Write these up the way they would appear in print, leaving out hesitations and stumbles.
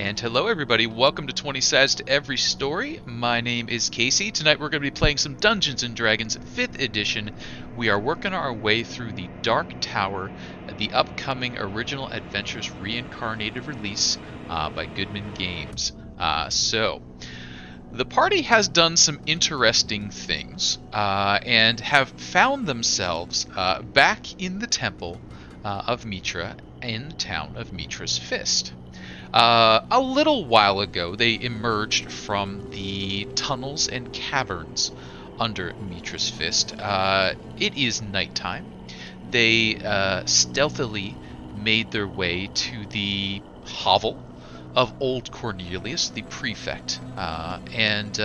And hello everybody, welcome to 20 Sides to Every Story. My name is Casey. Tonight we're going to be playing some Dungeons & Dragons 5th edition. We are working our way through the Dark Tower, the upcoming original Adventures Reincarnated release by Goodman Games. So, the party has done some interesting things and have found themselves back in the Temple of Mitra in the town of Mitra's Fist. A little while ago, they emerged from the tunnels and caverns under Mitra's Fist. It is nighttime. They stealthily made their way to the hovel of old Cornelius, the prefect. And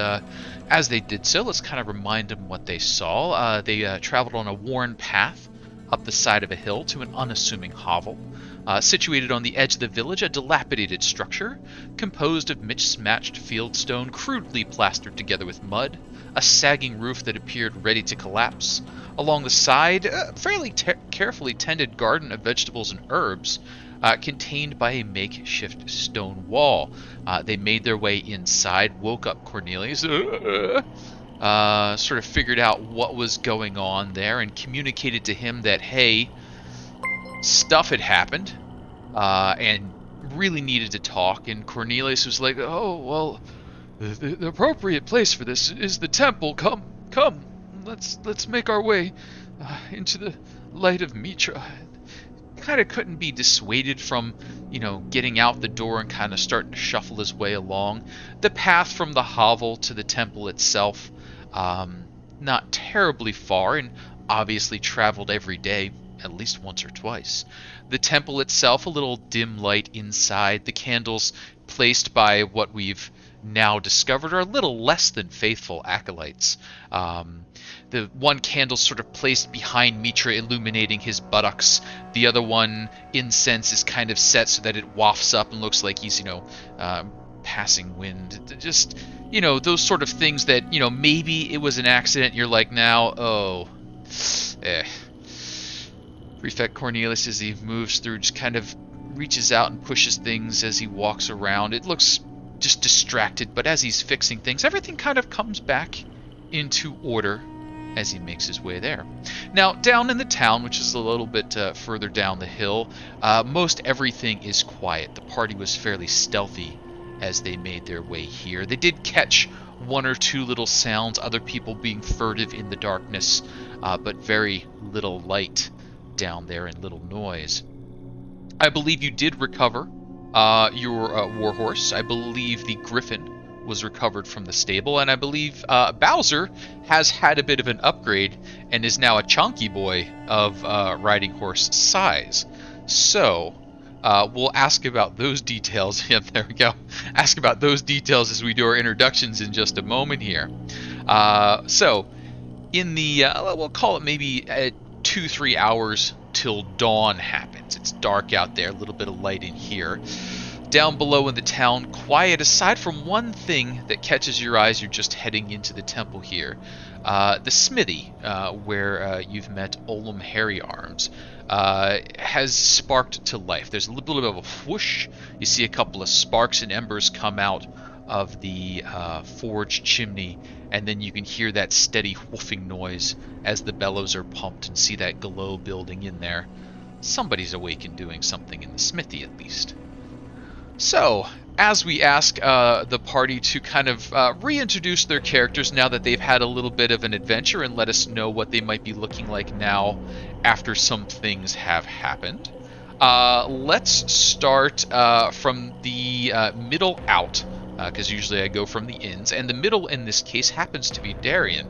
as they did so, let's kind of remind them what they saw. They traveled on a worn path up the side of a hill to an unassuming hovel. Situated on the edge of the village, a dilapidated structure composed of mismatched fieldstone crudely plastered together with mud, a sagging roof that appeared ready to collapse. Along the side, a fairly carefully tended garden of vegetables and herbs, contained by a makeshift stone wall. They made their way inside, woke up Cornelius, sort of figured out what was going on there, and communicated to him that, hey, stuff had happened, and really needed to talk. And Cornelius was like, "Oh, well, the appropriate place for this is the temple. Come, let's make our way into the light of Mitra." Kind of couldn't be dissuaded from, getting out the door and kind of starting to shuffle his way along. The path from the hovel to the temple itself, not terribly far, and obviously traveled every day, at least once or twice. The temple itself, a little dim light inside. The candles placed by what we've now discovered are a little less than faithful acolytes. The one candle sort of placed behind Mitra, illuminating his buttocks. The other one, incense, is kind of set so that it wafts up and looks like he's, passing wind. Just, those sort of things that, maybe it was an accident. You're like, now, Prefect Cornelius, as he moves through, just kind of reaches out and pushes things as he walks around. It looks just distracted, but as he's fixing things, everything kind of comes back into order as he makes his way there. Now, down in the town, which is a little bit further down the hill, most everything is quiet. The party was fairly stealthy as they made their way here. They did catch one or two little sounds, other people being furtive in the darkness, but very little light down there and little noise. I believe you did recover your warhorse. I believe the griffin was recovered from the stable, and I believe Bowser has had a bit of an upgrade and is now a chunky boy of riding horse size. So we'll ask about those details. Yep, there we go. Ask about those details as we do our introductions in just a moment here. So in the we'll call it maybe 2-3 hours till dawn happens. It's dark out there, a little bit of light in here. Down below in the town, quiet aside from one thing that catches your eyes. You're just heading into the temple here. The smithy, where you've met Olam Hairy Arms, has sparked to life. There's a little bit of a whoosh. You see a couple of sparks and embers come out of the forge chimney, and then you can hear that steady woofing noise as the bellows are pumped and see that glow building in there. Somebody's awake and doing something in the smithy, at least. So, as we ask the party to kind of reintroduce their characters now that they've had a little bit of an adventure and let us know what they might be looking like now after some things have happened, let's start from the middle out, because usually I go from the ends, and the middle in this case happens to be Dahrian.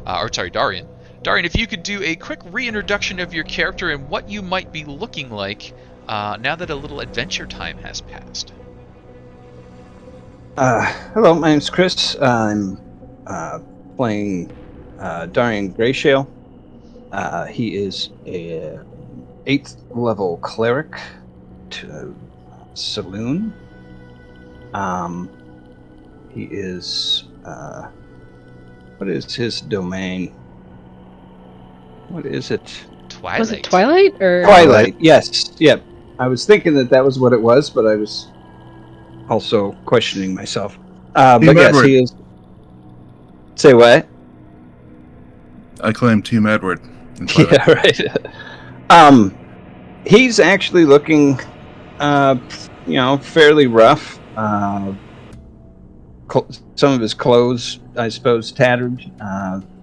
Dahrian. Dahrian, if you could do a quick reintroduction of your character and what you might be looking like now that a little adventure time has passed. Hello, my name's Chris. I'm playing Dahrian Greyshale. He is a 8th level cleric to saloon. He is what is his domain? What is it? Twilight. Was it Twilight or Twilight? Yes. Yep. I was thinking that was what it was, but I was also questioning myself. Team But yes, Edward. he is. Say what? I claim Team Edward. Yeah, right. He's actually looking, fairly rough. Some of his clothes, I suppose, tattered.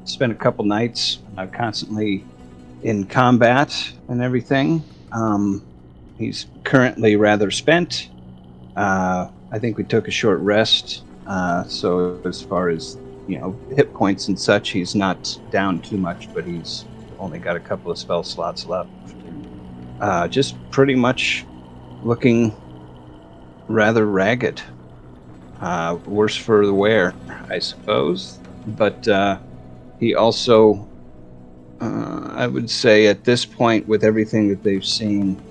Spent a couple nights constantly in combat and everything. He's currently rather spent. I think we took a short rest. So as far as hit points and such, he's not down too much, but he's only got a couple of spell slots left. Just pretty much looking rather ragged. Worse for the wear, I suppose. But he also, I would say at this point, with everything that they've seen,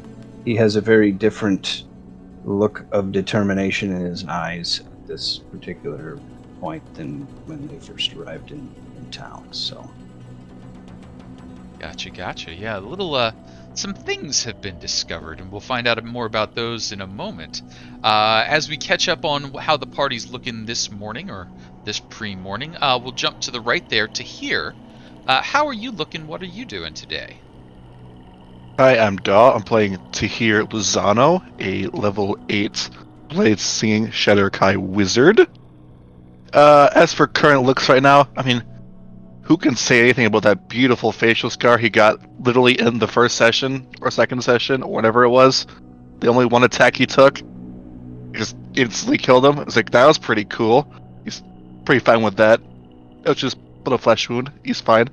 he has a very different look of determination in his eyes at this particular point than when they first arrived in town. So. Gotcha. Yeah, some things have been discovered, and we'll find out more about those in a moment. As we catch up on how the party's looking this morning, or this pre-morning, we'll jump to the right there to Tahir. How are you looking? What are you doing today? Hi, I'm Daw. I'm playing Tahir Lozano, a level 8 Blitz singing Shadar-kai wizard. As for current looks right now, I mean, who can say anything about that beautiful facial scar he got literally in the first session, or second session, or whatever it was? The only one attack he took, just instantly killed him. It's like, that was pretty cool. He's pretty fine with that. It was just a little flesh wound. He's fine.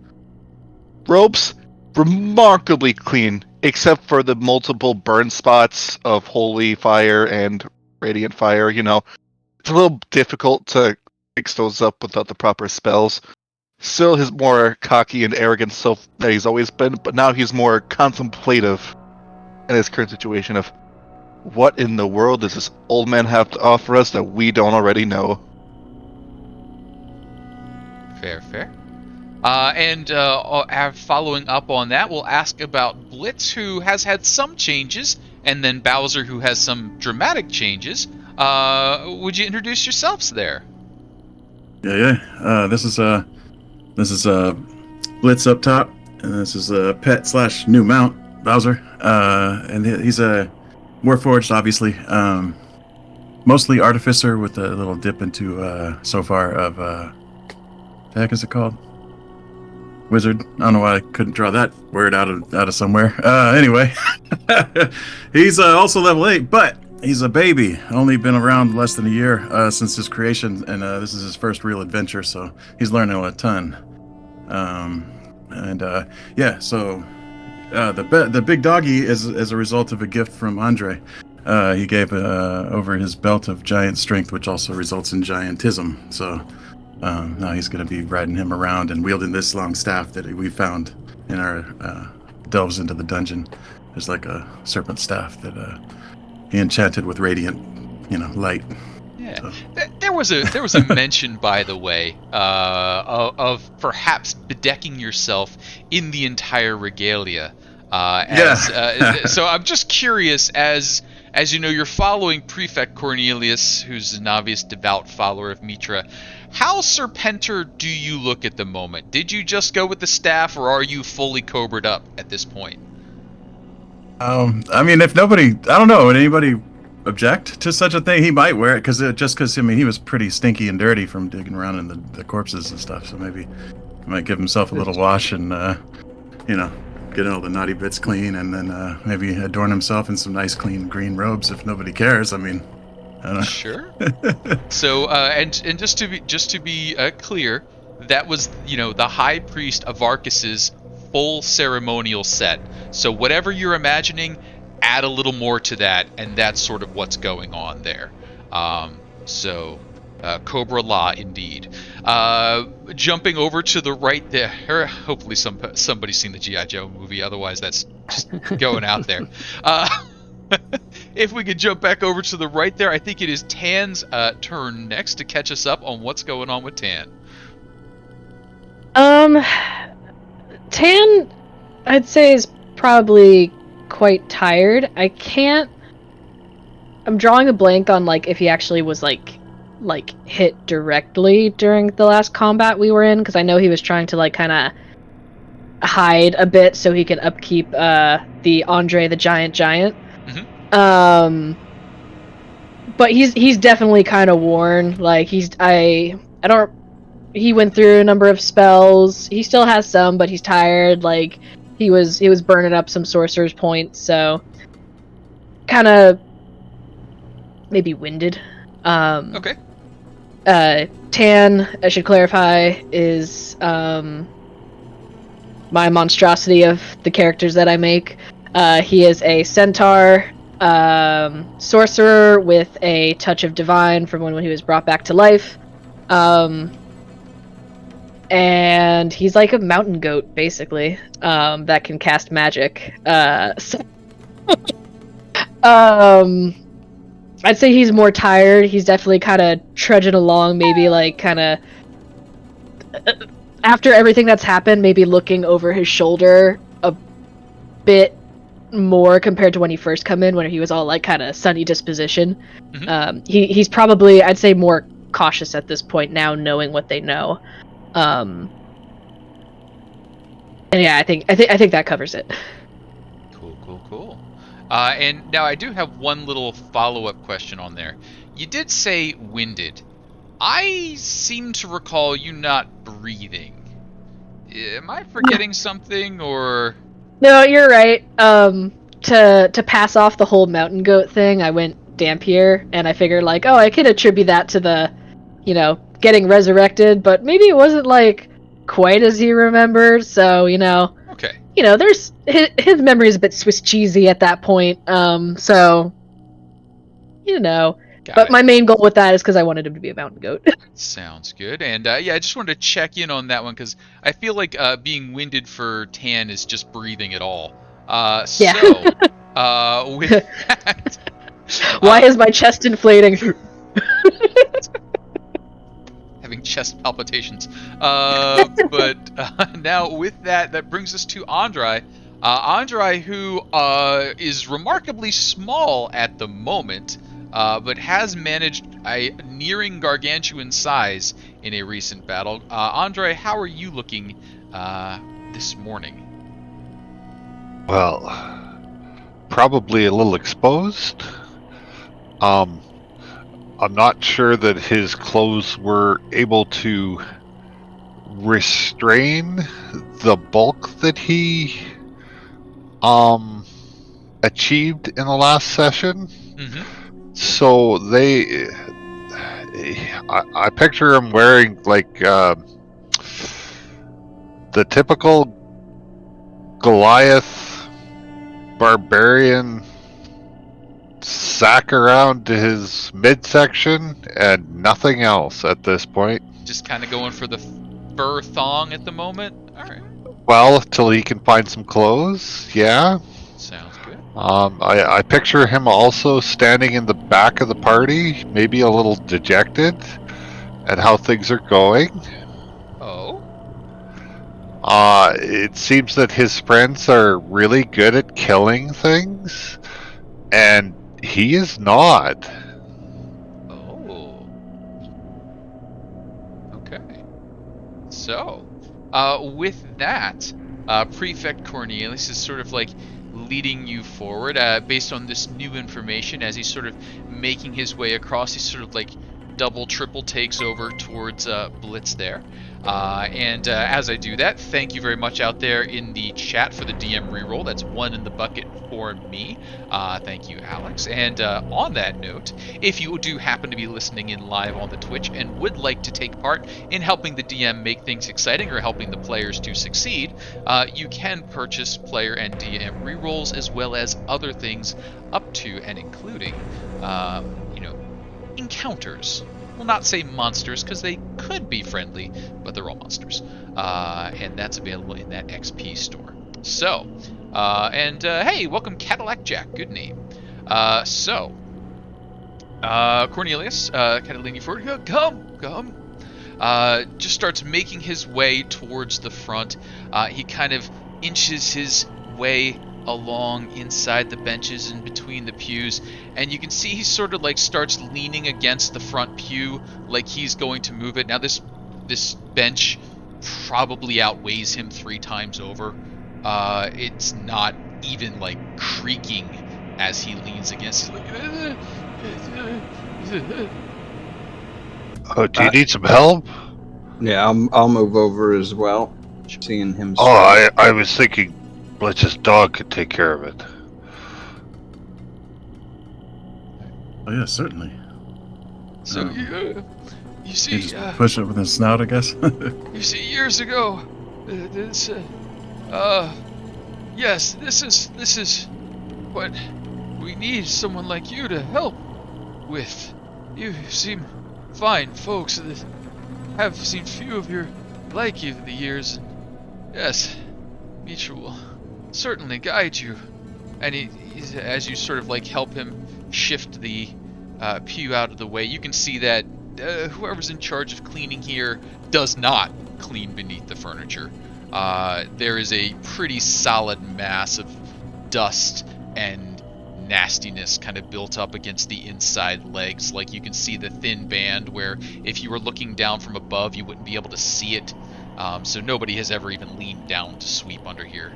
Robes, remarkably clean, except for the multiple burn spots of holy fire and radiant fire. It's a little difficult to fix those up without the proper spells. Still his more cocky and arrogant self that he's always been, but now he's more contemplative in his current situation of what in the world does this old man have to offer us that we don't already know. Fair. And following up on that, we'll ask about Blitz, who has had some changes, and then Bowser, who has some dramatic changes. Would you introduce yourselves there? Yeah. This is Blitz up top, and this is pet / new mount Bowser. And he's a Warforged, obviously. Mostly Artificer with a little dip into so far of the heck is it called? Wizard. I don't know why I couldn't draw that word out of somewhere. Anyway, he's also level 8, but he's a baby. Only been around less than a year since his creation, and this is his first real adventure, so he's learning a ton. So the big doggy is as a result of a gift from Andry. He gave over his belt of giant strength, which also results in giantism. So now he's going to be riding him around and wielding this long staff that we found in our delves into the dungeon. There's like a serpent staff that he enchanted with radiant, light. Yeah, so. There was a mention, by the way, of perhaps bedecking yourself in the entire regalia. So I'm just curious, as you're following Prefect Cornelius, who's an obvious devout follower of Mitra. How Serpenter do you look at the moment? Did you just go with the staff, or are you fully cobraed up at this point? I mean, if nobody, I don't know, would anybody object to such a thing? He might wear it because he was pretty stinky and dirty from digging around in the corpses and stuff. So maybe he might give himself a little wash and get all the naughty bits clean, and then maybe adorn himself in some nice clean green robes if nobody cares. I mean, I don't know. Sure. So and just to be clear, that was the High Priest of Arcus's full ceremonial set. So whatever you're imagining, add a little more to that, and that's sort of what's going on there. Cobra Law indeed. Jumping over to the right there. Hopefully somebody's seen the G.I. Joe movie. Otherwise, that's just going out there. If we could jump back over to the right there, I think it is Tann's turn next to catch us up on what's going on with Tann. Tann, I'd say, is probably quite tired. I can't I'm drawing a blank on like if he actually was like hit directly during the last combat we were in, because I know he was trying to like kind of hide a bit so he could upkeep the Andry the Giant. Mm-hmm. But he's definitely kind of worn. Like I don't. He went through a number of spells. He still has some, but he's tired. Like he was burning up some sorcerer's points, so kind of maybe winded. Okay. Tann, I should clarify, is my monstrosity of the characters that I make. He is a centaur sorcerer with a touch of divine from when he was brought back to life. And he's like a mountain goat, basically, that can cast magic. I'd say he's more tired. He's definitely kind of trudging along, maybe like kind of after everything that's happened, maybe looking over his shoulder a bit more compared to when he first come in, when he was all like kind of sunny disposition. Mm-hmm. He's probably, I'd say, more cautious at this point now, knowing what they know. And yeah, I think that covers it. Cool. And now I do have one little follow-up question on there. You did say winded. I seem to recall you not breathing. Am I forgetting something, or? No, you're right. To pass off the whole mountain goat thing, I went Dhampir, and I figured like, oh, I could attribute that to the, getting resurrected, but maybe it wasn't like quite as he remembered. So Okay. There's his memory is a bit Swiss cheesy at that point. So Got but it. my main goal with that is because I wanted him to be a mountain goat. Sounds good. And yeah, I just wanted to check in on that one because I feel like being winded for Tann is just breathing at all. Yeah. So with that, Why is my chest inflating? having chest palpitations. But now with that brings us to Andry. Andry, who is remarkably small at the moment, but has managed a nearing gargantuan size in a recent battle. Andry, how are you looking this morning? Well, probably a little exposed. I'm not sure that his clothes were able to restrain the bulk that he achieved in the last session. Mm-hmm. So I picture him wearing like the typical Goliath Barbarian sack around to his midsection and nothing else at this point. Just kind of going for the fur thong at the moment. All right. Well, till he can find some clothes. Yeah. Sounds good. I picture him also standing in the back of the party, maybe a little dejected at how things are going. Oh. It seems that his friends are really good at killing things, and he is not. Oh. Okay. So, with that, Prefect Cornelius is sort of like leading you forward based on this new information. As he's sort of making his way across, he's sort of like double, triple takes over towards Blitz there. And as I do that, thank you very much out there in the chat for the DM reroll. That's one in the bucket for me. Thank you, Alex. And on that note, if you do happen to be listening in live on the Twitch and would like to take part in helping the DM make things exciting or helping the players to succeed, you can purchase player and DM rerolls as well as other things up to and including, encounters. We'll not say monsters because they could be friendly, but they're all monsters. And that's available in that XP store. So, hey, welcome Cadillac Jack, good name. Cornelius, kind of leaning forward, come. Just starts making his way towards the front. He kind of inches his way along inside the benches and between the pews, and you can see he sort of like starts leaning against the front pew like he's going to move it. Now this bench probably outweighs him 3 times over. It's not even like creaking as he leans against. He's like, Oh, do you need some help? Yeah, I'll move over as well. Seeing him. Oh, I was thinking Blitz's dog could take care of it. Oh yeah, certainly. So you see, You just push it with his snout, I guess. you see, years ago, yes, this is what we need someone like you to help with. You seem fine folks that have seen few of your like you over the years. And yes, Mitra will certainly guide you. And he's, as you sort of like help him shift the pew out of the way, you can see that whoever's in charge of cleaning here does not clean beneath the furniture. There is a pretty solid mass of dust and nastiness kind of built up against the inside legs. Like you can see the thin band where if you were looking down from above you wouldn't be able to see it. So nobody has ever even leaned down to sweep under here.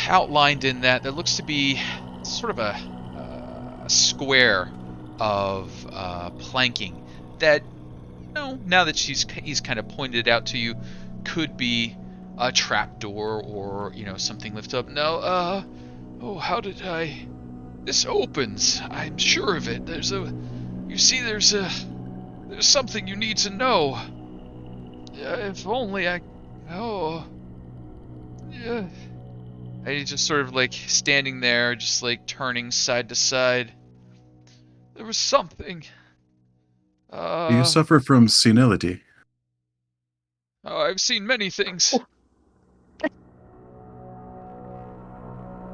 Outlined in that, there looks to be sort of a square of planking that, now that he's kind of pointed it out to you, could be a trapdoor or something lift up. No, how did I? This opens. I'm sure of it. There's something you need to know. If only I. Oh. Yeah. And he's just sort of like standing there, just like turning side to side. There was something. Do you suffer from senility? Oh, I've seen many things.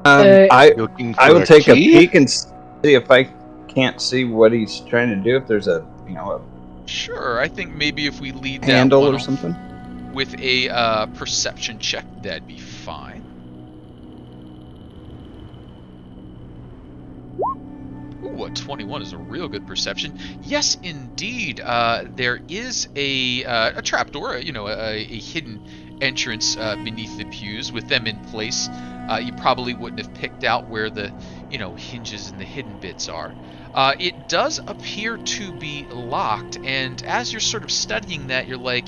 I Looking for will a take a key? peek and see if I can't see what he's trying to do. If there's a Sure, I think maybe if we lead that handle one or something. with a perception check, that'd be fine. Ooh, a 21 is a real good perception. Yes, indeed. There is a trapdoor, a hidden entrance beneath the pews. With them in place, you probably wouldn't have picked out where the, hinges and the hidden bits are. It does appear to be locked, and as you're sort of studying that, you're like,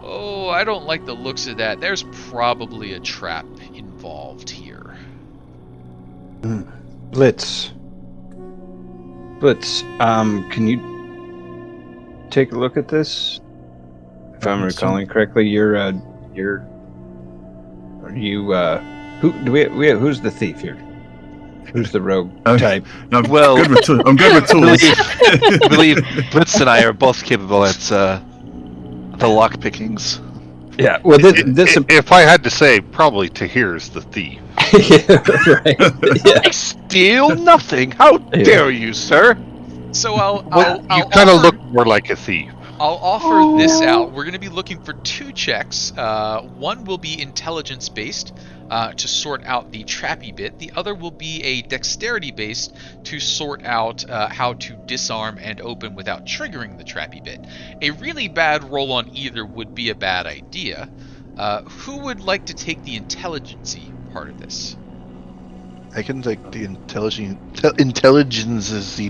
oh, I don't like the looks of that. There's probably a trap involved here. Blitz, can you take a look at this? If I'm recalling correctly, who's the thief here? Who's the rogue type? I'm Well, good with I'm good with tools. I believe Blitz and I are both capable at the lock pickings. Yeah. Well, this If I had to say, probably Tahir's the thief. right. Yeah. I steal nothing. How dare you, sir? So You kind of look more like a thief. I'll offer this out. We're going to be looking for 2 checks. One will be intelligence-based to sort out the trappy bit. The other will be a dexterity-based to sort out how to disarm and open without triggering the trappy bit. A really bad roll on either would be a bad idea. Who would like to take the intelligence-y part of this? I can take the intelligence-y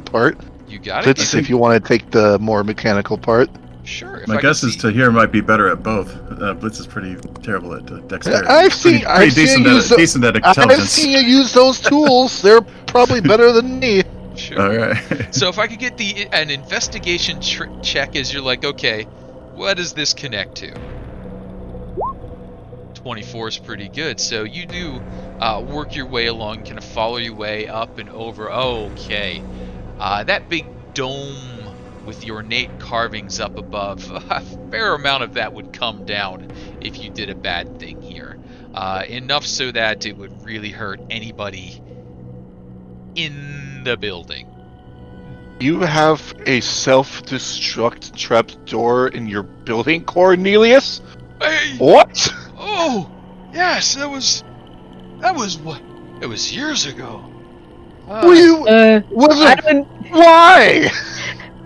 part. You got it? Blitz, if you want to take the more mechanical part. Sure. If My I can guess is see- Tahir might be better at both. Blitz is pretty terrible at dexterity. I've seen decent you use decent at I've intelligence. seen you use those tools. They're probably better than me. Sure. All right. So if I could get an investigation check as you're like, okay, what does this connect to? 24 is pretty good. So you do work your way along, kind of follow your way up and over. Okay. That big dome with the ornate carvings up above, a fair amount of that would come down if you did a bad thing here. Enough so that it would really hurt anybody in the building. You have a self-destruct trapdoor in your building, Cornelius? Hey! What? Oh! Yes, that was That was what? It was years ago. Why?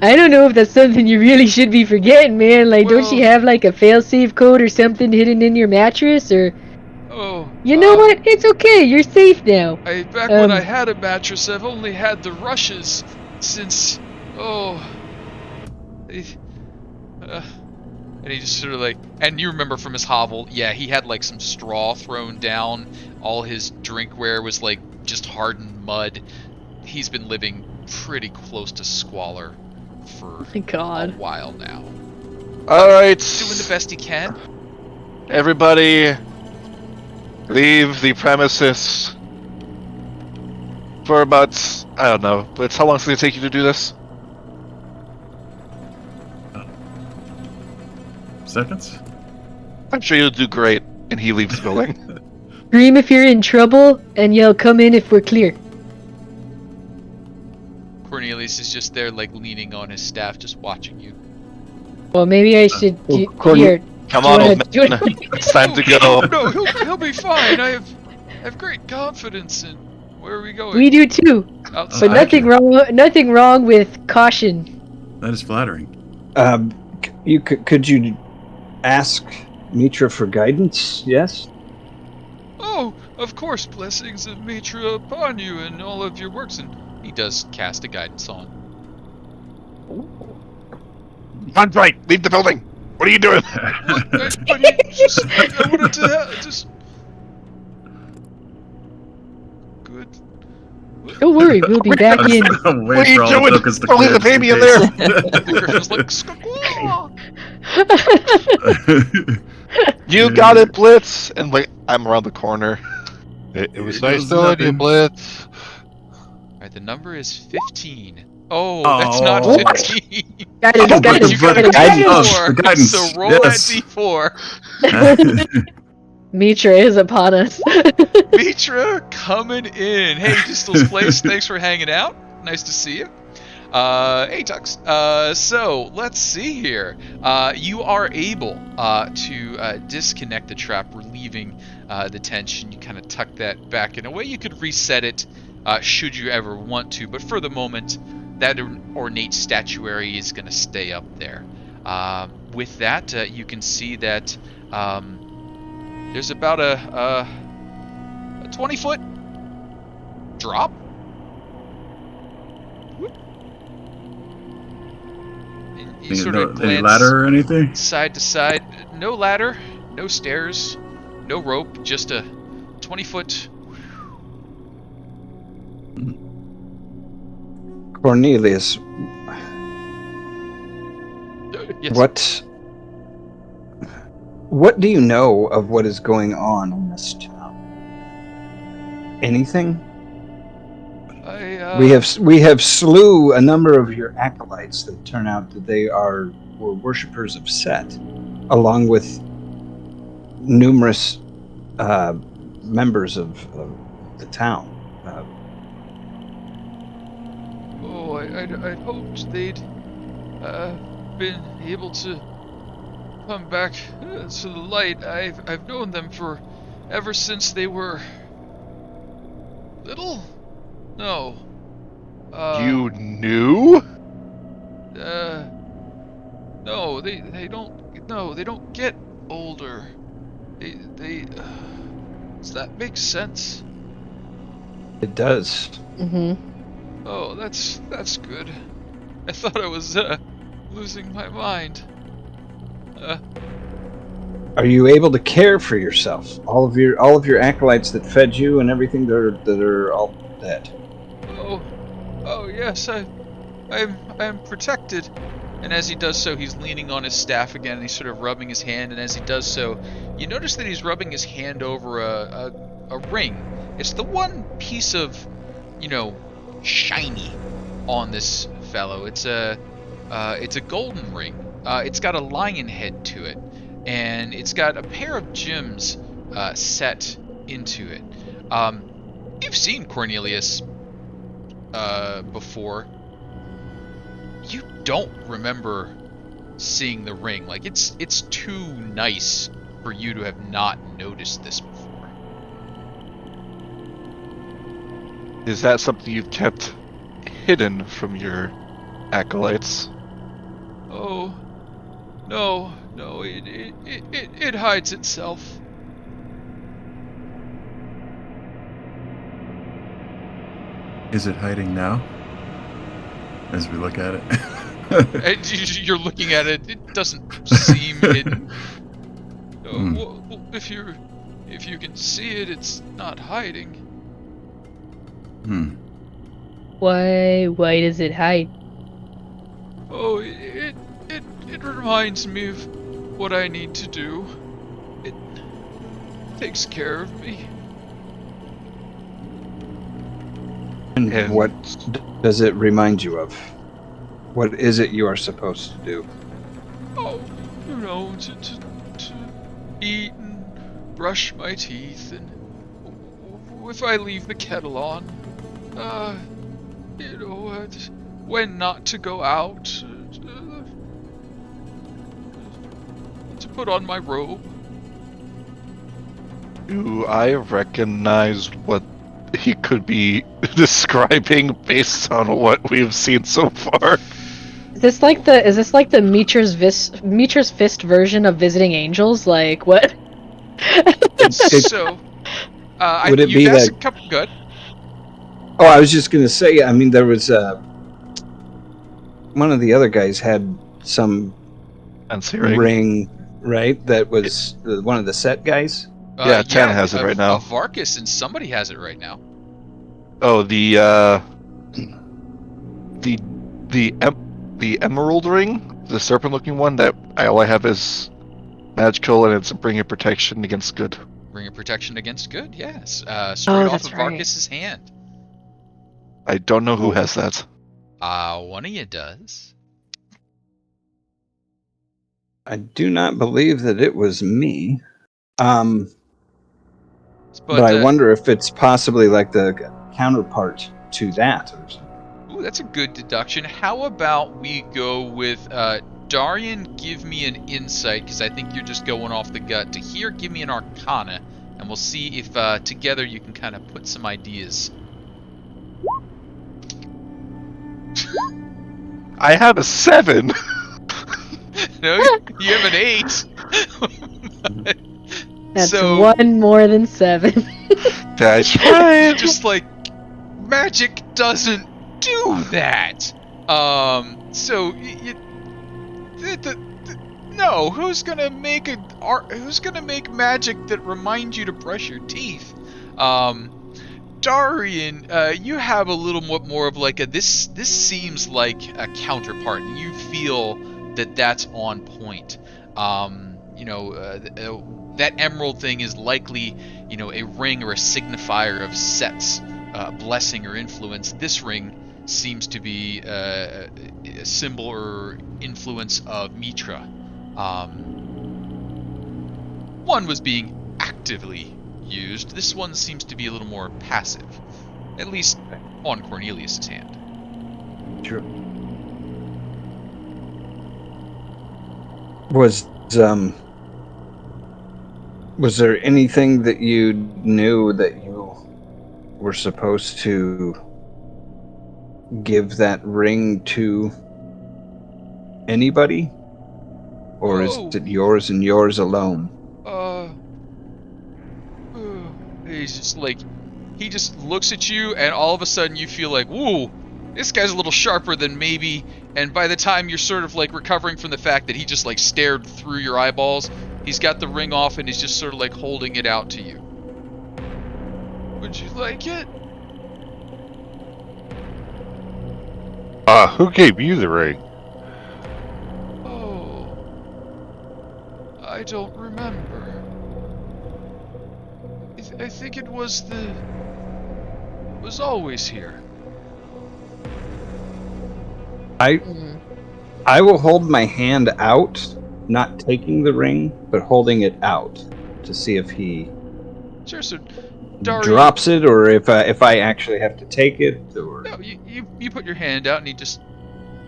I don't know if that's something you really should be forgetting, man. Like, don't you Well- have like a failsafe code or something hidden in your mattress, or? Oh. You know what? It's okay. You're safe now. Back when I had a mattress, I've only had the rushes since. Oh. And he just sort of like, and you remember from his hovel, yeah, he had like some straw thrown down. All his drinkware was like just hardened mud. He's been living pretty close to squalor for a while now. All right. Doing the best he can. Everybody, leave the premises for about, I don't know, but how long does it take you to do this? Seconds? I'm sure you'll do great. And he leaves the building. Scream if you're in trouble, and yell, "Come in if we're clear." Cornelius is just there, like leaning on his staff, just watching you. Well, maybe I should. Here, Come do you on, wanna- old do you man. wanna- It's time to go. No, he'll be fine. I have great confidence in. Where are we going? We do too, Outside. but nothing wrong with caution. That is flattering. Could you ask Mitra for guidance? Yes. Oh, of course, blessings of Mitra upon you and all of your works. And he does cast a guidance on. Andry, leave the building. What are you doing? But he just, I wanted to just. Good. Don't worry, we'll be back in. What are you doing? Don't leave the baby in there. The Griffin's like, "Squawk!" You got it, Blitz. And like, I'm around the corner. It was nice knowing you, Blitz. Alright, the number is 15. Oh, Oh, that's not what? 15. Guidance, Oh, guidance, You got a guidance. D4, Oh, the guidance, so roll yes. that D4. Mitra is upon us. Mitra coming in. Hey, Distal's Place, thanks for hanging out. Nice to see you. Hey, Tux. So, let's see here. You are able to disconnect the trap, relieving the tension. You kind of tuck that back in a way. You could reset it should you ever want to, but for the moment, that ornate statuary is going to stay up there. With that, you can see that there's about a 20-foot drop. And you sort of Any glance ladder or anything? side to side. No ladder, no stairs, no rope, just a 20-foot. Cornelius, Yes. what do you know of what is going on in this town? Anything? We have slew a number of your acolytes that turn out that they were worshippers of Set, along with numerous members of the town. I'd hoped they'd been able to come back to the light. I've known them ever since they were little. No. You knew? No, they don't. No, they don't get older. Does that make sense? It does. Mm-hmm. Oh, that's good. I thought I was losing my mind. Are you able to care for yourself? All of your acolytes that fed you and everything that are all dead. Oh yes, I'm protected. And as he does so, he's leaning on his staff again, and he's sort of rubbing his hand. And as he does so, you notice that he's rubbing his hand over a ring. It's the one piece of, shiny on this fellow. It's a golden ring. It's got a lion head to it, and it's got a pair of gems set into it. You've seen Cornelius before. You don't remember seeing the ring. Like, it's too nice for you to have not noticed this before. Is that something you've kept hidden from your acolytes? Oh, no, it hides itself. Is it hiding now? As we look at it. And you're looking at it. It doesn't seem hidden. Well, if you can see it, it's not hiding. Why does it hide? Oh, it reminds me of what I need to do. It takes care of me. And what does it remind you of? What is it you are supposed to do? Oh, to eat and brush my teeth, and if I leave the kettle on, when not to go out, to put on my robe. Do I recognize what he could be describing based on what we've seen so far? Is this like the Mitra's Fist version of visiting angels? Like what? So, would it be you've asked that? a couple. Good. Oh, I was just gonna say. I mean, there was one of the other guys had some ring, right? That was one of the Set guys. Yeah, Tann has it right now. Varkas, and somebody has it right now. Oh, the emerald ring, the serpent-looking one that all I have is magical, and it's bringing protection against good. Bringing protection against good, yes. Straight off of right. Varkas' hand. I don't know who has that. One of you does. I do not believe that it was me. But I wonder if it's possibly like the counterpart to that. Ooh, that's a good deduction. How about we go with Dahrian, give me an insight, because I think you're just going off the gut. Tahir, give me an arcana, and we'll see if together you can kind of put some ideas. I have a 7! No, you have an 8! That's so, one more than 7. That's right! Just like, magic doesn't do that! So, no, who's gonna make magic that reminds you to brush your teeth? Dahrian, you have a little more of like this seems like a counterpart. You feel that's on point. That emerald thing is likely, a ring or a signifier of Set's blessing or influence. This ring seems to be a symbol or influence of Mitra. One was being actively used. This one seems to be a little more passive, at least on Cornelius's hand. True. Was there anything that you knew that you were supposed to give that ring to anybody? Or is it yours and yours alone? He's just like, he just looks at you, and all of a sudden you feel like, whoa, this guy's a little sharper than maybe. And by the time you're sort of like recovering from the fact that he just like stared through your eyeballs, he's got the ring off and he's just sort of like holding it out to you. Would you like it? Who gave you the ring? Oh, I don't remember. I think it was always here. I will hold my hand out, not taking the ring, but holding it out to see if he Sure, so Dahrian drops it, or if I actually have to take it, or no, you put your hand out and he just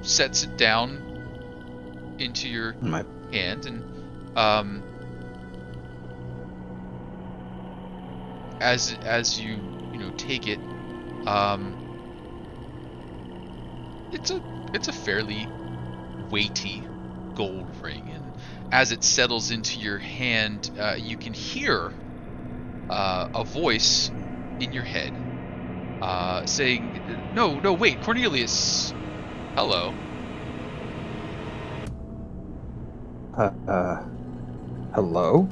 sets it down into your hand, and as you take it, It's a fairly weighty gold ring, and as it settles into your hand, you can hear a voice in your head saying, "No, wait, Cornelius. Hello." Hello?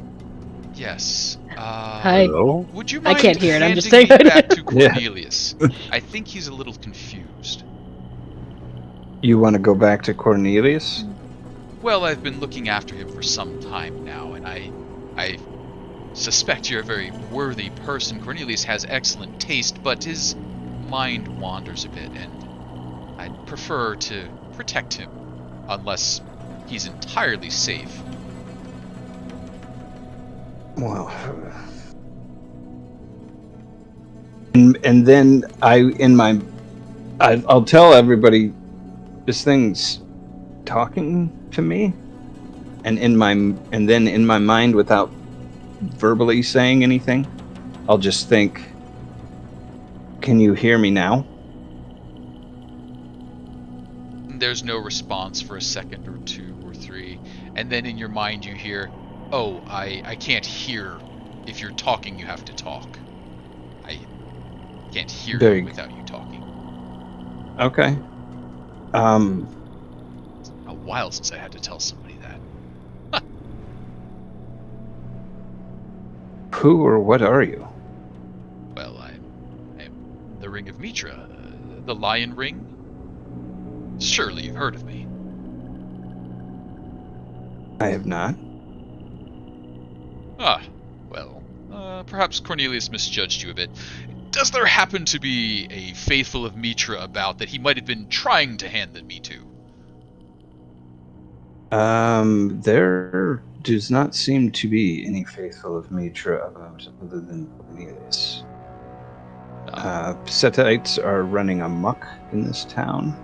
Yes. Hi. Hello? Would you I mind can't hear it, I'm handing just saying. me back to Yeah. Cornelius? I think he's a little confused. You want to go back to Cornelius? Well, I've been looking after him for some time now, and I suspect you're a very worthy person. Cornelius has excellent taste, but his mind wanders a bit, and I'd prefer to protect him, unless he's entirely safe. Well, and then I'll tell everybody this thing's talking to me, and then in my mind, without verbally saying anything, I'll just think, "Can you hear me now?" There's no response for a second or two or three, and then in your mind you hear, "Oh, I can't hear. If you're talking, you have to talk. I can't hear Very you without you talking." Okay. A while since I had to tell somebody that. Who or what are you? Well, I'm the Ring of Mitra, the Lion Ring. Surely you've heard of me. I have not. Ah, well, perhaps Cornelius misjudged you a bit. Does there happen to be a faithful of Mitra about that he might have been trying to hand me to? There does not seem to be any faithful of Mitra about other than Cornelius. Setites are running amok in this town,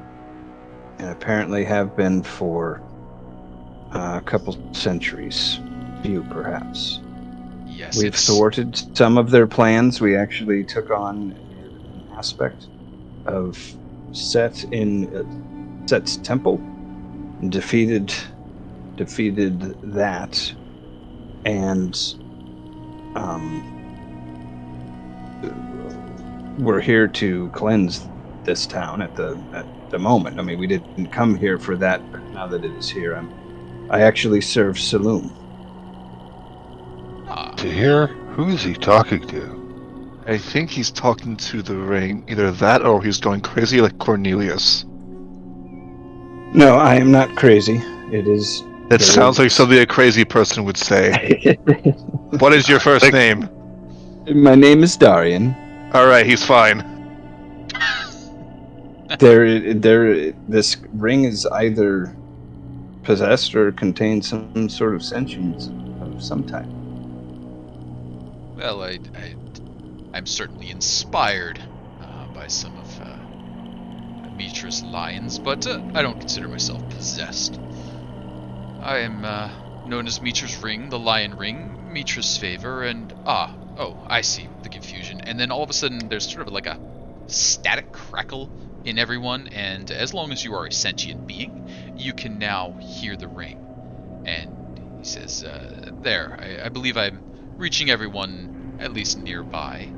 and apparently have been for a couple centuries. Few, perhaps. Yes, We've thwarted some of their plans. We actually took on an aspect of Set in Set's temple, and defeated that, and we're here to cleanse this town at the moment. I mean, we didn't come here for that, but now that it is here, I actually serve Saloom. Tahir? Who is he talking to? I think he's talking to the ring. Either that or he's going crazy like Cornelius. No, I am not crazy. It is. That sounds like something a crazy person would say. What is your first name? My name is Dahrian. Alright, he's fine. This ring is either possessed or contains some sort of sentience of some type. Well, I'm certainly inspired by some of Mitra's lions, but I don't consider myself possessed. I am known as Mitra's Ring, the Lion Ring, Mitra's Favor, and I see the confusion. And then all of a sudden, there's sort of like a static crackle in everyone, and as long as you are a sentient being, you can now hear the ring. And he says, "There, I believe I'm reaching everyone, at least nearby."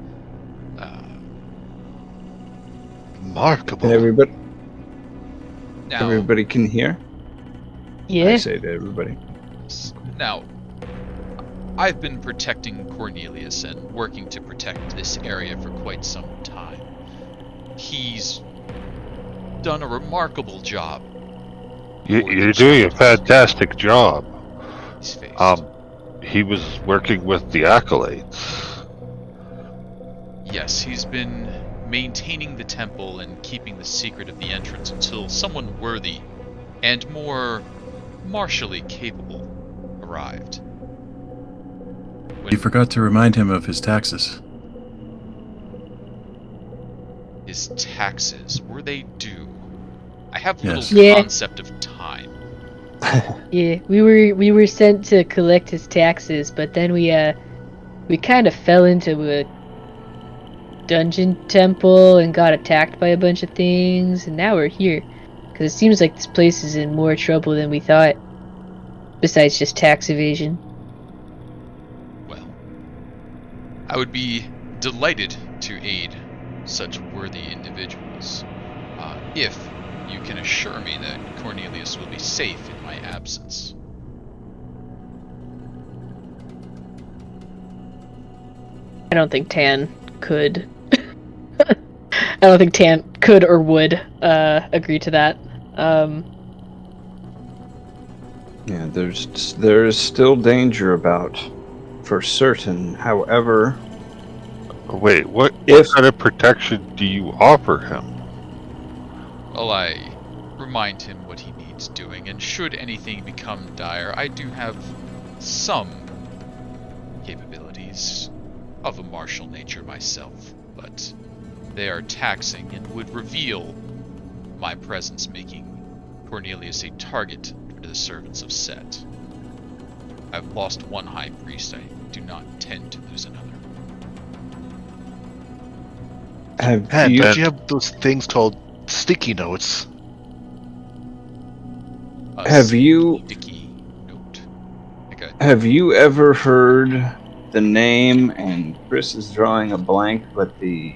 Remarkable. Everybody can hear? Yeah. I say to everybody. Now, I've been protecting Cornelius and working to protect this area for quite some time. He's done a remarkable job. You're doing a fantastic job. He's faced. He was working with the acolytes. Yes, he's been maintaining the temple and keeping the secret of the entrance until someone worthy and more martially capable arrived. You forgot to remind him of his taxes. His taxes, were they due? I have little Yeah. concept of time. Yeah, we were sent to collect his taxes, but then we kind of fell into dungeon temple and got attacked by a bunch of things, and now we're here. Because it seems like this place is in more trouble than we thought. Besides just tax evasion. Well, I would be delighted to aid such worthy individuals, if you can assure me that Cornelius will be safe in my absence. I don't think Tann could. I don't think Tann could or would agree to that. Yeah, there's still danger about, for certain. However, Wait, what If- kind of protection do you offer him? Well, I remind him what he needs doing, and should anything become dire, I do have some capabilities of a martial nature myself, but they are taxing and would reveal my presence, making Cornelius a target to the servants of Set. I've lost one high priest, I do not intend to lose another. have Man, you don't you have those things called sticky notes? A Have you- sticky note. Okay. have you ever heard the name? And Chris is drawing a blank, but the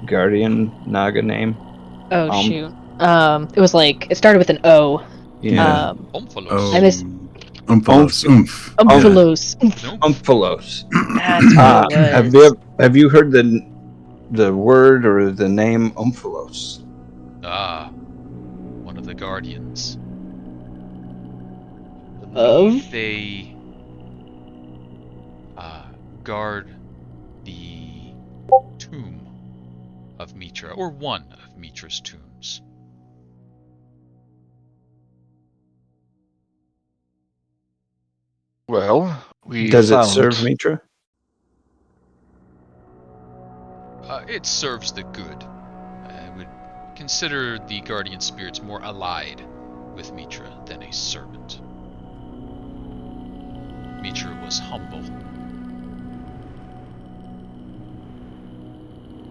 Guardian Naga name. Oh Um, shoot. It was like it started with an O. Yeah, Omphalos. Oh, I miss- Umphalos, oomph. Umphalos. Nope. Umphalos. That's what it was. Have you heard the word or the name Umphalos? Ah, one of the guardians. I Of? believe they guard the tomb of Mitra, or one of Mitra's tombs. Well, we Does it found... serve Mitra? It serves the good. I would consider the guardian spirits more allied with Mitra than a servant. Mitra was humble.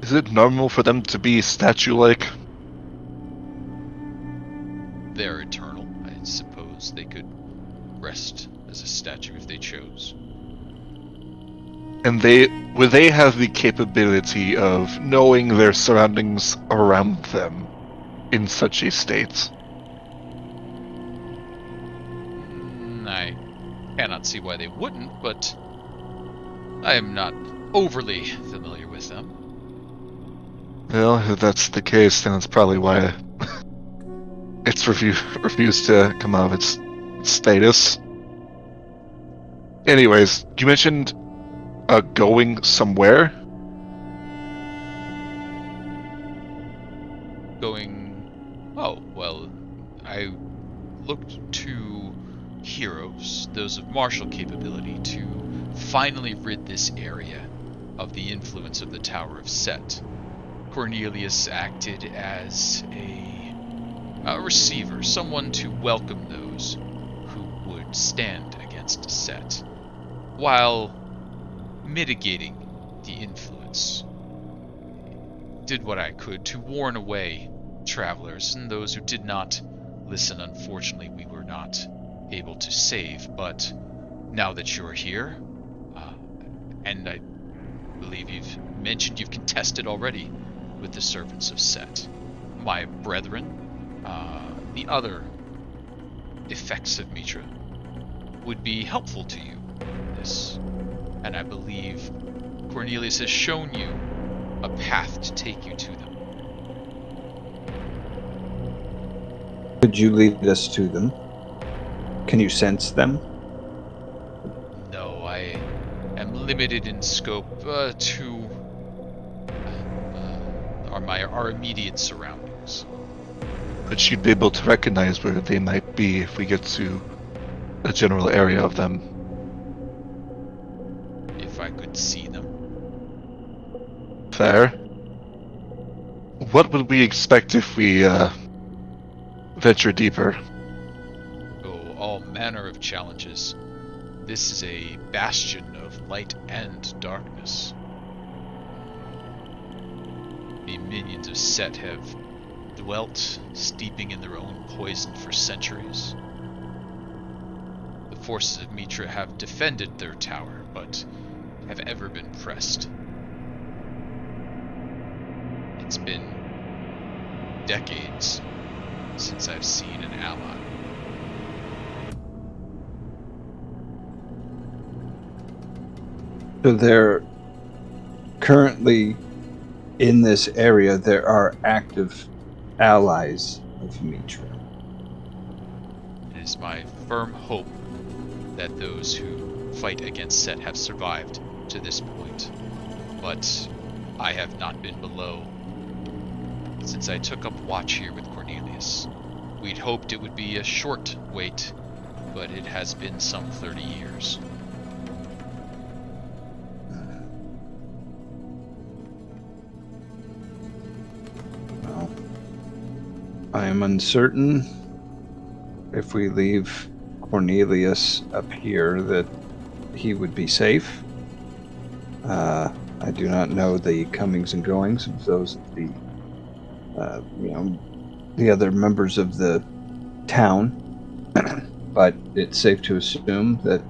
Is it normal for them to be statue-like? They're eternal. I suppose they could rest as a statue if they chose. And would they have the capability of knowing their surroundings around them in such a state? I cannot see why they wouldn't, but I am not overly familiar with them. Well, if that's the case, then it's probably why it's refused to come out of its status. Anyways, you mentioned going somewhere? Oh, well, I looked to heroes, those of martial capability, to finally rid this area of the influence of the Tower of Set. Cornelius acted as a receiver, someone to welcome those who would stand against Set, while mitigating the influence. Did what I could to warn away travelers, and those who did not listen, unfortunately, we were not able to save. But now that you're here, and I believe you've mentioned you've contested already with the servants of Set, my brethren, the other effects of Mitra would be helpful to you in this. And I believe Cornelius has shown you a path to take you to them. Could you lead us to them? Can you sense them? No, I am limited in scope to our immediate surroundings. But you'd be able to recognize where they might be if we get to a general area of them. If I could see them. Fair. What would we expect if we venture deeper? Oh, all manner of challenges. This is a bastion of light and darkness. minions of Set have dwelt, steeping in their own poison for centuries. The forces of Mitra have defended their tower, but have ever been pressed. It's been decades since I've seen an ally. So they're currently in this area. There are active allies of Mitra. It is my firm hope that those who fight against Set have survived to this point, but I have not been below since I took up watch here with Cornelius. We'd hoped it would be a short wait, but it has been some 30 years. Well, I am uncertain if we leave Cornelius up here that he would be safe. I do not know the comings and goings of those of the the other members of the town, but it's safe to assume that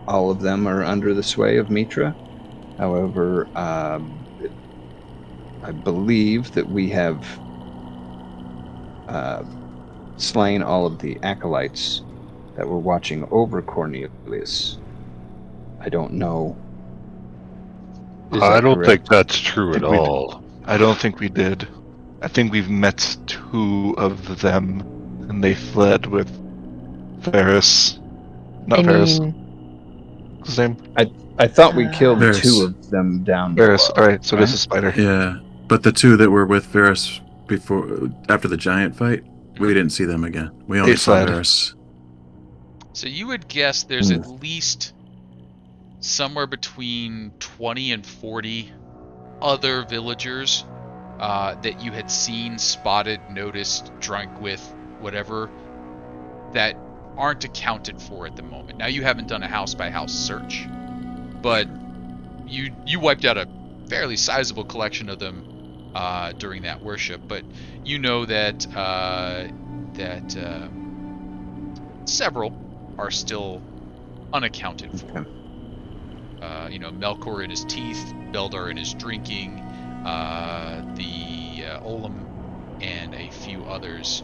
all of them are under the sway of Mitra. However, I believe that we have slain all of the acolytes that were watching over Cornelius. I don't know. I don't correct? think that's true at all. I don't think we did. I think we've met 2 of them, and they fled with Varys. Not Varys. What's his name? I thought we killed Varys. 2 of them down Varys. below. Alright, so this is Spider. Yeah, but the 2 that were with Varys after the giant fight, we didn't see them again. We only They saw fled. Varys. So you would guess there's at least somewhere between 20 and 40 other villagers that you had seen, spotted, noticed, drunk with, whatever, that aren't accounted for at the moment. Now, you haven't done a house-by-house search, but you wiped out a fairly sizable collection of them during that worship. But you know that several are still unaccounted for. Okay. Melkor in his teeth, Beldar in his drinking, the Olam, and a few others.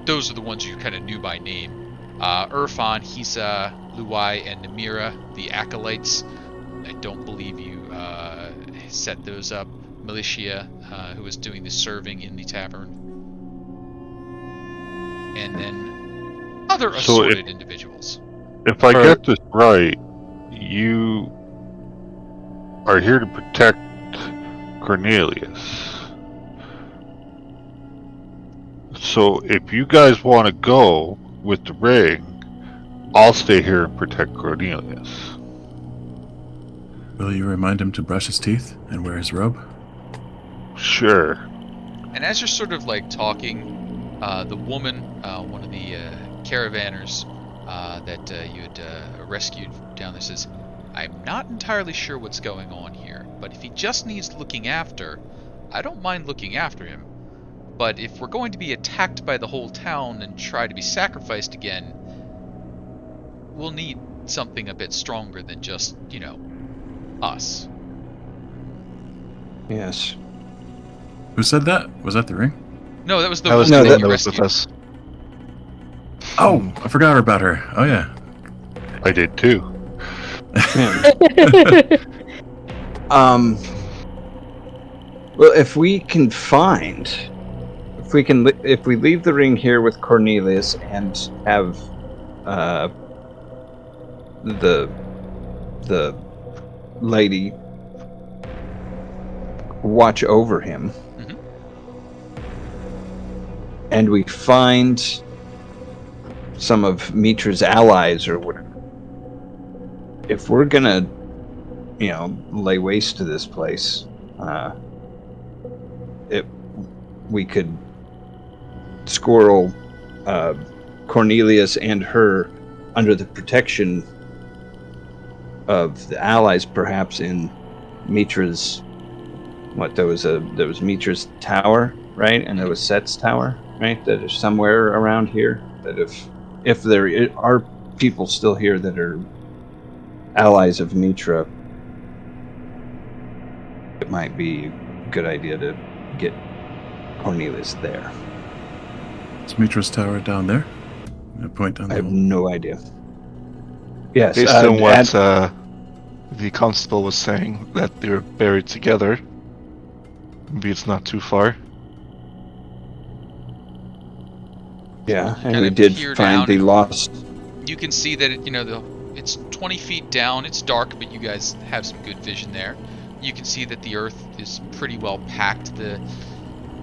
Those are the ones you kind of knew by name. Irfan, Hisa, Luai, and Namira, the acolytes. I don't believe you set those up. Militia, who was doing the serving in the tavern. And then other assorted individuals. If I get this right, you are here to protect Cornelius. So if you guys want to go with the ring, I'll stay here and protect Cornelius. Will you remind him to brush his teeth and wear his robe? Sure. And as you're sort of like talking, the woman, one of the caravanners that you had rescued down there, says, "I'm not entirely sure what's going on here, but if he just needs looking after, I don't mind looking after him. But if we're going to be attacked by the whole town and try to be sacrificed again, we'll need something a bit stronger than just, us." Yes. Who said that? Was that the ring? No, that was the That was woman the that one you that was with rescued. us. Oh, I forgot about her. Oh yeah. I did too. Well, if we leave the ring here with Cornelius and have the lady watch over him, Mhm. and we find some of Mitra's allies or whatever, if we're gonna, lay waste to this place, we could squirrel Cornelius and her under the protection of the allies, perhaps in Mitra's there was Mitra's tower, right? And there was Set's tower, right? That is somewhere around here. That if there are people still here that are allies of Mitra, it might be a good idea to get Cornelius there. Is Mitra's tower down there? I point down I there. have no idea. Yes, Based on what the constable was saying, that they were buried together. Maybe it's not too far. yeah, You and kind we of did peer find down the and- lost. You can see that it's 20 feet down. It's dark, but you guys have some good vision there. You can see that the earth is pretty well packed. The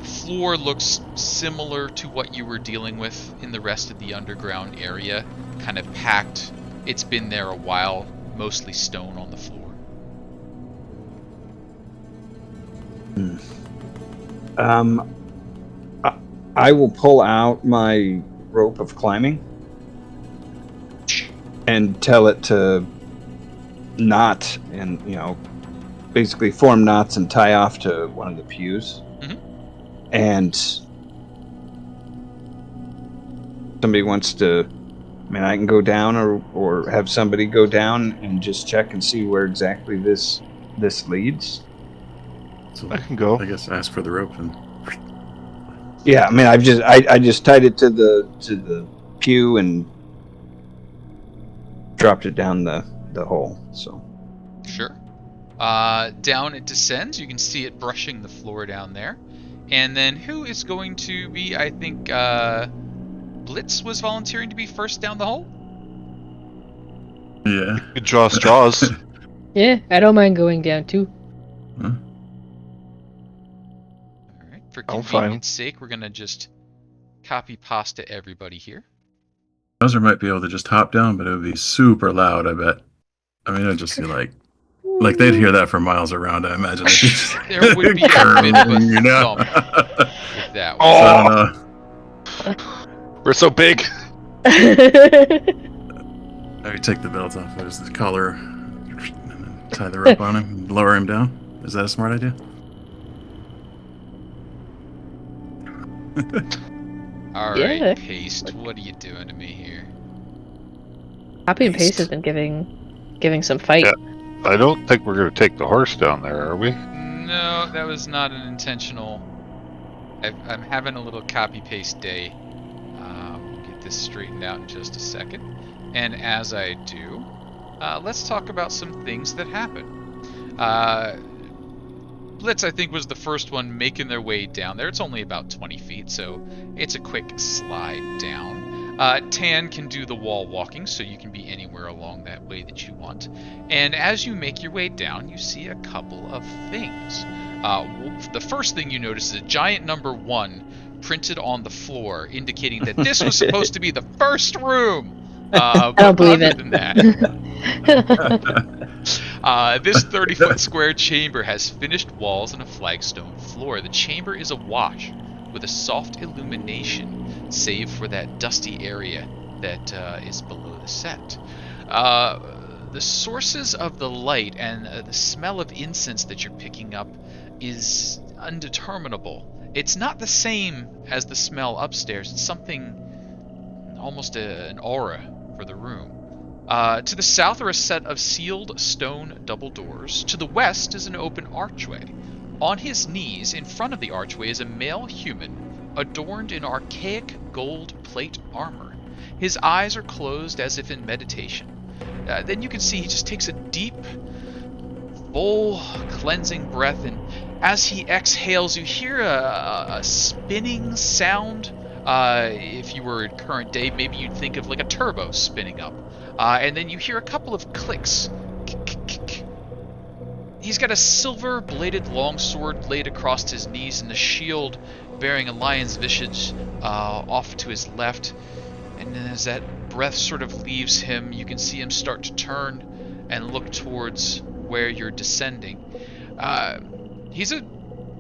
floor looks similar to what you were dealing with in the rest of the underground area, kind of packed. It's been there a while, mostly stone on the floor. I will pull out my rope of climbing and tell it to knot and, basically form knots and tie off to one of the pews. Mhm. And somebody wants to, I can go down or have somebody go down and just check and see where exactly this leads. So I can go. I guess ask for the rope and. Yeah, I just tied it to the pew and dropped it down the hole. So Sure. Down it descends. You can see it brushing the floor down there. And then who is going to be, I think, Blitz was volunteering to be first down the hole? Yeah. It draws straws. Yeah, I don't mind going down too. Huh? Alright, for I'm convenience sake, we're going to just copy pasta everybody here. Bowser might be able to just hop down, but it would be super loud, I bet. It'd just be like they'd hear that for miles around, I imagine. There would be a bit of a thump with that one. So I don't know. We're so big. Maybe take the belt off, there's the collar, and then tie the rope on him, and lower him down. Is that a smart idea? Alright, Yeah. Paste, what are you doing to me here? Copy and paste has been giving some fight. Yeah. I don't think we're going to take the horse down there, are we? No, that was not an intentional. I'm having a little copy-paste day. We'll get this straightened out in just a second. And as I do, let's talk about some things that happen. Blitz, I think, was the first one making their way down there. It's only about 20 feet, so it's a quick slide down. Tann can do the wall walking, so you can be anywhere along that way that you want. And as you make your way down, you see a couple of things. The first thing you notice is a giant number 1 printed on the floor, indicating that this was supposed to be the first room. I don't believe it. Than that, this 30-foot square chamber has finished walls and a flagstone floor. The chamber is awash with a soft illumination, save for that dusty area that is below the set. The sources of the light and the smell of incense that you're picking up is undeterminable. It's not the same as the smell upstairs. It's something, almost an aura for the room. To the south are a set of sealed stone double doors. To the west is an open archway. On his knees, in front of the archway, is a male human, adorned in archaic gold plate armor. His eyes are closed as if in meditation. Then you can see he just takes a deep, full, cleansing breath, and as he exhales, you hear a spinning sound. If you were in current day, maybe you'd think of like a turbo spinning up. And then you hear a couple of clicks. He's got a silver-bladed longsword laid across his knees and a shield bearing a lion's visage off to his left. And then as that breath sort of leaves him, you can see him start to turn and look towards where you're descending. He's a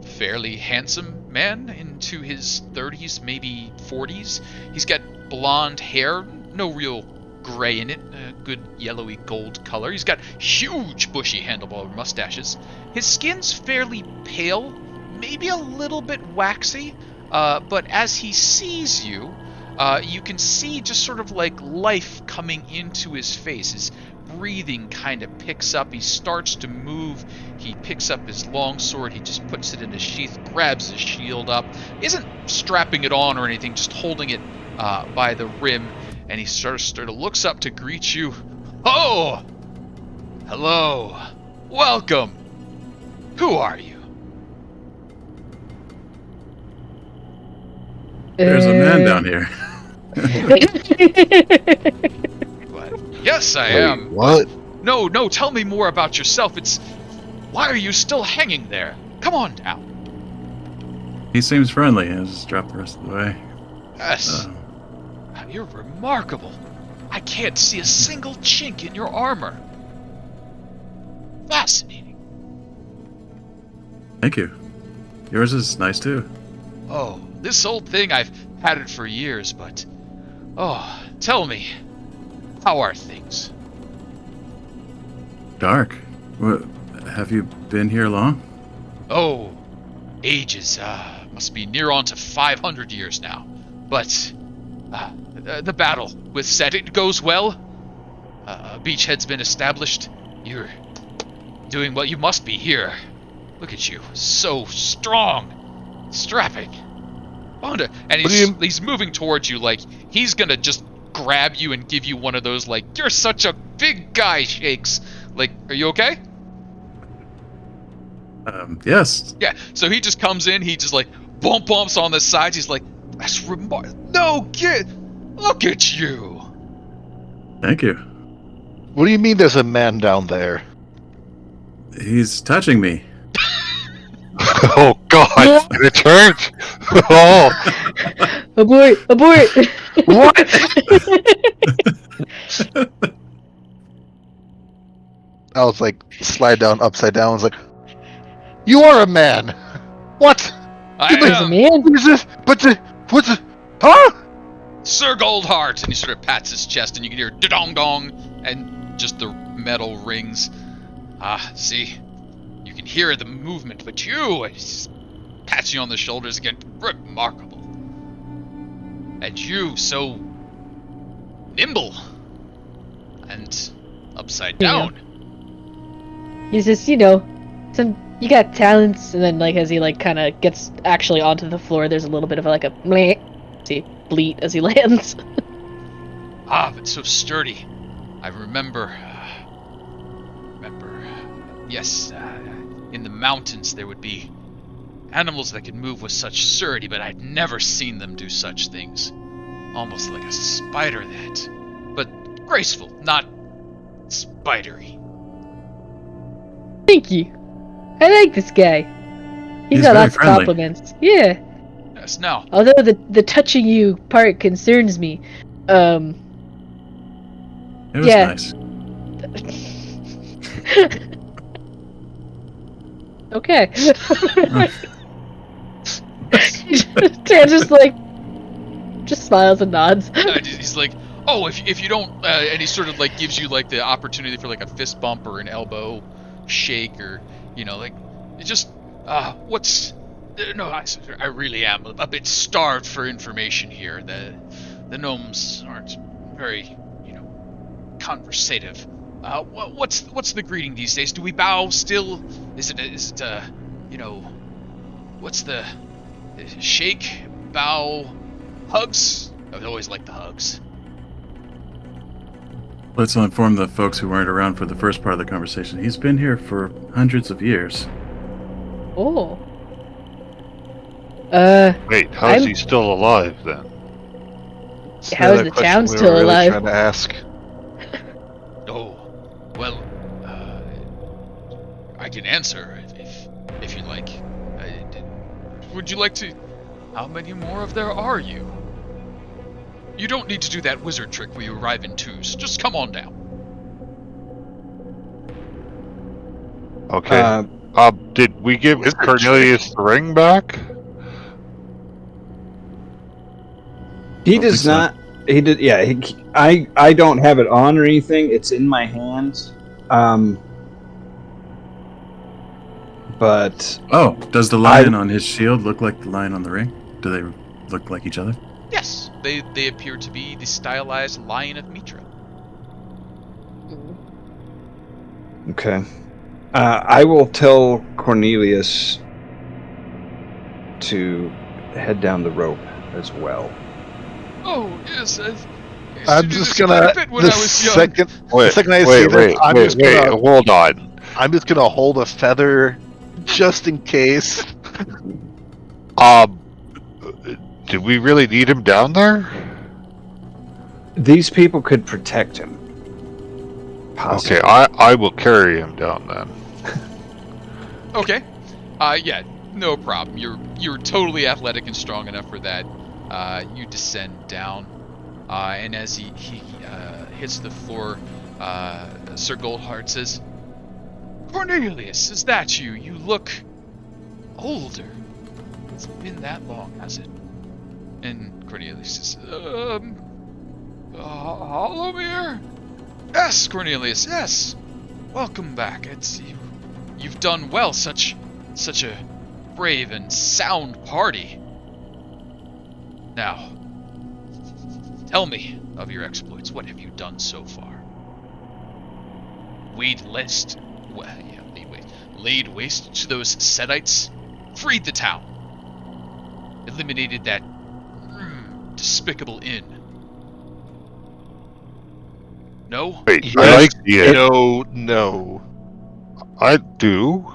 fairly handsome man into his 30s, maybe 40s. He's got blonde hair, no real gray in it, a good yellowy gold color. He's got huge bushy handlebar mustaches. His skin's fairly pale, maybe a little bit waxy, but as he sees you, you can see just sort of like life coming into his face. His breathing kind of picks up. He starts to move. He picks up his longsword. He just puts it in his sheath, grabs his shield up. Isn't strapping it on or anything, just holding it by the rim. And he sort of looks up to greet you. Oh! Hello. Welcome. Who are you? There's a man down here. What? Yes, I am. What? No, tell me more about yourself. Why are you still hanging there? Come on down. He seems friendly. I'll just drop the rest of the way. Yes. You're remarkable. I can't see a single chink in your armor. Fascinating. Thank you. Yours is nice too. Oh, this old thing, I've had it for years, but... Oh, tell me, how are things? Dark. What? Have you been here long? Oh, ages. Must be near on to 500 years now. But, the battle with Set, it goes well. A beachhead's been established. You're doing what you must be here. Look at you, so strong, strapping. And he's moving towards you like he's gonna just grab you and give you one of those like, you're such a big guy shakes. Like, are you okay? Yes. Yeah, so he just comes in, he just like bumps on the sides. He's like, that's no, look at you. Thank you. What do you mean there's a man down there? He's touching me. Oh God! It turns. Oh, Abort! what? I was like, slide down, upside down. I was like, you are a man. What? I There's a am man. What is this? What's it? Huh? Sir Goldheart, and he sort of pats his chest, and you can hear da-dong dong, and just the metal rings. See, you can hear the movement, but you, he just pats you on the shoulders again. Remarkable, and you so nimble and upside down. He says, you got talents, and then like as he like kind of gets actually onto the floor, there's a little bit of like a bleh, see, bleat as he lands. But so sturdy. I remember. Yes, in the mountains there would be animals that could move with such surety, but I'd never seen them do such things. Almost like a spider that, but graceful, not spidery. Thank you. I like this guy. He's got very lots friendly. of compliments. Yeah. Yes, now. Although the touching you part concerns me. It was Yeah. nice. Okay. Tann just smiles and nods. He's like, oh, if you don't, and he sort of like gives you like the opportunity for like a fist bump or an elbow shake, or like it just what's no, I really am a bit starved for information here. The gnomes aren't very conversative. What's the greeting these days? Do we bow still? Is it what's the shake, bow, hugs? I always like the hugs. Let's inform the folks who weren't around for the first part of the conversation. He's been here for hundreds of years. Oh. Wait, how's he still alive then? How is the town still really alive? Trying to ask. Oh, well, I can answer if you like. Would you like to? How many more of there are you? You don't need to do that wizard trick where you arrive in twos. Just come on down. Okay. Did we give Cornelius the ring back? He Don't does think so. not. He did. Yeah. I don't have it on or anything. It's in my hands. But Oh, does the lion on his shield look like the lion on the ring? Do they look like each other? Yes, they appear to be the stylized Lion of Mitra. okay. I will tell Cornelius to head down the rope as well. Oh yes, I'm just gonna the second Wait, I see wait, this, wait, I'm wait, just wait, gonna hold on. I'm just gonna hold a feather just in case. Do we really need him down there? These people could protect him. Possibly. Okay, I will carry him down then. Okay. Yeah, no problem. You're totally athletic and strong enough for that. You descend down, and as he hits the floor, Sir Goldheart says, "Cornelius, is that you? You look older. It's been that long, has it?" And Cornelius says, Holomir? Yes, Cornelius, yes. Welcome back. You've done well. Such a brave and sound party. Now, tell me of your exploits. What have you done so far? Laid waste to those Setites. Freed the town. Eliminated that despicable inn. No? Wait, Yes, I like the no. I do.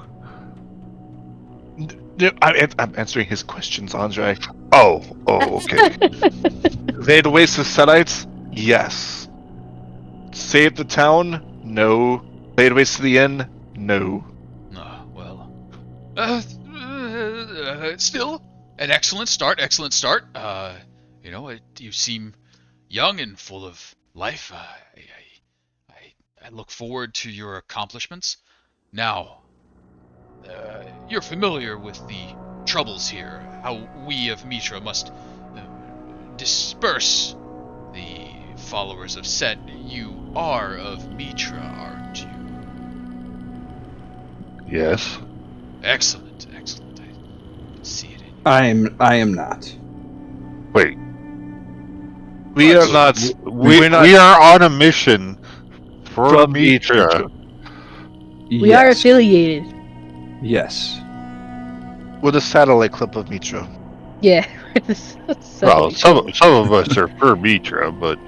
I'm answering his questions, Andry. Oh, okay. Laid waste to Setites? Yes. Saved the town? No. Laid waste to the inn? No. Well. Still, an excellent start. You seem young and full of life. I look forward to your accomplishments. Now, you're familiar with the troubles here, how we of Mitra must disperse the followers of Set. You are of Mitra, aren't you? Yes. Excellent. I can see it in you. I am not. Wait. We are not. We are on a mission for Mitra. We are affiliated. Yes. With a satellite clip of Mitra. Yeah. Well, some of us are for Mitra, but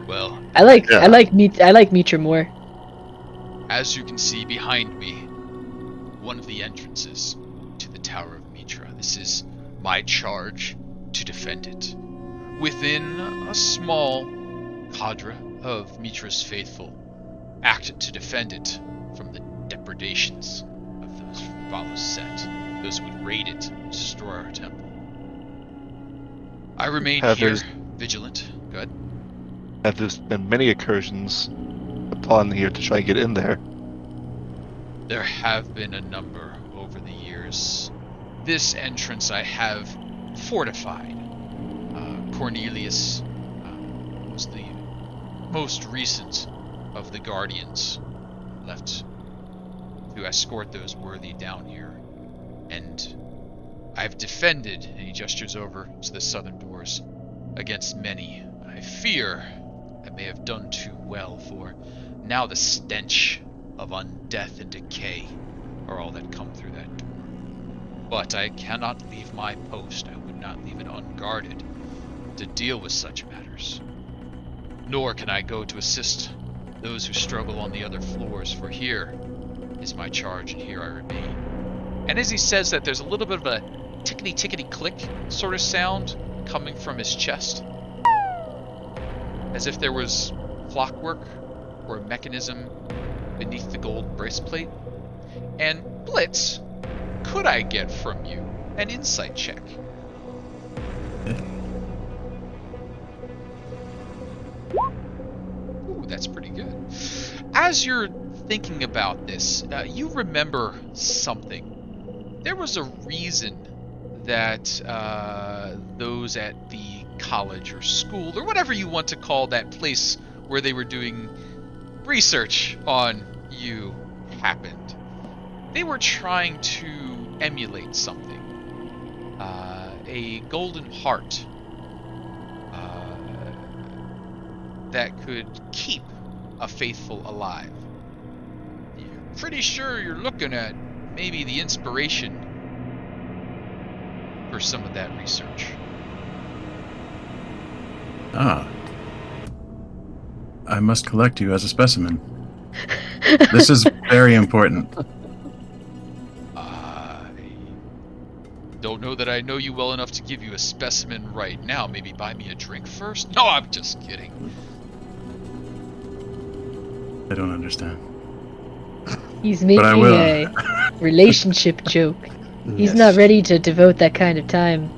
Well, I like Mitra more. as you can see behind me, one of the entrances to the Tower of Mitra. This is my charge to defend it. Within a small cadre of Mitra's faithful, acted to defend it from the depredations of those who follow Set, those who would raid it, destroy our temple. I remain here, vigilant. Go ahead. There's been many incursions upon here to try and get in there. There have been a number over the years. This entrance I have fortified. Cornelius was the most recent of the guardians left to escort those worthy down here. And I've defended, and he gestures over to the southern doors, against many. I fear I may have done too well, for now the stench of undeath and decay are all that come through that door. But I cannot leave my post. I would not leave it unguarded to deal with such matters. Nor can I go to assist those who struggle on the other floors, for here is my charge and here I remain. And as he says that, there's a little bit of a tickety-tickety-click sort of sound coming from his chest. As if there was clockwork or a mechanism beneath the gold braceplate. And Blitz, could I get from you an insight check? Ooh, that's pretty good. As you're thinking about this, you remember something. There was a reason that those at the college or school or whatever you want to call that place where they were doing research on you happened. They were trying to emulate something. A golden heart that could keep a faithful alive. You're pretty sure you're looking at maybe the inspiration for some of that research. Ah. I must collect you as a specimen. This is very important. I don't know that I know you well enough to give you a specimen right now. Maybe buy me a drink first? No, I'm just kidding. I don't understand. He's making a relationship joke. He's Yes. not ready to devote that kind of time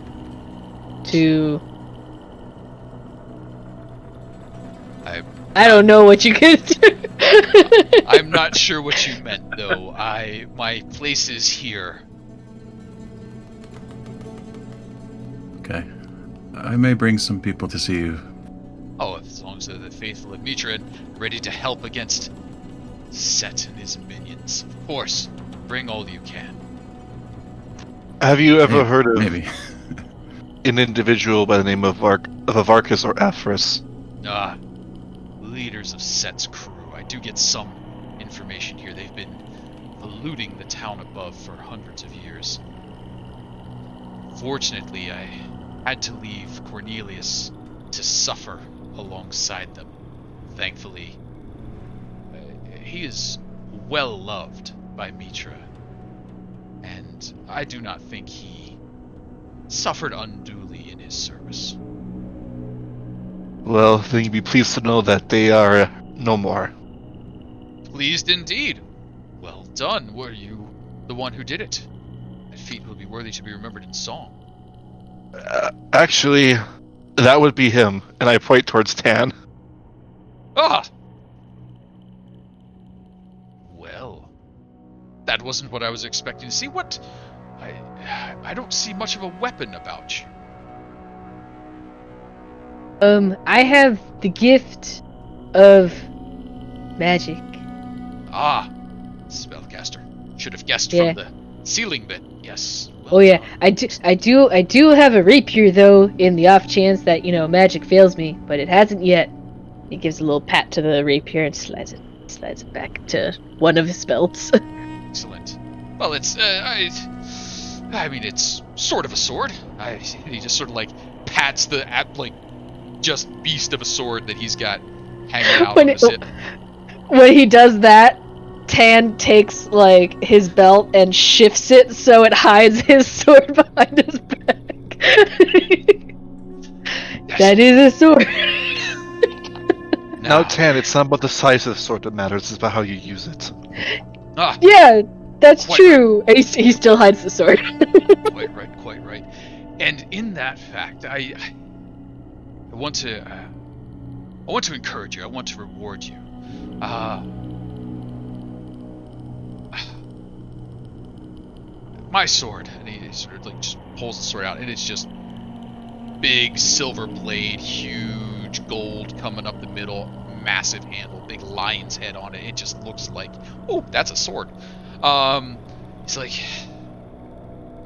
to... I don't know what you could do. I'm not sure what you meant, though. My place is here. Okay. I may bring some people to see you. Oh, as long as they're the faithful of Mitra and ready to help against Set and his minions. Of course, bring all you can. Have you ever heard of Maybe. an individual by the name of Avarkus or Aphris? Leaders of Set's crew. I do get some information here. They've been polluting the town above for hundreds of years. Fortunately, I had to leave Cornelius to suffer alongside them. Thankfully, he is well loved by Mitra, and I do not think he suffered unduly in his service. Well, then you'd be pleased to know that they are no more. Pleased indeed. Well done. Were you the one who did it? That feat will be worthy to be remembered in song. Actually, that would be him, and I point towards Tann. Ah! Well, that wasn't what I was expecting to see. What? I don't see much of a weapon about you. I have the gift of magic. Ah, spellcaster. Should have guessed Yeah. from the ceiling bit. Yes. Well Oh yeah, done. I do have a rapier though, in the off chance that magic fails me, but it hasn't yet. He gives a little pat to the rapier and slides it back to one of his belts. Excellent. Well, it's I mean, it's sort of a sword. He just sort of like pats the just beast of a sword that he's got hanging out on his hip. When he does that, Tann takes like his belt and shifts it so it hides his sword behind his back. That is a sword. Now, Tann, it's not about the size of the sword that matters, it's about how you use it. Ah, Yeah, that's Quite true. He still hides the sword. quite right. And in that fact, I want to encourage you. I want to reward you. My sword, and he sort of like just pulls the sword out, and it's just big silver blade, huge gold coming up the middle, massive handle, big lion's head on it. It just looks like, oh, that's a sword. He's like,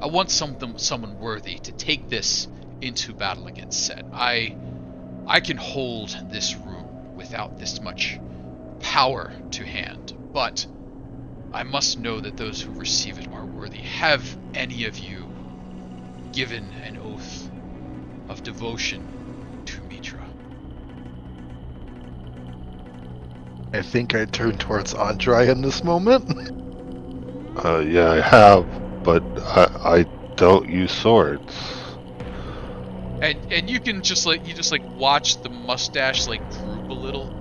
I want someone worthy to take this into battle against Set. I can hold this room without this much power to hand, but I must know that those who receive it are worthy. Have any of you given an oath of devotion to Mitra? I think I turn towards Andry in this moment. Yeah, I have, but I don't use swords. And you can just watch the mustache like droop a little.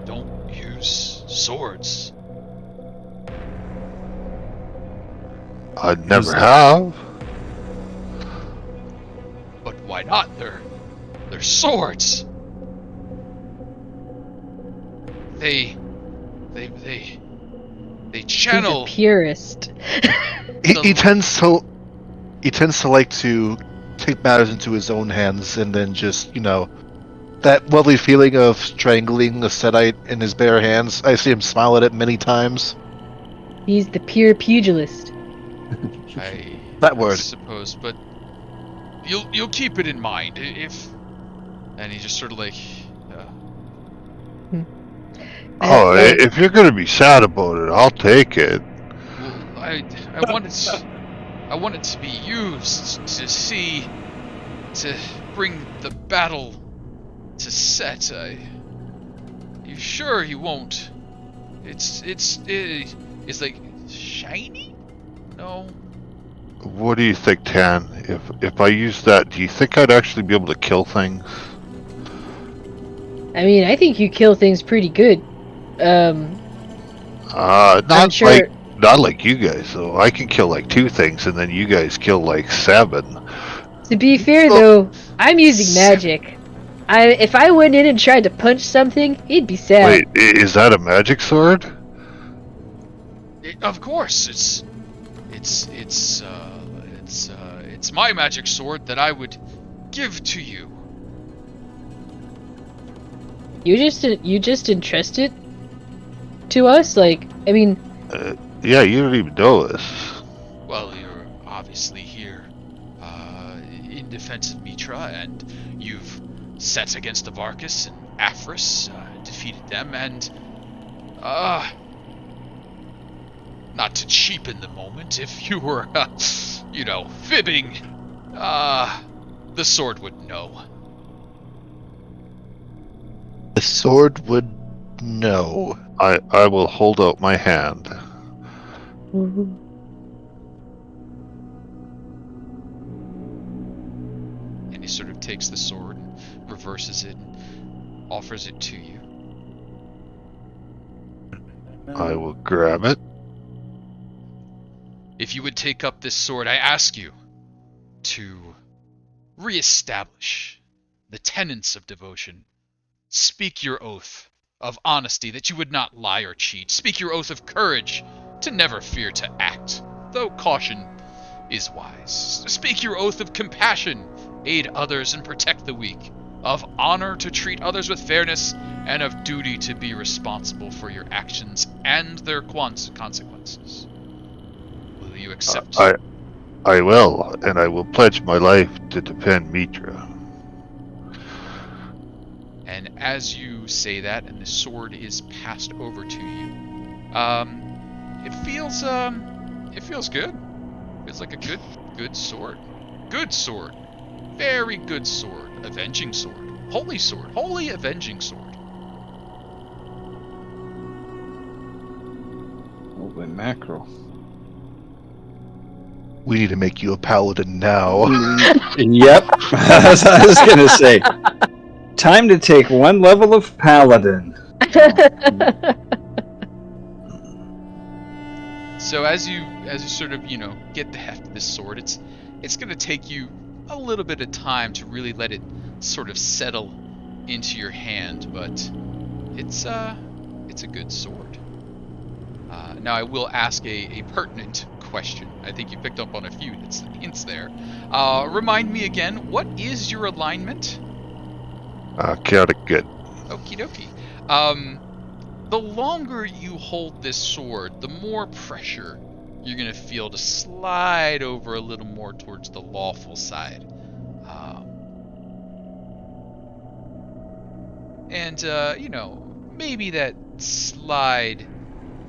Don't use swords. I never have. But why not? They're swords. They He's a channel. purist. He tends to he tends to like to take matters into his own hands, and then just, that lovely feeling of strangling a Setite in his bare hands. I see him smile at it many times. He's the pure pugilist. That word. I suppose, but you'll keep it in mind if. And he just sort of like. If you're gonna be sad about it, I'll take it. Well, I want it to be used to bring the battle to Set. You sure he won't? It's like shiny? No. What do you think, Tann? If I use that, do you think I'd actually be able to kill things? I mean, I think you kill things pretty good. Not sure. not like you guys though. I can kill like 2 things, and then you guys kill like 7. To be fair, though, I'm using magic. If I went in and tried to punch something, he'd be sad. Wait, is that a magic sword? Of course, it's my magic sword that I would give to you. You just entrust it to us? Like, I mean... Yeah, you don't even know us. Well, you're obviously here in defense of Mitra, and you've set against the Varkas and Afris, defeated them, and not to cheapen the moment, if you were, fibbing, the sword would know. The sword would know. I will hold out my hand. Mm-hmm. And he sort of takes the sword and reverses it and offers it to you. I will grab it. If you would take up this sword, I ask you to reestablish the tenets of devotion. Speak your oath of honesty that you would not lie or cheat. Speak your oath of courage to never fear to act, though caution is wise. Speak your oath of compassion, aid others and protect the weak, of honor to treat others with fairness, and of duty to be responsible for your actions and their consequences. Will you accept? I will, and I will pledge my life to defend Mitra. And as you say that, and the sword is passed over to you, it feels good. Feels like a good sword. Good sword. Very good sword. Avenging sword. Holy avenging sword. Holy mackerel. We need to make you a paladin now. Yep. As I was going to say. Time to take 1 level of paladin. So as you sort of, get the heft of this sword, it's going to take you a little bit of time to really let it sort of settle into your hand, but it's a good sword. Now I will ask a pertinent question. I think you picked up on a few hints there. Remind me again, what is your alignment? Chaotic good. Okie dokie. The longer you hold this sword, the more pressure you're going to feel to slide over a little more towards the lawful side. Maybe that slide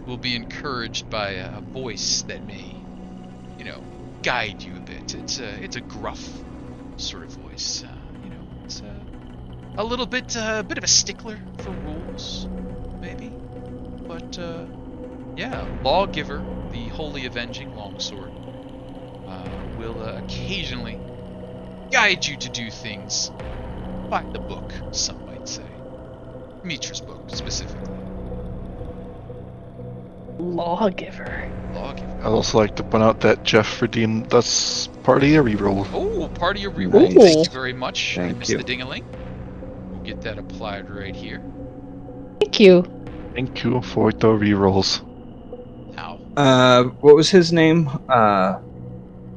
will be encouraged by a voice that may, guide you a bit. It's a gruff sort of voice. It's a little bit of a stickler for rules, maybe. But Lawgiver, the holy avenging longsword, will occasionally guide you to do things by the book, some might say. Mitra's book, specifically. Lawgiver. Lawgiver. I'd also like to point out that Jeff redeemed us party a reroll. Oh, party of reroll. Ooh. Thank you very much. I Thank missed you. the ding-a-ling. We'll get that applied right here. Thank you. Thank you for the rerolls. Now, What was his name?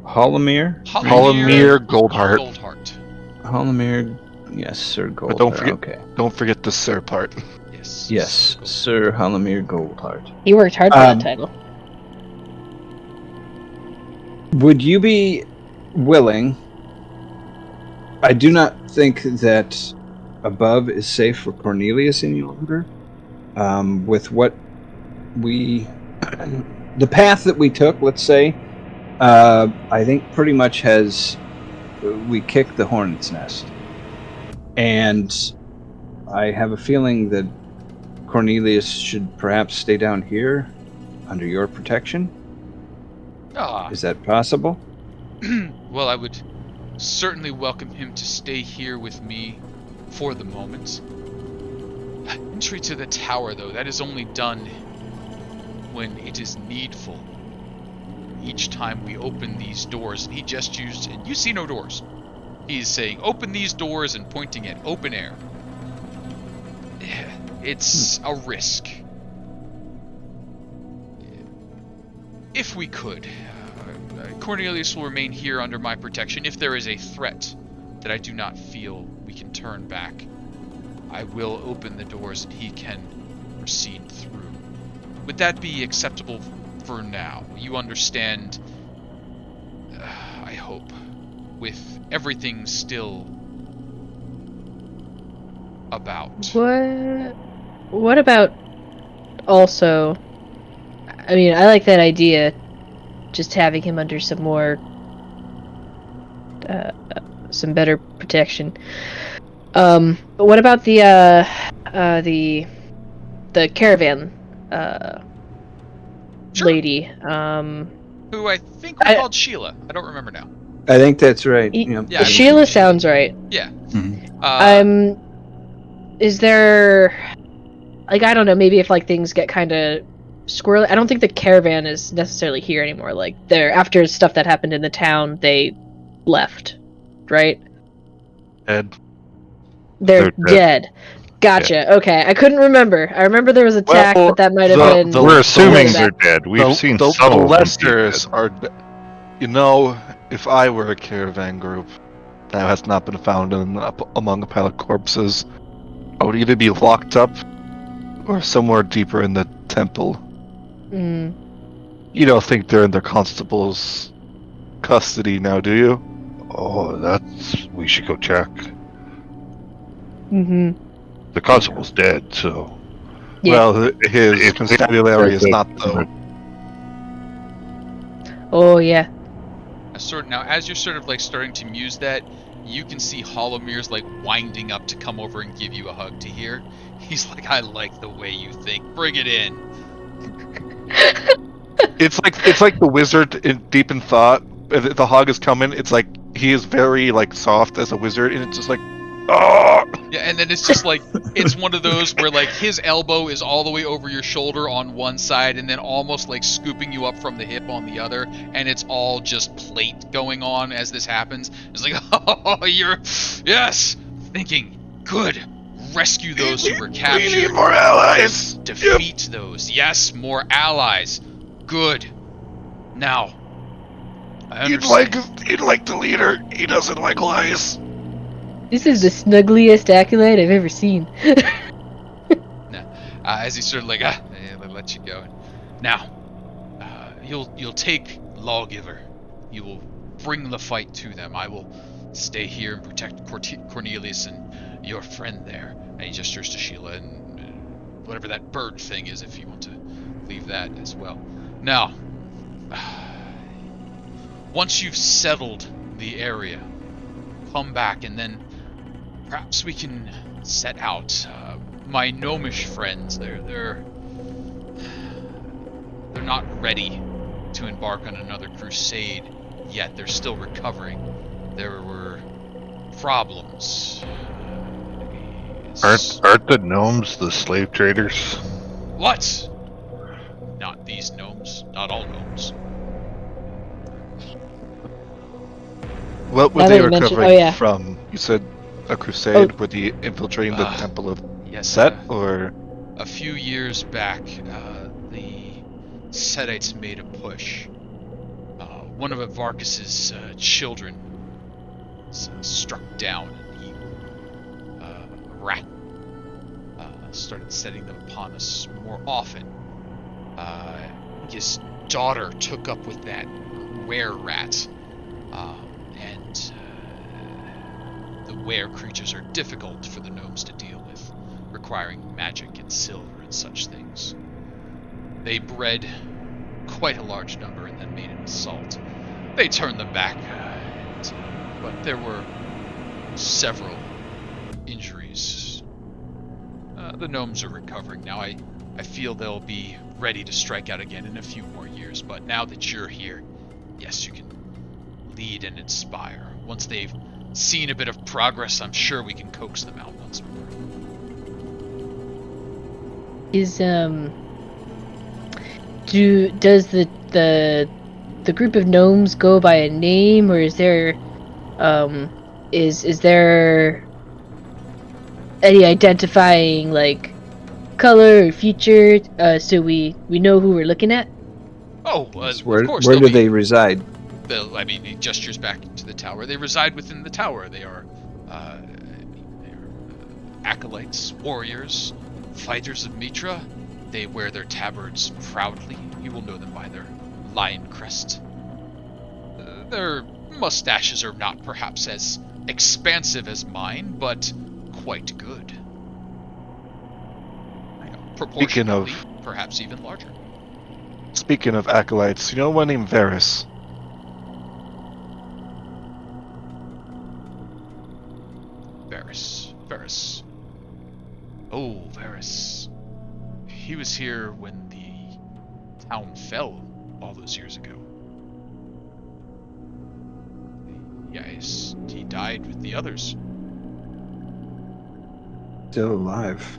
Holomir? Holomir Goldheart. Goldheart. Holomir, yes, Sir Goldheart. But don't forget, okay. don't forget the Sir part. Yes, Sir Holomir Goldheart. He worked hard for that title. Would you be willing? I do not think that above is safe for Cornelius any longer. With what the path that we took, let's say, I think pretty much we kicked the hornet's nest. And I have a feeling that Cornelius should perhaps stay down here under your protection. Is that possible? Well, I would certainly welcome him to stay here with me for the moment. Entry to the tower, though, that is only done when it is needful. Each time we open these doors, and he just used, and you see no doors. He's saying, open these doors and pointing at open air. It's a risk. If we could, Cornelius will remain here under my protection. If there is a threat that I do not feel we can turn back, I will open the doors and he can proceed through. Would that be acceptable for now? You understand, I hope, with everything still about. What about also, I mean, I like that idea, just having him under some more, some better protection. But what about the caravan, Sure. lady? Who I think we called Sheila. I don't remember now. I think that's right. Yeah, Sheila sounds right. Yeah. Mm-hmm. Is there, like, I don't know, maybe if, like, things get kind of squirrely, I don't think the caravan is necessarily here anymore. Like, after stuff that happened in the town, they left, right? Ed. They're dead. Gotcha. Yeah. Okay, I couldn't remember. I remember there was an attack, but that might have been. We're assuming they're dead. We've seen some of them. The Lesters are. You know, if I were a caravan group that has not been found among a pile of corpses, I would either be locked up or somewhere deeper in the temple. Mm. You don't think they're in their constable's custody now, do you? Oh, we should go check. Mm-hmm. The constable's dead, so. Yeah. Well, his constabulary is not, though. Oh, yeah. Now, as you're sort of like starting to muse that, you can see Holomir's like winding up to come over and give you a hug to hear. He's like, I like the way you think. Bring it in. It's like the wizard deep in thought. If the hug is coming, it's like he is very like soft as a wizard, and it's just like, oh. Yeah, and then it's just like, it's one of those where like his elbow is all the way over your shoulder on one side and then almost like scooping you up from the hip on the other, and it's all just plate going on as this happens. It's like, oh, yes, thinking, good, rescue those who were captured. We need more allies. Defeat those. Yes, more allies. Good. Now, I understand. You'd like the leader. He doesn't like lies. This is the snuggliest acolyte I've ever seen. As he's sort of like, I'll let you go. Now, you'll take Lawgiver. You will bring the fight to them. I will stay here and protect Cornelius and your friend there. And he gestures to Sheila and whatever that bird thing is, if you want to leave that as well. Now, once you've settled the area, come back and then perhaps we can set out. My gnomish friends, they're not ready to embark on another crusade yet. They're still recovering. There were problems. Aren't the gnomes the slave traders? What? Not these gnomes. Not all gnomes. What were they recovering from? You said a crusade? Were they infiltrating the Temple of Set? Or a few years back, the Setites made a push. one of Varkus's children was struck down, and a rat started setting them upon us more often. His daughter took up with that were-rat, and the were creatures are difficult for the gnomes to deal with, requiring magic and silver and such things. They bred quite a large number and then made an assault. They turned them back, but there were several injuries. The gnomes are recovering now. I feel they'll be ready to strike out again in a few more years, but now that you're here, yes, you can lead and inspire. Once they've seen a bit of progress, I'm sure we can coax them out once more. Does the group of gnomes go by a name, or is there is there any identifying like color or feature so we know who we're looking at? Oh, Where of course. do they reside? He gestures back to the tower. They reside within the tower. They are acolytes, warriors, fighters of Mitra. They wear their tabards proudly. You will know them by their lion crest. Their mustaches are not perhaps as expansive as mine, but quite good. Proportionally, perhaps even larger. Speaking of acolytes, you know one named Varys? Varys. Oh, Varys. He was here when the town fell all those years ago. Yes, he died with the others. Still alive.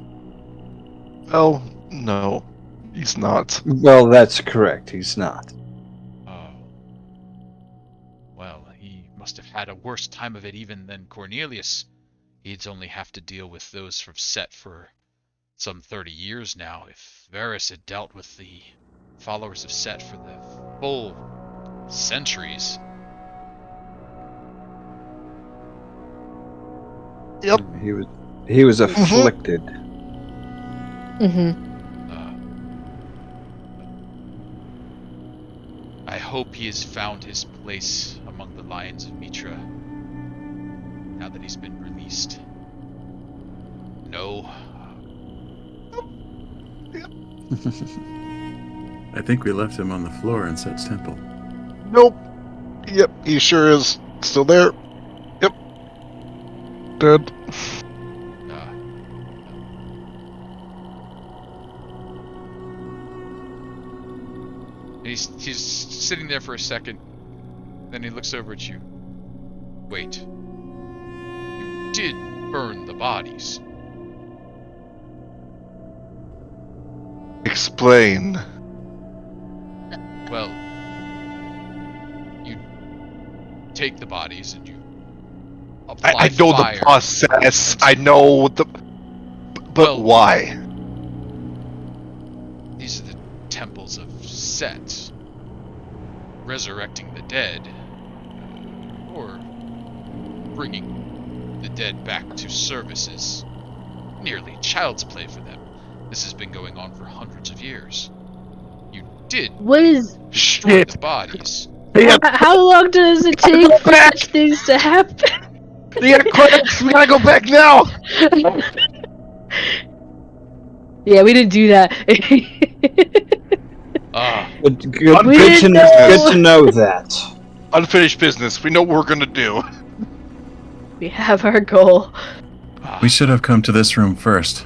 Well, no, he's not. Well, that's correct. He's not. Oh. Well, he must have had a worse time of it even than Cornelius. He'd only have to deal with those from Set for some 30 years now. If Varys had dealt with the followers of Set for the full centuries. Yep. He was afflicted. I hope he has found his place among the Lions of Mitra now that he's been released. No. I think we left him on the floor in Set's temple. Nope. Yep, he sure is still there. Yep. Dead. He's sitting there for a second, then he looks over at you. Wait. You did burn the bodies. Explain. Well, you take the bodies and you apply I know fire. the process. I know the... But Well, why? These are the temples of Set. Resurrecting the dead. Or bringing the dead back to service is nearly child's play for them. This has been going on for hundreds of years. You did destroy the bodies. How long does it take for such things to happen? The aquatics, we gotta go back now! Yeah, we didn't do that. Good to know that. Unfinished business. We know what we're gonna do. We have our goal. We should have come to this room first.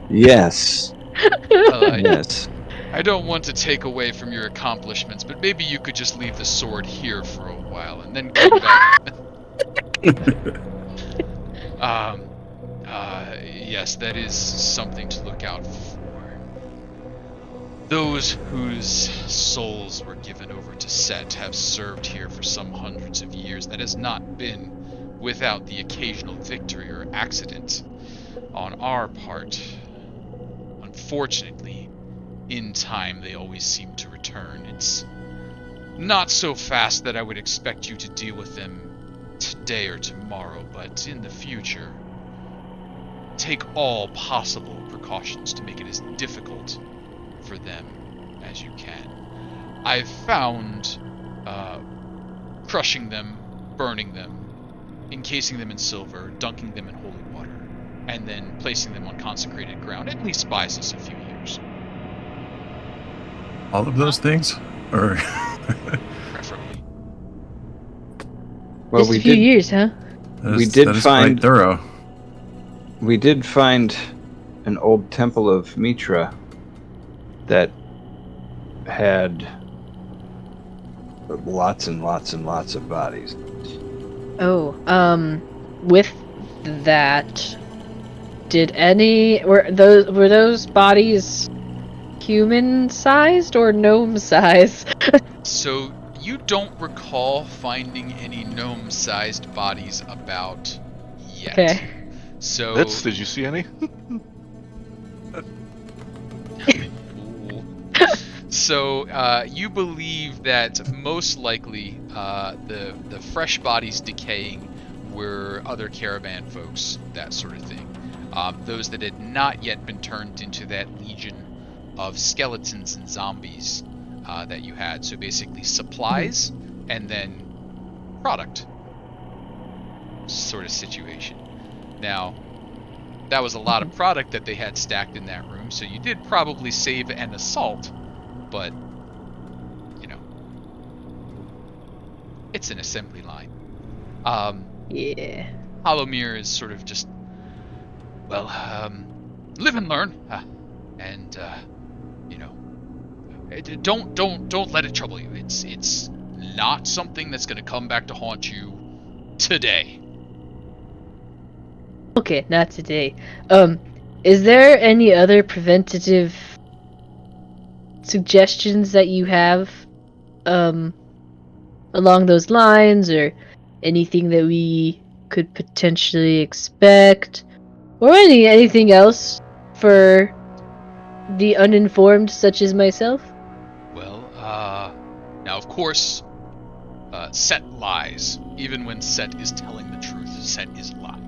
Yes. Yes. I don't want to take away from your accomplishments, but maybe you could just leave the sword here for a while and then come back. Yes, that is something to look out for. Those whose souls were given over to Set have served here for some hundreds of years. That has not been without the occasional victory or accident on our part. fortunately, in time they always seem to return. It's not so fast that I would expect you to deal with them today or tomorrow, but in the future, take all possible precautions to make it as difficult for them as you can. I've found crushing them, burning them, encasing them in silver, dunking them in holy water, and then placing them on consecrated ground at least buys us a few years. All of those things? Or Preferably. Well, Just a few years, huh? We did that is find- quite thorough. We did find an old temple of Mitra that had lots and lots and lots of bodies. Oh, with that, were those bodies human-sized or gnome-sized? So you don't recall finding any gnome-sized bodies about yet. Okay. So Blitz, did you see any? Ooh. So you believe that most likely the fresh bodies decaying were other caravan folks, that sort of thing. Those that had not yet been turned into that legion of skeletons and zombies that you had. So basically supplies and then product sort of situation. Now, that was a lot of product that they had stacked in that room, so you did probably save an assault, but, you know, it's an assembly line. Yeah. Hollowmere is sort of just, well, live and learn, and, you know, don't let it trouble you. It's not something that's going to come back to haunt you today. Okay, not today. Is there any other preventative suggestions that you have, along those lines, or anything that we could potentially expect, or anything else for the uninformed, such as myself? Well, now of course, Set lies. Even when Set is telling the truth, Set is lying.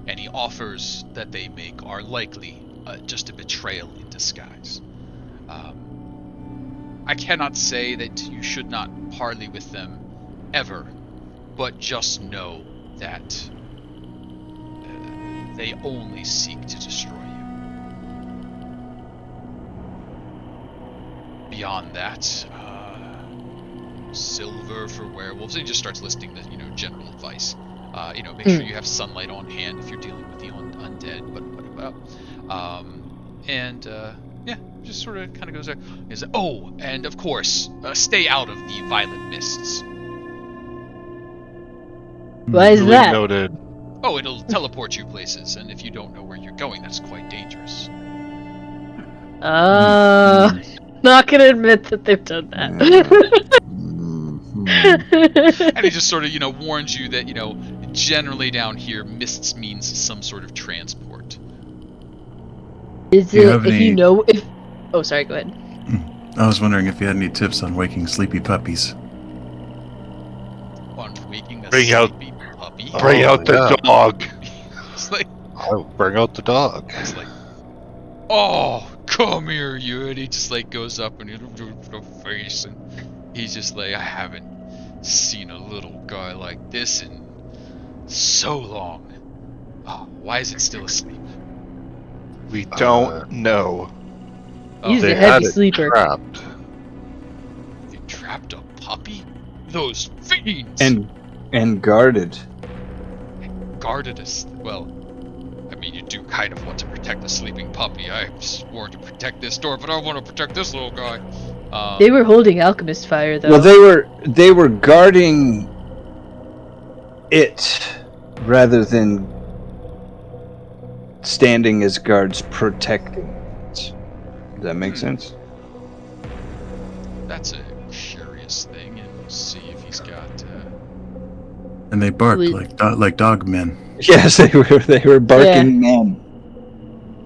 Any offers that they make are likely just a betrayal in disguise. I cannot say that you should not parley with them ever, but just know that they only seek to destroy you. Beyond that, silver for werewolves. And he just starts listing the general advice. Make sure you have sunlight on hand if you're dealing with the undead. Just sort of kind of goes there. And of course, stay out of the violet mists. Why is Duly that? Noted. Oh, it'll teleport you places, and if you don't know where you're going, that's quite dangerous. Not gonna admit that they've done that. And he just sort of, warns you that, generally down here, mists means some sort of transport. Is Do you it have if any- you know if? Oh, sorry. Go ahead. I was wondering if you had any tips on waking sleepy puppies. On waking a Bring out- sleepy puppy. Bring out the yeah. dog. It's like, I'll bring out the dog. it's like, oh, come here, you. And he just goes up and he'll do the face, and he's just like, I haven't seen a little guy like this in so long. Oh, why is it still asleep? We don't know. He's They a had heavy it sleeper. trapped. They trapped a puppy? Those fiends! And guarded. Guarded us. Well, I mean, you do kind of want to protect the sleeping puppy. I swore to protect this door, but I want to protect this little guy. They were holding alchemist fire, though. Well, they were guarding it rather than standing as guards protecting it. Does that make sense? That's a curious thing, and we'll see if he's got. And they barked We- like dog men. Yes, they were barking men.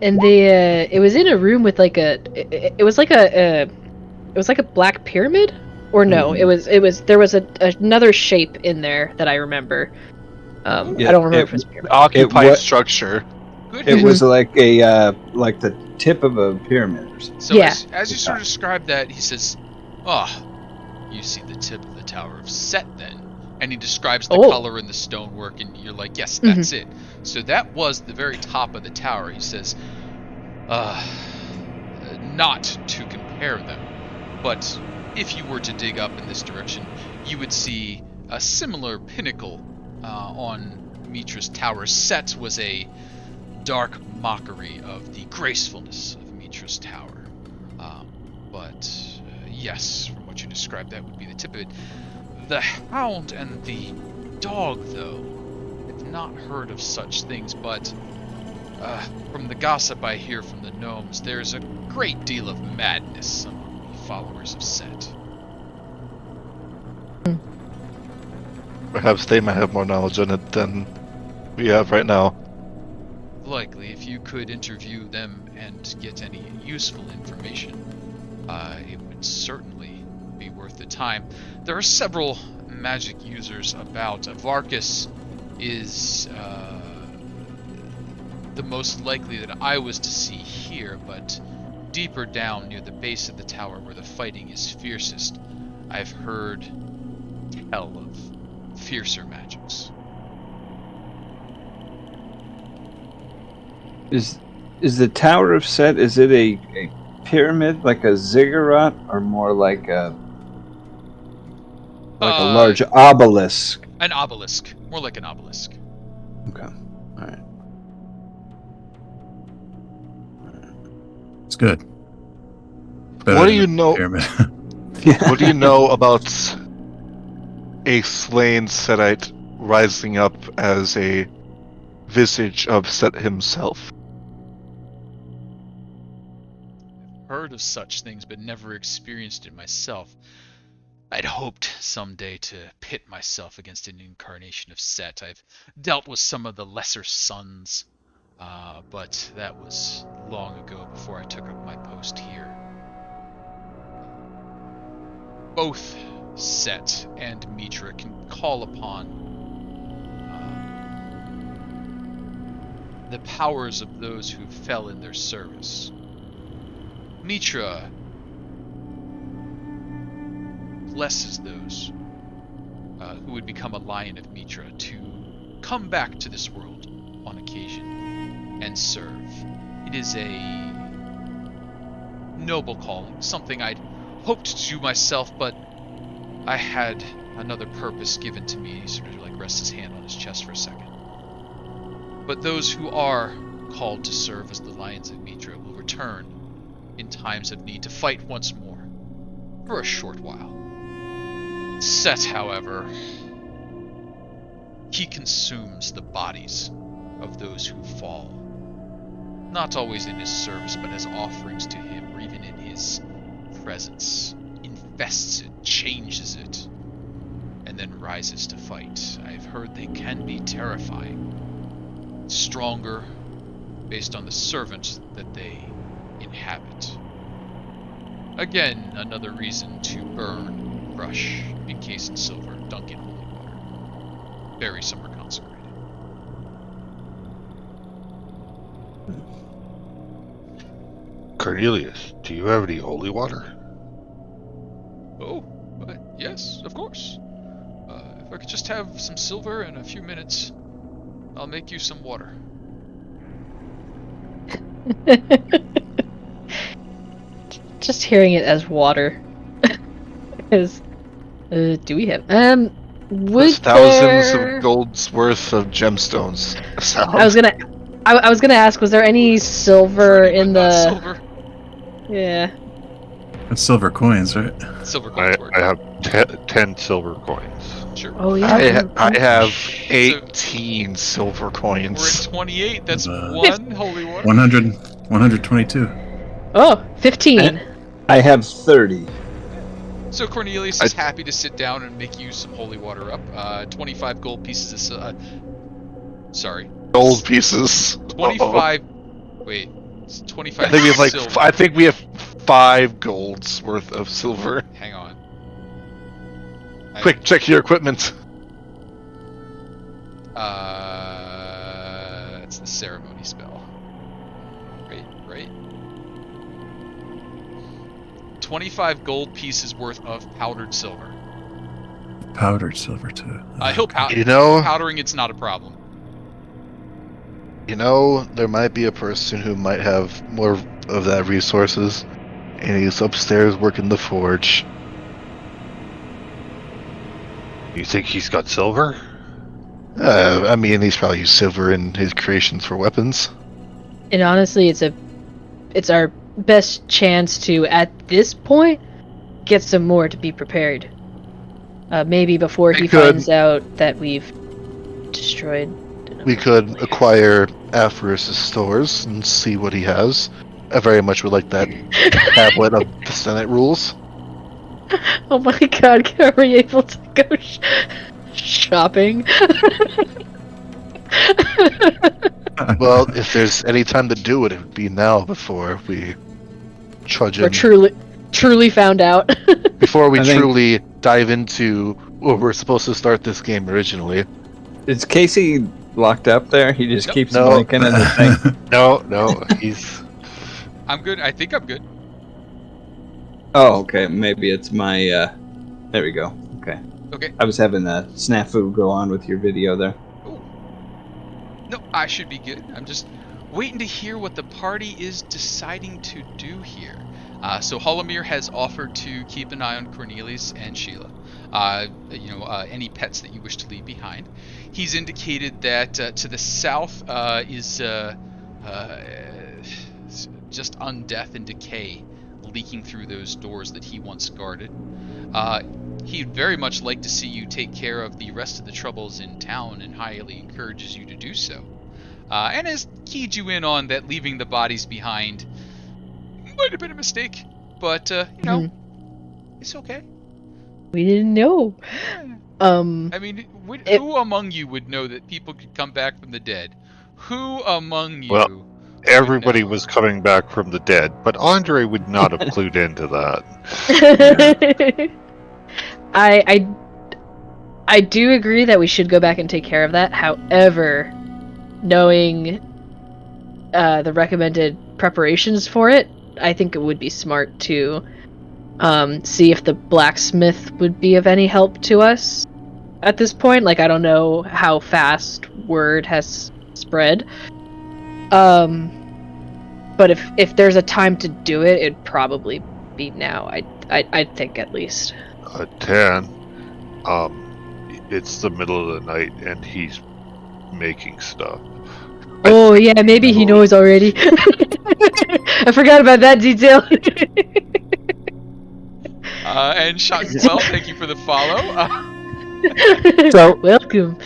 And it was in a room with like it was like a black pyramid, or no, it was there was another shape in there that I remember. I don't remember if it was pyramid. Occupied structure. Good. It was like like the tip of a pyramid or something. So Yeah. as you sort of describe that, he says, you see the tip of the Tower of Set then. And he describes the color in the stonework, and you're like, yes, that's it. So that was the very top of the tower. He says, not to compare them, but if you were to dig up in this direction, you would see a similar pinnacle on Mitra's tower. Set was a dark mockery of the gracefulness of Mitra's tower. But yes, from what you described, that would be the tip of it. The hound and the dog, though, I've not heard of such things, but from the gossip I hear from the gnomes, there's a great deal of madness among the followers of Set. Perhaps they might have more knowledge on it than we have right now. Likely, if you could interview them and get any useful information, it would certainly be worth the time. There are several magic users about. Varkas is the most likely that I was to see here, but deeper down near the base of the tower where the fighting is fiercest, I've heard tell of fiercer magics. Is the Tower of Set, is it a pyramid, like a ziggurat, or more like a large obelisk? An obelisk. More like an obelisk. Okay. Alright. It's good. What do you know? Pyramid. What do you know about a slain Setite rising up as a visage of Set himself? Heard of such things, but never experienced it myself. I'd hoped someday to pit myself against an incarnation of Set. I've dealt with some of the lesser sons, but that was long ago before I took up my post here. Both Set and Mitra can call upon the powers of those who fell in their service. Mitra blesses those who would become a Lion of Mitra to come back to this world on occasion and serve. It is a noble calling, something I'd hoped to do myself, but I had another purpose given to me. He sort of like rests his hand on his chest for a second. But those who are called to serve as the Lions of Mitra will return in times of need to fight once more, for a short while. Set, however, he consumes the bodies of those who fall, not always in his service, but as offerings to him, or even in his presence, infests it, changes it, and then rises to fight. I've heard they can be terrifying, stronger based on the servant that they inhabit. Again, another reason to burn, crush, encase in silver, dunk in holy water, bury somewhere consecrated. Cornelius, do you have any holy water? Oh, yes, of course. If I could just have some silver and a few minutes, I'll make you some water. Just hearing it as water is. Do we have? There's thousands of gold's worth of gemstones. I was gonna ask, was there any silver in the? Silver. Yeah. That's silver coins, right? Silver coins. I have 10 silver coins. Sure. Oh yeah. I have 18 silver coins. We're at 28. That's one holy water. 122. Oh, 15. I have 30. So Cornelius is happy to sit down and make you some holy water up. 25 gold pieces of... sorry. Gold pieces. 25... Wait. It's 25 I think we have like silver. I think we have 5 golds worth of silver. Hang on. Quick, check your equipment. It's the ceremony spell. Right? 25 gold pieces worth of powdered silver. Powdered silver too. He'll powder. You know, Powdering, it's not a problem. there might be a person who might have more of that resources, and he's upstairs working the forge. You think he's got silver? I mean, he's probably used silver in his creations for weapons. And honestly, it's our best chance to, at this point, get some more to be prepared. Maybe before he finds out that we've destroyed. We could acquire Aphrodite's stores and see what he has. I very much would like that tablet of the Senate rules. Oh my god, are we able to go shopping? Well, if there's any time to do it, it would be now before we trudge in. We're truly found out. Before we I think- truly dive into where we're supposed to start this game originally. Is Casey locked up there? He just Nope. keeps No. blinking at the thing. No, he's. I'm good. I think I'm good. Oh, okay. Maybe it's my. There we go. Okay. Okay. I was having a snafu go on with your video there. Ooh. No, I should be good. I'm just waiting to hear what the party is deciding to do here. So Holomir has offered to keep an eye on Cornelius and Sheila. Any pets that you wish to leave behind. He's indicated that to the south is just undeath and decay leaking through those doors that he once guarded. He'd very much like to see you take care of the rest of the troubles in town and highly encourages you to do so. And has keyed you in on that leaving the bodies behind might have been a mistake, but, it's okay. We didn't know. I mean, who among you would know that people could come back from the dead? Who among you? Well, everybody was coming back from the dead, but Andry would not have clued into that. I do agree that we should go back and take care of that. However, knowing the recommended preparations for it, I think it would be smart to see if the blacksmith would be of any help to us at this point. Like, I don't know how fast word has spread. But if there's a time to do it, it'd probably be now. I'd think, at least. Tann, it's the middle of the night and he's making stuff. Oh yeah, maybe he knows already. I forgot about that detail. And Shotgun Well, thank you for the follow. So- Welcome.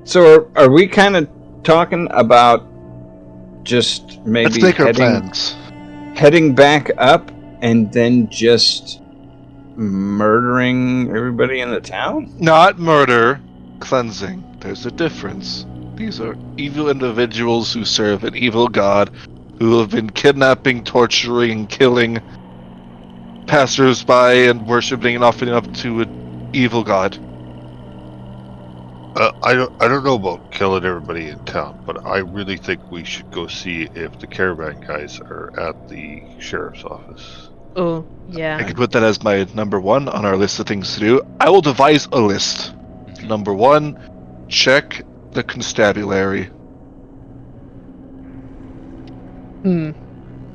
So are we kind of talking about just maybe Let's make our plans. heading back up and then just murdering everybody in the town? Not murder, cleansing. There's a difference. These are evil individuals who serve an evil god, who have been kidnapping, torturing, killing passers-by and worshipping and offering up to an evil god. I don't know about killing everybody in town, but I really think we should go see if the caravan guys are at the sheriff's office. Oh I yeah. can put that as my number 1 on our list of things to do. I will devise a list. Number 1, check the constabulary.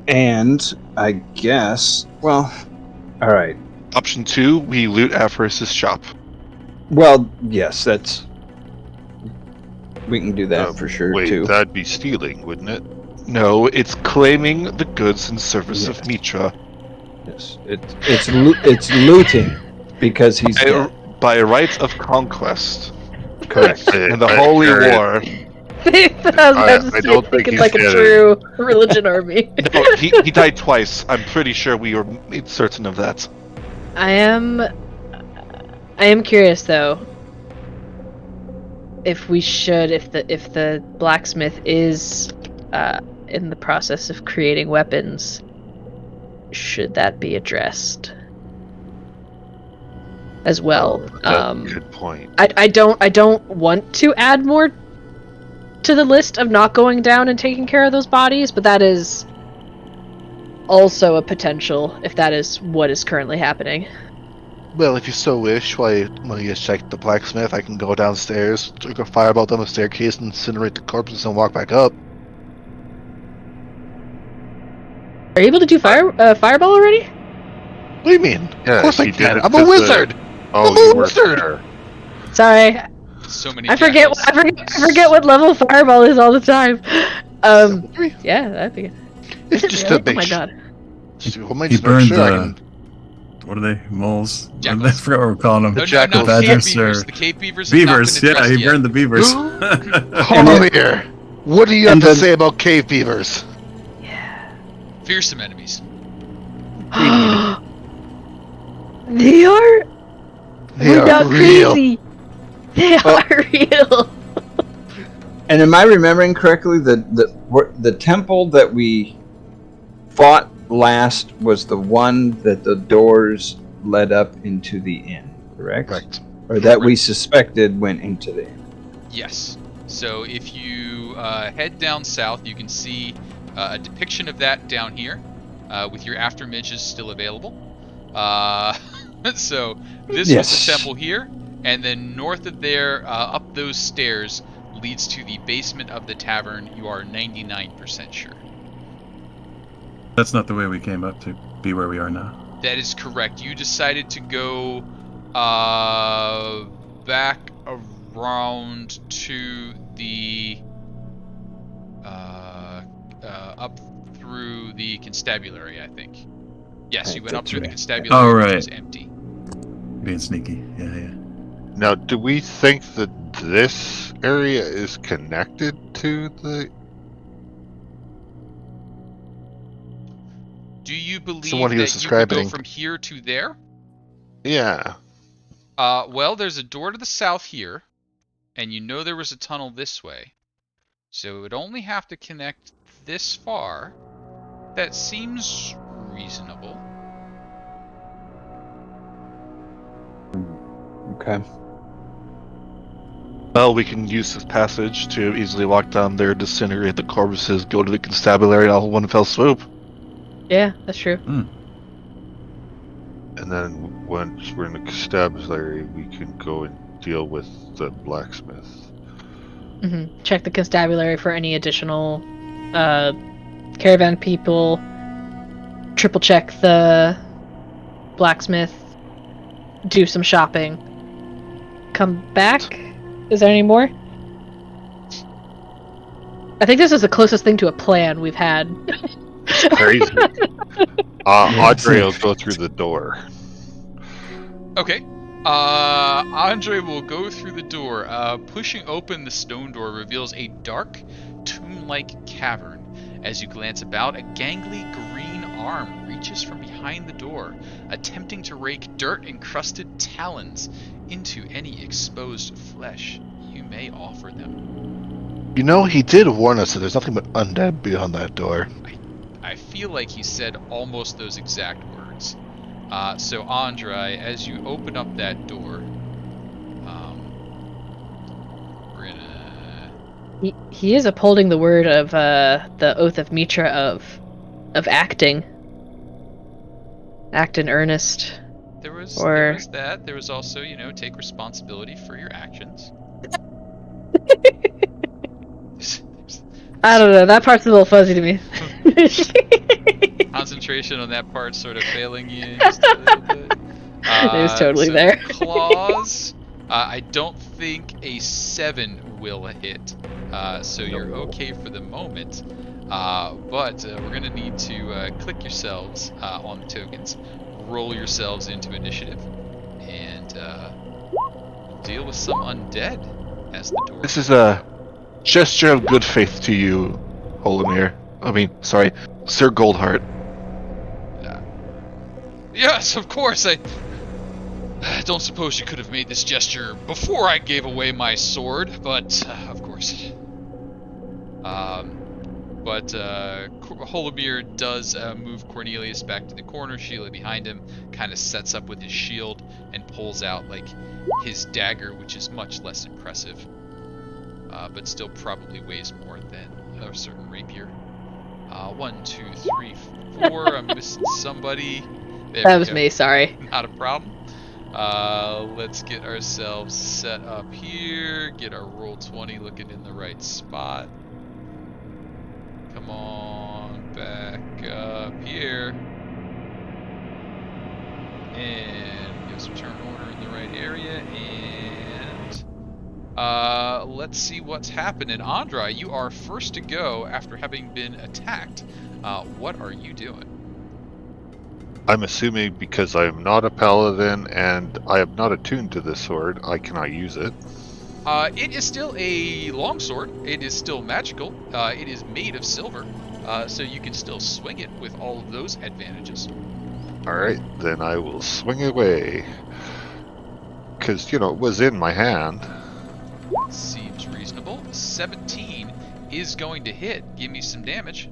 And I guess, well, all right. Option 2, we loot Aphrodite's shop. Well, yes, we can do that for sure Wait, too. that'd be stealing, wouldn't it? No, it's claiming the goods in service Yes. of Mitra. Yes, it's looting because he's dead. By rights of conquest. Correct. In the Holy War. I was about to I say, don't think thinking he's like a dead. true religion army. No, he died twice. I'm pretty sure we were made certain of that. I am curious though. If the blacksmith is in the process of creating weapons, should that be addressed as well? That's a good point. I don't want to add more to the list of not going down and taking care of those bodies, but that is also a potential if that is what is currently happening. Well, if you so wish, when you check the blacksmith, I can go downstairs, take a fireball down the staircase, incinerate the corpses, and walk back up. Are you able to do fireball already? What do you mean? Yeah, of course I he did can. it I'm a to the- wizard. Oh, I'm a you weren't wizard! there. Sorry, So many. I forget what level fireball is all the time. Yeah, that'd be good. It's Is it just really? a big. Oh my god. He burned what are they? Moles? Jackals. I forgot what we're calling them. No, jackals. no, cave Badgers beavers. or- The cave beavers. Have not Beavers, been yeah, addressed he yet. burned the beavers. Hold here. What do you have And to then- say about cave beavers? Fearsome enemies. They are. They We're are not real. crazy. They are real. And am I remembering correctly the temple that we fought last was the one that the doors led up into the inn, correct? Correct. Or that we suspected went into the inn. Yes. So if you head down south, you can see a depiction of that down here, with your aftermages still available. So this was Yes. the temple here, and then north of there, up those stairs, leads to the basement of the tavern. You are 99% sure. That's not the way we came up to be where we are now. That is correct. You decided to go back around to the up through the constabulary, I think. Yes, you went up That's through the right. constabulary, Oh, which right. was empty. Being sneaky. Yeah. Now, do we think that this area is connected to the? Do you believe what he was that you could go describing. from here to there? Yeah. Well, there's a door to the south here, and you know there was a tunnel this way. So it would only have to connect this far. That seems reasonable. Okay. Well, we can use this passage to easily walk down there, disintegrate the corpses, go to the constabulary all in one fell swoop. Yeah, that's true. And then once we're in the constabulary, we can go and deal with the blacksmith. Check the constabulary for any additional caravan people. Triple check the blacksmith. Do some shopping. Come back. Is there any more? I think this is the closest thing to a plan we've had. Crazy. Andry will go through the door. Okay. Andry will go through the door. Pushing open the stone door reveals a dark, tomb-like cavern. As you glance about, a gangly green arm reaches from behind the door, attempting to rake dirt-encrusted talons into any exposed flesh you may offer them. You know, he did warn us that there's nothing but undead beyond that door. I feel like he said almost those exact words. So Andry, as you open up that door, we're gonna... He is upholding the word of the Oath of Mitra of acting. Act in earnest. There was that. There was also, take responsibility for your actions. I don't know, that part's a little fuzzy to me. Concentration on that part sort of failing you just a little bit. It was totally so there. Claws, I don't think a 7 will hit. So you're okay for the moment. But we're going to need to click yourselves on the tokens, roll yourselves into initiative, and deal with some undead as the door. This is a gesture of good faith to you, Holomir. Sir Goldheart. Yes, of course. I don't suppose you could have made this gesture before I gave away my sword, but of course. Well, but Holomir does move Cornelius back to the corner. Sheila behind him kind of sets up with his shield and pulls out like his dagger, which is much less impressive, but still probably weighs more than a certain rapier. 1, 2, 3, 4. I'm missing somebody. There That we was go. me, sorry. Not a problem. Let's get ourselves set up here. Get our roll 20 looking in the right spot. Come on back up here. And give some turn order in the right area. And let's see what's happening. Andry, you are first to go after having been attacked. What are you doing? I'm assuming because I am not a paladin and I am not attuned to this sword, I cannot use it. It is still a longsword. It is still magical. It is made of silver, so you can still swing it with all of those advantages. Alright, then I will swing away. Because, you know, it was in my hand. Seems reasonable. 17 is going to hit. Give me some damage.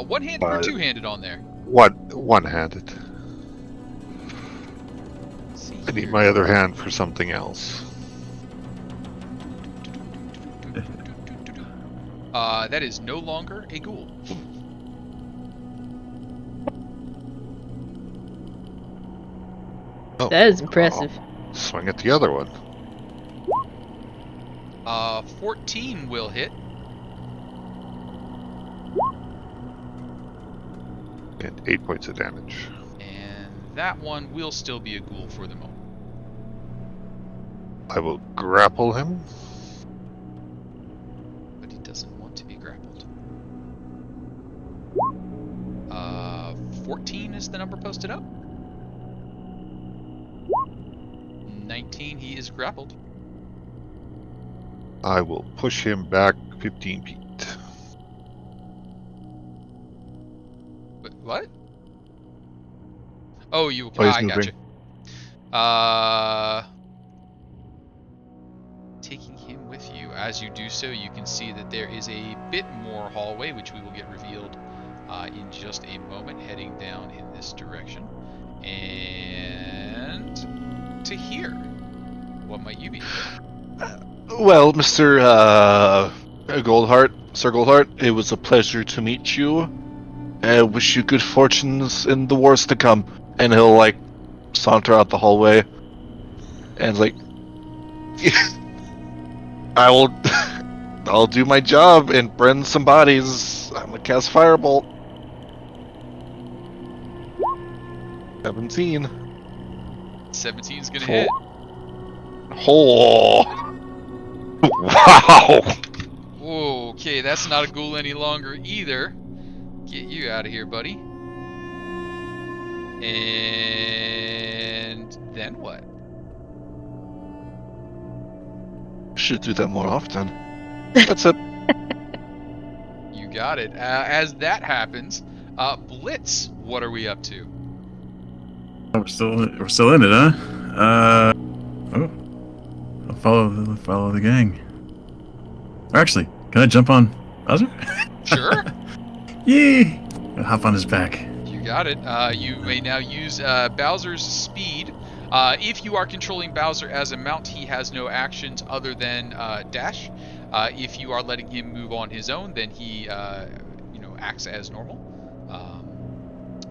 One-handed or two-handed on there? One-handed. See I need here. my other hand for something else. That is no longer a ghoul. Oh, That is impressive. I'll swing at the other one. 14 will hit. And 8 points of damage. And that one will still be a ghoul for the moment. I will grapple him. But he doesn't want to be grappled. 14 is the number posted up. 19, he is grappled. I will push him back 15 feet. What? Oh, you. Oh, he's I got you. moving. Taking him with you. As you do so, you can see that there is a bit more hallway, which we will get revealed in just a moment, heading down in this direction. And Tahir, what might you be doing? Well, Mr. Goldheart, Sir Goldheart, it was a pleasure to meet you. I wish you good fortunes in the wars to come. And he'll, like, saunter out the hallway. And, like, I'll do my job and burn some bodies. I'm gonna cast Firebolt. 17. 17's gonna hit. Oh. Wow. Okay, that's not a ghoul any longer either. Get you out of here, buddy. And then what? Should do that more often. That's it. You got it. As that happens, Blitz, what are we up to? Oh, we're still in it, huh? I'll follow the gang. Or actually, can I jump on Bowser? Sure. Yee! I'll hop on his back. You got it. You may now use Bowser's speed. If you are controlling Bowser as a mount, he has no actions other than dash. If you are letting him move on his own, then he, acts as normal.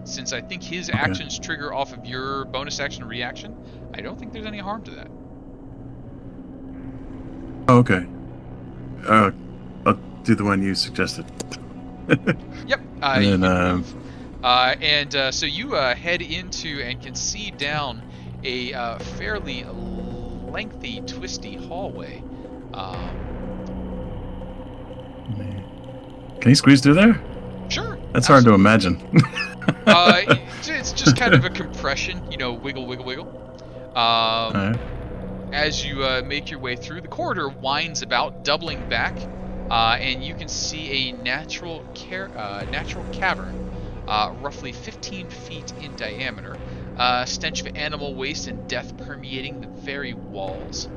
Since I think his actions trigger off of your bonus action reaction, I don't think there's any harm to that. Oh, okay. I'll do the one you suggested. Yep. And You then, move. So you head into and can see down a fairly lengthy, twisty hallway. Can he squeeze through there? Sure. That's hard to imagine. It's just kind of a compression, wiggle, wiggle, wiggle. Alright. As you make your way through, the corridor winds about, doubling back, and you can see a natural cavern, roughly 15 feet in diameter. Stench of animal waste and death permeating the very walls.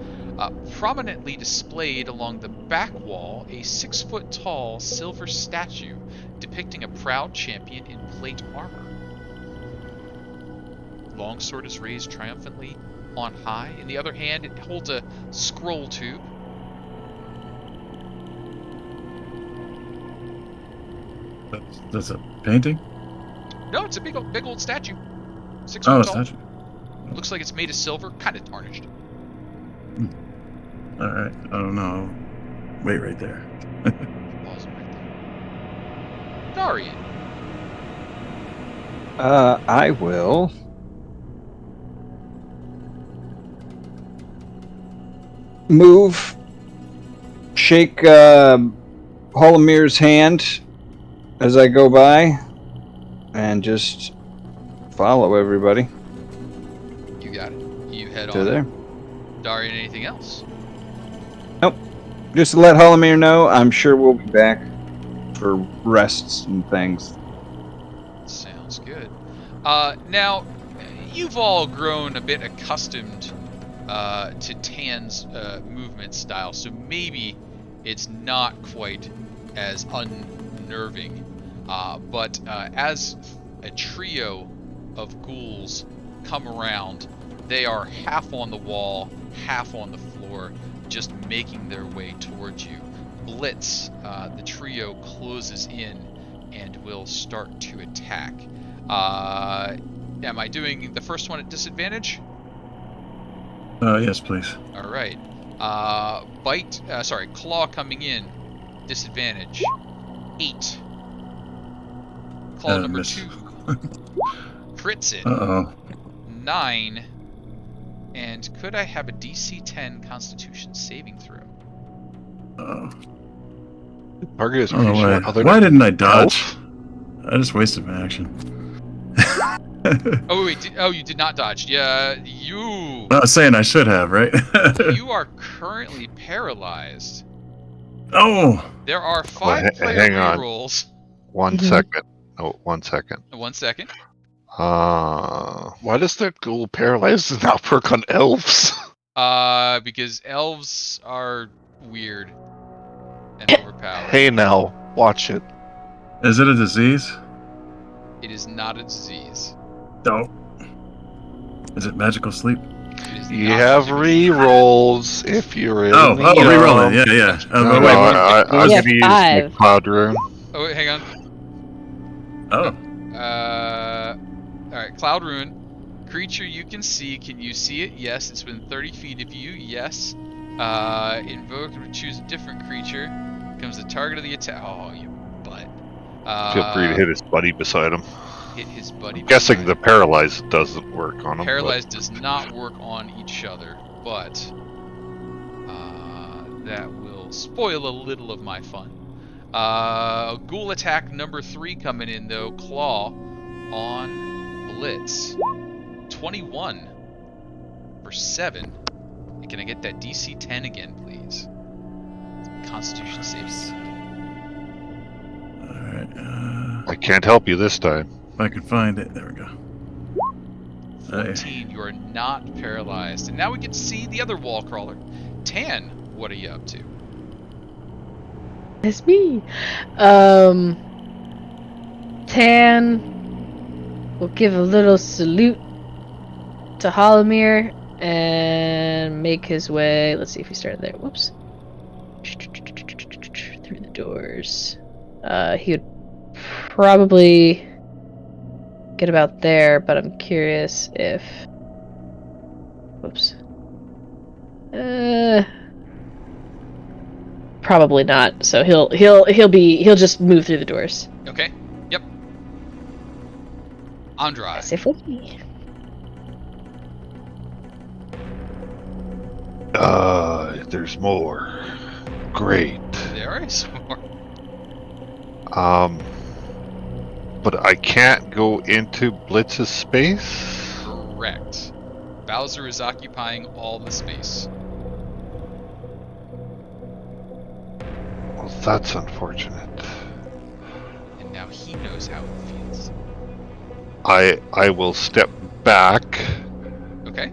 Prominently displayed along the back wall, a 6-foot-tall silver statue depicting a proud champion in plate armor. Longsword is raised triumphantly on high. In the other hand, it holds a scroll tube. That's a painting? No, it's a big old statue. 6 Oh, a foot tall. statue. Looks like it's made of silver, kind of tarnished. Alright, I don't know. Wait right there. Pause it right there. Dahrian. I will move, shake Holomir's hand as I go by, and just follow everybody You got it. You head to on. there. Dahrian, anything else? Just to let Holomir know, I'm sure we'll be back for rests and things. Sounds good. Now, you've all grown a bit accustomed to Tann's movement style, so maybe it's not quite as unnerving. But as a trio of ghouls come around, they are half on the wall, half on the floor, just making their way towards you. Blitz, the trio closes in and will start to attack. Am I doing the first one at disadvantage? Yes, please. All right. Claw coming in, disadvantage. 8. Claw number Miss. 2. Crits it. Uh-oh. 9. And could I have a DC 10 Constitution saving throw? Uh-oh. Target is Oh, no creature way. other Why than didn't I dodge? elf? I just wasted my action. Oh wait, you did not dodge. Yeah, you I was saying I should have, right? you are currently paralyzed. Oh! There are 5 Well, player hang on. rerolls. 1 second. Oh, 1 second. 1 second. Why does that ghoul paralyzed now perk on elves? Because elves are weird and overpowered. Hey now, watch it. Is it a disease? It is not a disease. No. Is it magical sleep? It is You not have magical. re-rolls if you're in Oh, reroll it. Yeah, yeah. No, Wait, I'm Yeah, gonna use 5. my cloud rune. Oh wait, hang on. oh. Alright, Cloud Rune. Creature you can see. Can you see it? Yes. It's within 30 feet of you. Yes. Invoke and choose a different creature. Becomes the target of the attack. Oh, you butt. Feel free to hit his buddy beside him. Hit his buddy. I'm guessing the beside paralyzed doesn't work on him. him. Paralyzed does not work on each other, but that will spoil a little of my fun. Ghoul attack number 3 coming in though. Claw on Blitz. 21 for 7. And can I get that DC 10 again, please? Constitution saves. Alright. I can't help you this time. If I can find it. There we go. 14, you are not paralyzed. And now we get to see the other wall crawler. Tann, what are you up to? It's me. Tann will give a little salute to Holomir and make his way. Let's see if he started there. Whoops. Through the doors. He would probably get about there, but I'm curious if. Whoops. Probably not. So he'll just move through the doors. Okay. Yep. Andry. Safe with me. There's more. Great. There is more. But I can't go into Blitz's space? Correct. Bowser is occupying all the space. Well, that's unfortunate. And now he knows how it feels. I will step back Okay.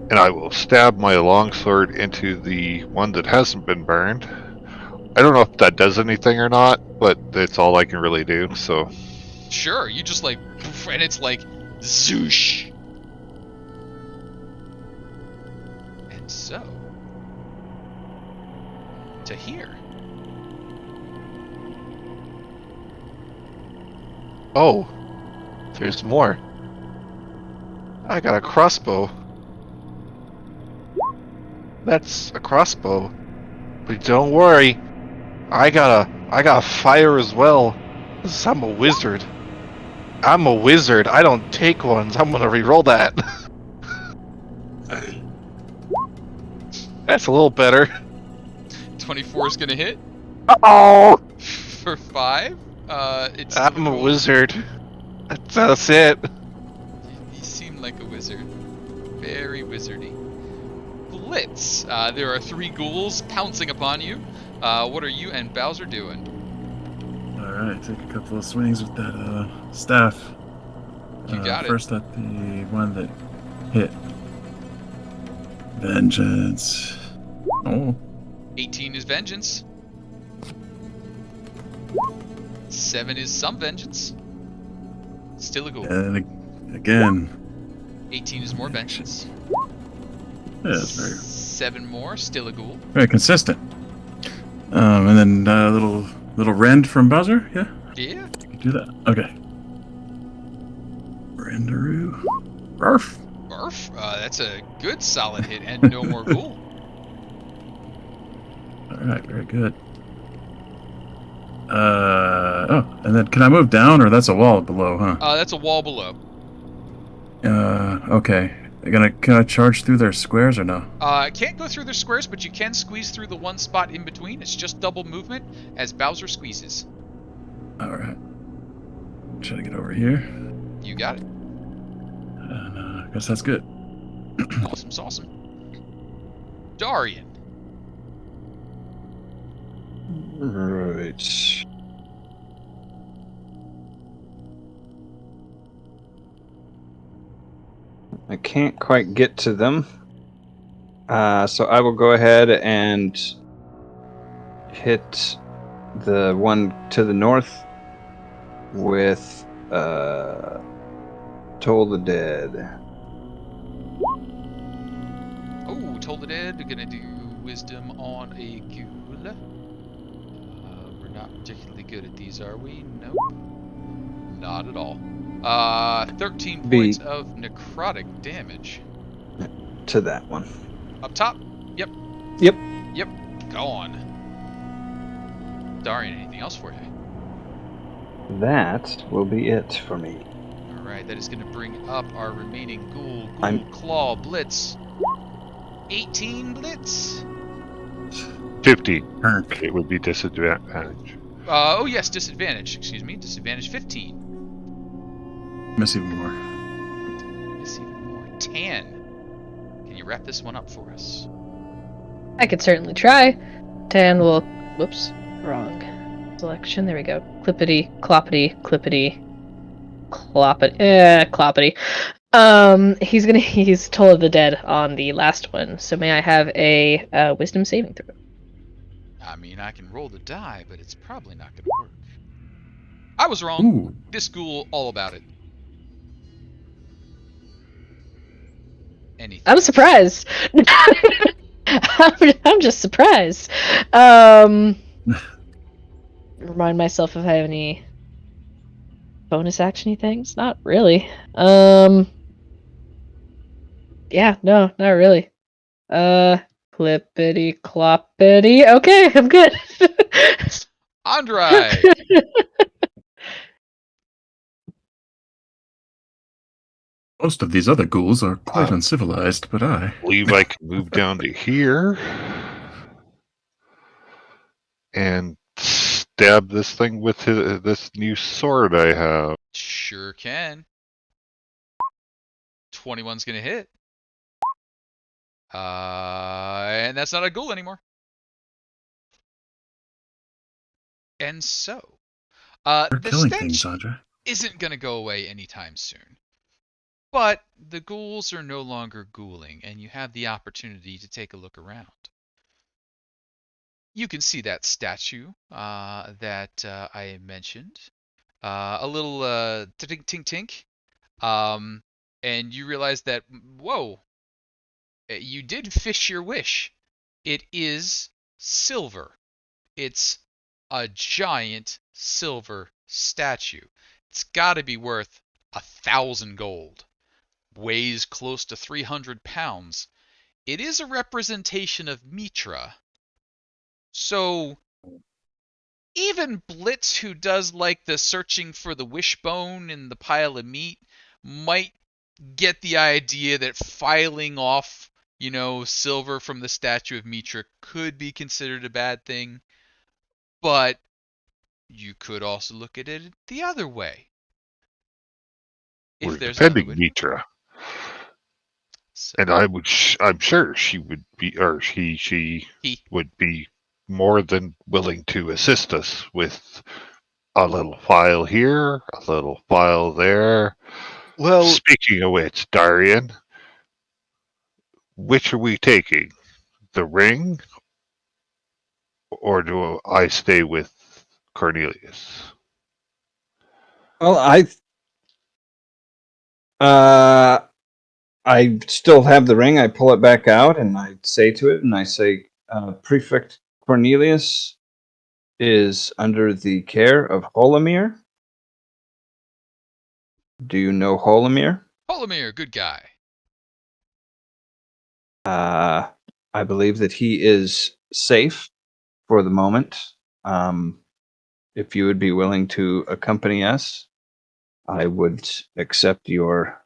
And I will stab my longsword into the one that hasn't been burned. I don't know if that does anything or not, but it's all I can really do, so... Sure, you just like, and it's like, zoosh. And so, Tahir. Oh, there's more. I got a crossbow. That's a crossbow. But don't worry, I got a fire as well. 'Cause I'm a wizard. I'm a wizard. I don't take ones. I'm gonna reroll that. That's a little better. 24 is gonna hit Oh! for 5. It's I'm a wizard. That's it. You seem like a wizard. Very wizardy. Blitz. There are 3 ghouls pouncing upon you. What are you and Bowser doing? Alright, take a couple of swings with that staff. You got it. First at the one that hit. Vengeance. Oh. 18 is vengeance. 7 is some vengeance. Still a ghoul. And again. 18 is more vengeance. Yeah, that's very 7 more, still a ghoul. very consistent. And then little rend from Bowser, yeah? Yeah. You can do that. Okay. Rendaroo. Barf. Barf. That's a good solid hit and no more ghoul. Alright, very good. Oh, and then can I move down, or that's a wall below, huh? That's a wall below. Okay. Can I charge through their squares or no? Can't go through their squares, but you can squeeze through the one spot in between. It's just double movement as Bowser squeezes. Alright. Try to get over here. You got it. And I guess that's good. Awesome sauce. Dahrian. Right. I can't quite get to them. So I will go ahead and hit the one to the north with Toll the Dead. Oh, Toll the Dead. We're gonna do wisdom on a ghoul. We're not particularly good at these, are we? Nope. Not at all. 13 points of necrotic damage. To that one. Up top? Yep. Yep. Yep. Gone. Dahrian, anything else for you? That will be it for me. Alright, that is going to bring up our remaining ghoul. I'm- Claw, Blitz. 18 Blitz. 50. Perk. It would be disadvantage. Oh yes, disadvantage. Excuse me. Disadvantage 15. Miss even more. Miss even more. Tann. Can you wrap this one up for us? I could certainly try. Tann will. Whoops. Wrong selection. There we go. Clippity, cloppity, clippity, cloppity. He's Toll of the Dead on the last one. So may I have a wisdom saving throw? I mean, I can roll the die, but it's probably not going to work. I was wrong. Ooh. This ghoul, all about it. Anything. I'm surprised. I'm just surprised. Remind myself if I have any bonus actiony things. Not really. Yeah, no, not really. Clippity cloppity. Okay, I'm good. Andry. Most of these other ghouls are quite uncivilized, but I Believe I can move down to here and stab this thing with this new sword I have. Sure can. 21's going to hit. And that's not a ghoul anymore. And so, You're the killing stench things, Andry. isn't going to go away anytime soon. But the ghouls are no longer ghouling, and you have the opportunity to take a look around. You can see that statue that I mentioned. A little tink tink tink. And you realize that, whoa, you did fish your wish. It is silver. It's a giant silver statue. It's got to be worth 1,000 gold. Weighs close to 300 pounds. It is a representation of Mitra. So even Blitz, who does like the searching for the wishbone in the pile of meat, might get the idea that filing off, silver from the statue of Mitra could be considered a bad thing. But you could also look at it the other way. If We're there's another way defending to look. Mitra, So, and I'm sure she would be, or she he would be more than willing to assist us with a little file here, a little file there. Well, Speaking of which, Dahrian, which are we taking? The ring, or do I stay with Cornelius? Well, I still have the ring. I pull it back out and I say to it, and I say, Prefect Cornelius is under the care of Holomir. Do you know Holomir? Holomir, good guy. I believe that he is safe for the moment. If you would be willing to accompany us, I would accept your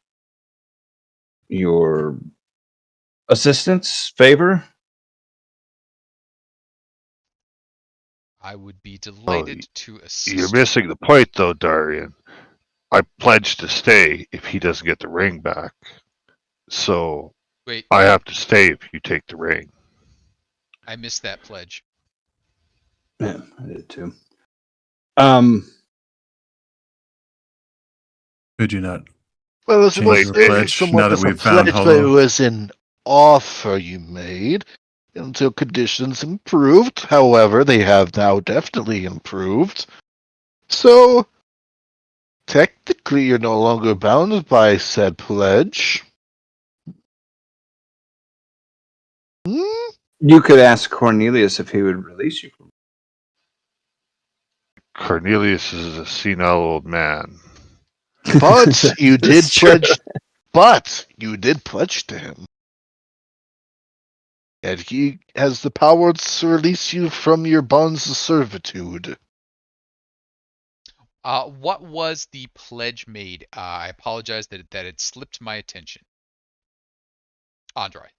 assistance, favor. I would be Oh, delighted to assist you're you. missing the point, though, Dahrian. I pledge to stay if he doesn't get the ring back. So Wait, I have to stay if you take the ring. I missed that pledge. Yeah, I did too. Could you not? well, it Change was your Like, pledge somewhat now that as a we've found pledge, but it Hollow. was an offer you made until conditions improved. However, they have now definitely improved. So, technically, you're no longer bound by said pledge. Hmm? You could ask Cornelius if he would release you. Cornelius is a senile old man. But you did That's true. pledge. But you did pledge to him. And he has the power to release you from your bonds of servitude. What was the pledge made? I apologize that it slipped my attention. Andry.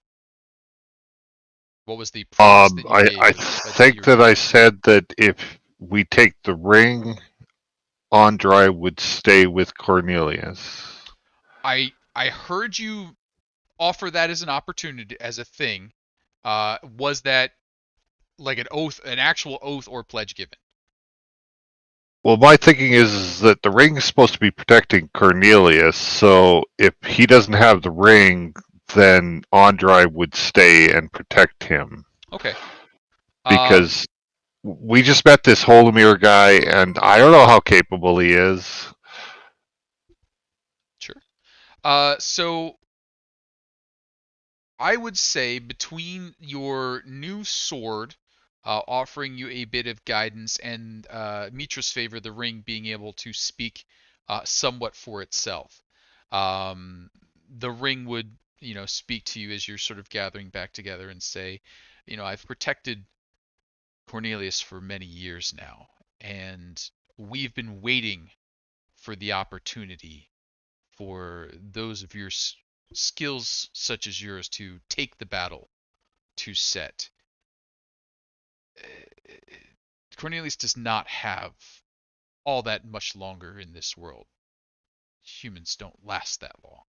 What was the promise that you gave, I or the pledge that you think were that giving? I said that if we take the ring, Andry would stay with Cornelius. I heard you offer that as an opportunity, as a thing. Was that like an oath, an actual oath or pledge given? Well, my thinking is that the ring is supposed to be protecting Cornelius, so if he doesn't have the ring, then Andry would stay and protect him. Okay. Because we just met this Holomir guy, and I don't know how capable he is. Sure. So I would say between your new sword, offering you a bit of guidance, and Mitra's favor, the ring being able to speak somewhat for itself, the ring would, speak to you as you're sort of gathering back together and say, I've protected Cornelius for many years now, and we've been waiting for the opportunity for those of your skills such as yours to take the battle to Set. Cornelius does not have all that much longer in this world. Humans don't last that long.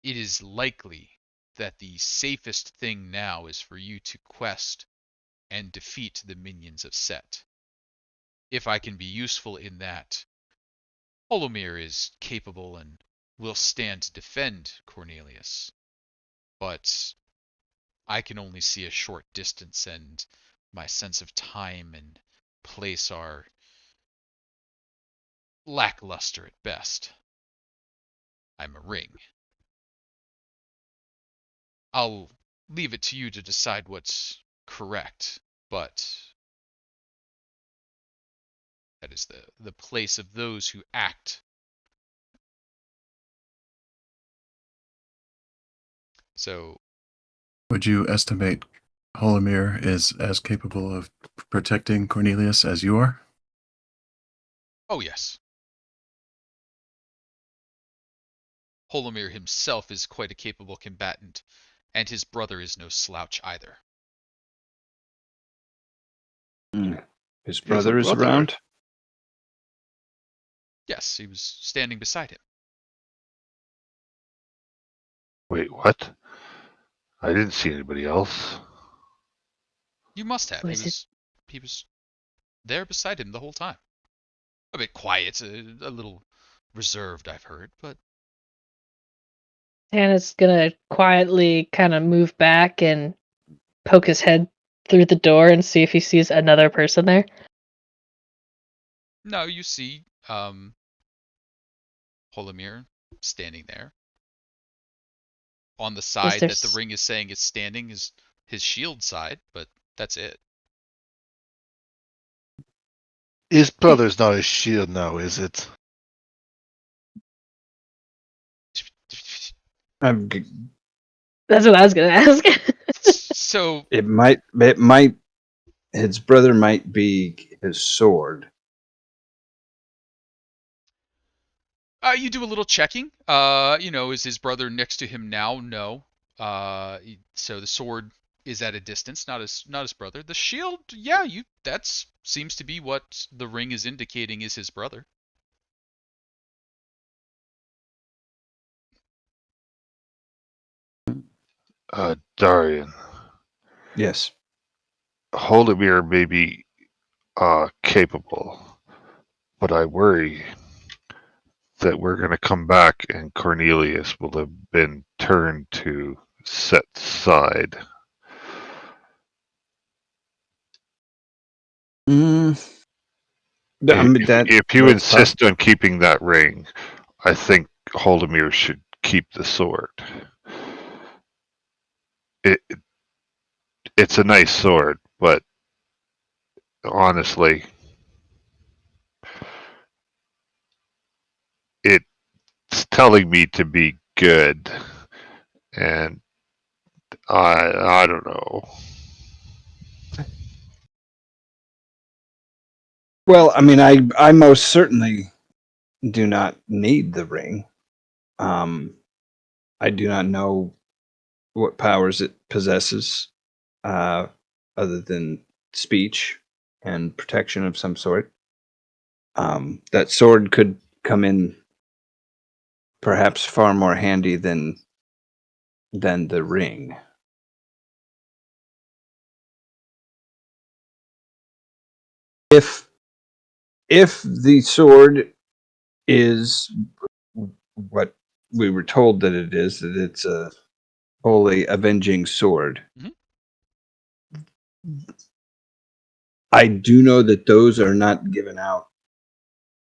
It is likely that the safest thing now is for you to quest and defeat the minions of Set. If I can be useful in that, Holomir is capable and will stand to defend Cornelius, but I can only see a short distance, and my sense of time and place are lackluster at best. I'm a ring. I'll leave it to you to decide what's correct, but that is the place of those who act. So, Would you estimate Holomir is as capable of protecting Cornelius as you are? oh yes. Holomir himself is quite a capable combatant, and his brother is no slouch either. His brother is brother. around? Yes, he was standing beside him. Wait, what? I didn't see anybody else. You must have. He was there beside him the whole time. A bit quiet, a little reserved, I've heard, but Hannah's gonna quietly kind of move back and poke his head through the door and see if he sees another person there. no, you see Holomir standing there. On the side there that the ring is saying is standing is his shield side, but that's it. His brother's not a shield now, is it? That's what I was gonna ask. So It might, his brother might be his sword. you do a little checking. Is his brother next to him now? No. So the sword is at a distance, not his brother. The shield, yeah, that seems to be what the ring is indicating is his brother. Dahrian. Yes. Holomir may be capable, but I worry that we're going to come back and Cornelius will have been turned to Set's side. If you insist on keeping that ring, I think Holomir should keep the sword. It's a nice sword, but honestly, it's telling me to be good, and I don't know. Well, I mean, I most certainly do not need the ring. I do not know what powers it possesses, other than speech and protection of some sort. That sword could come in perhaps far more handy than the ring. If the sword is what we were told that it is, that it's a holy avenging sword. Mhm. I do know that those are not given out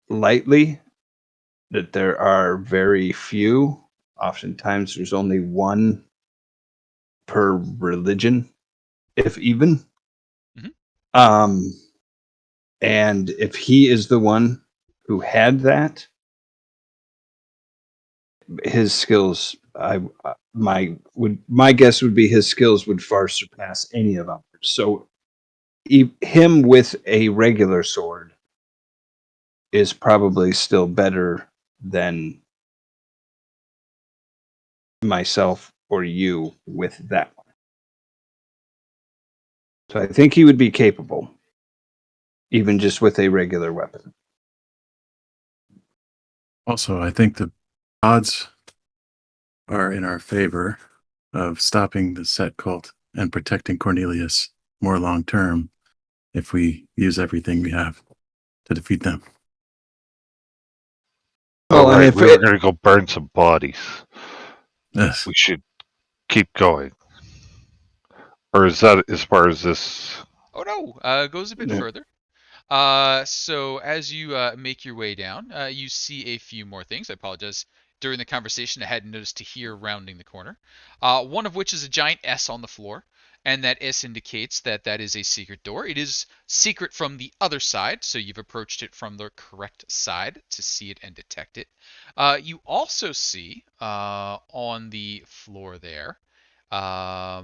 lightly, that there are very few. Oftentimes there's only one per religion, if even. Mhm. And if he is the one who had that, his skills, my guess would be his skills would far surpass any of ours. So him with a regular sword is probably still better than myself or you with that one. So I think he would be capable, even just with a regular weapon. Also, I think the odds are in our favor of stopping the Set cult and protecting Cornelius more long term if we use everything we have to defeat them. Well, and Alright, if we were gonna go burn some bodies. Yes. We should keep going. Or is that as far as this? Oh no, goes a bit Yeah. further. So as you make your way down, you see a few more things. I apologize. During the conversation, I hadn't noticed Tahir rounding the corner. One of which is a giant S on the floor, and that S indicates that that is a secret door. It is secret from the other side, so you've approached it from the correct side to see it and detect it. You also see on the floor there a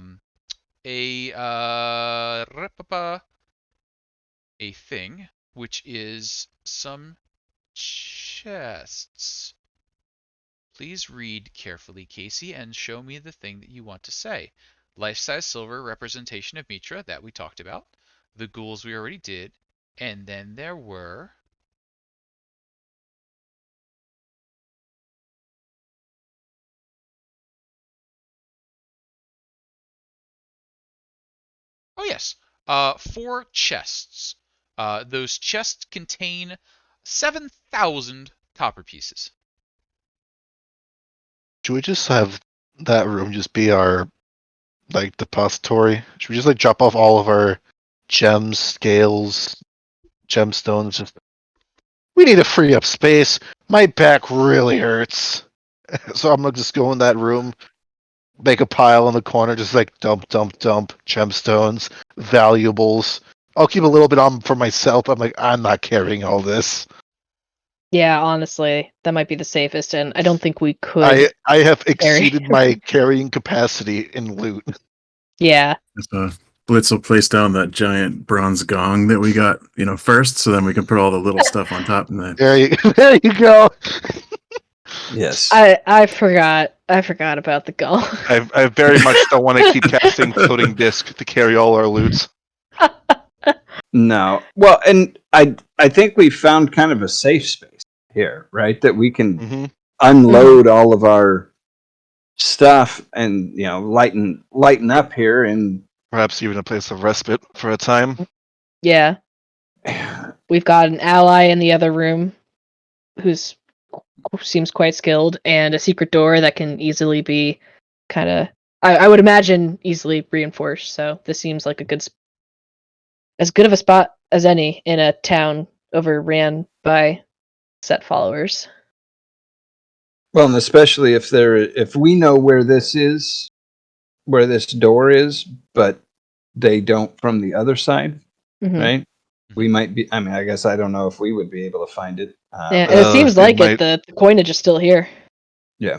a thing, which is some chests. Please read carefully, Casey, and show me the thing that you want to say. Life-size silver representation of Mitra, that we talked about. The ghouls we already did. And then there were... Oh yes, 4 chests. Those chests contain 7,000 copper pieces. Should we just have that room just be our depository? Should we just drop off all of our gems, scales, gemstones? Just we need to free up space. My back really hurts, so I'm gonna just go in that room, make a pile in the corner, just dump, dump, dump gemstones, valuables. I'll keep a little bit on for myself. I'm not carrying all this. Yeah, honestly, that might be the safest, and I don't think we could. I have exceeded my carrying capacity in loot. Yeah. Blitz will place down that giant bronze gong that we got, first, so then we can put all the little stuff on top. And then There you go. Yes. I forgot about the gong. I very much don't want to keep casting floating disc to carry all our loots. No. Well, and I think we found kind of a safe space here, right? That we can unload all of our stuff and lighten up here and Perhaps even a place of respite for a time. Yeah. We've got an ally in the other room who seems quite skilled, and a secret door that can easily be kind of, I would imagine, easily reinforced. So this seems like as good of a spot as any in a town overran by Set followers. well, and especially if we know where this door is, but they don't from the other side, right? We might be. I mean, I guess I don't know if we would be able to find it. Yeah, and it seems like the coinage is still here. Yeah.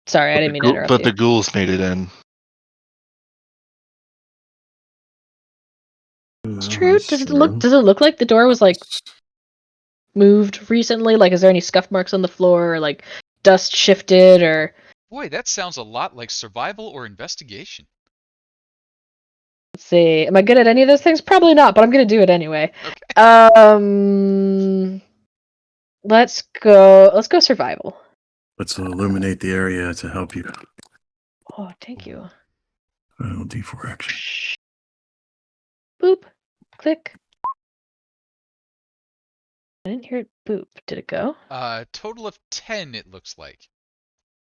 Sorry, I didn't mean to interrupt But you. the ghouls made it in. It's true. Does it look like the door was moved recently? Like, is there any scuff marks on the floor, or dust shifted, or? Boy, that sounds a lot like survival or investigation. Let's see. Am I good at any of those things? Probably not, but I'm gonna do it anyway. Okay. Let's go survival. let's illuminate the area to help you. Oh, thank you. D4 action. Boop. Click. I didn't hear it boop. Did it go? Total of 10, it looks like.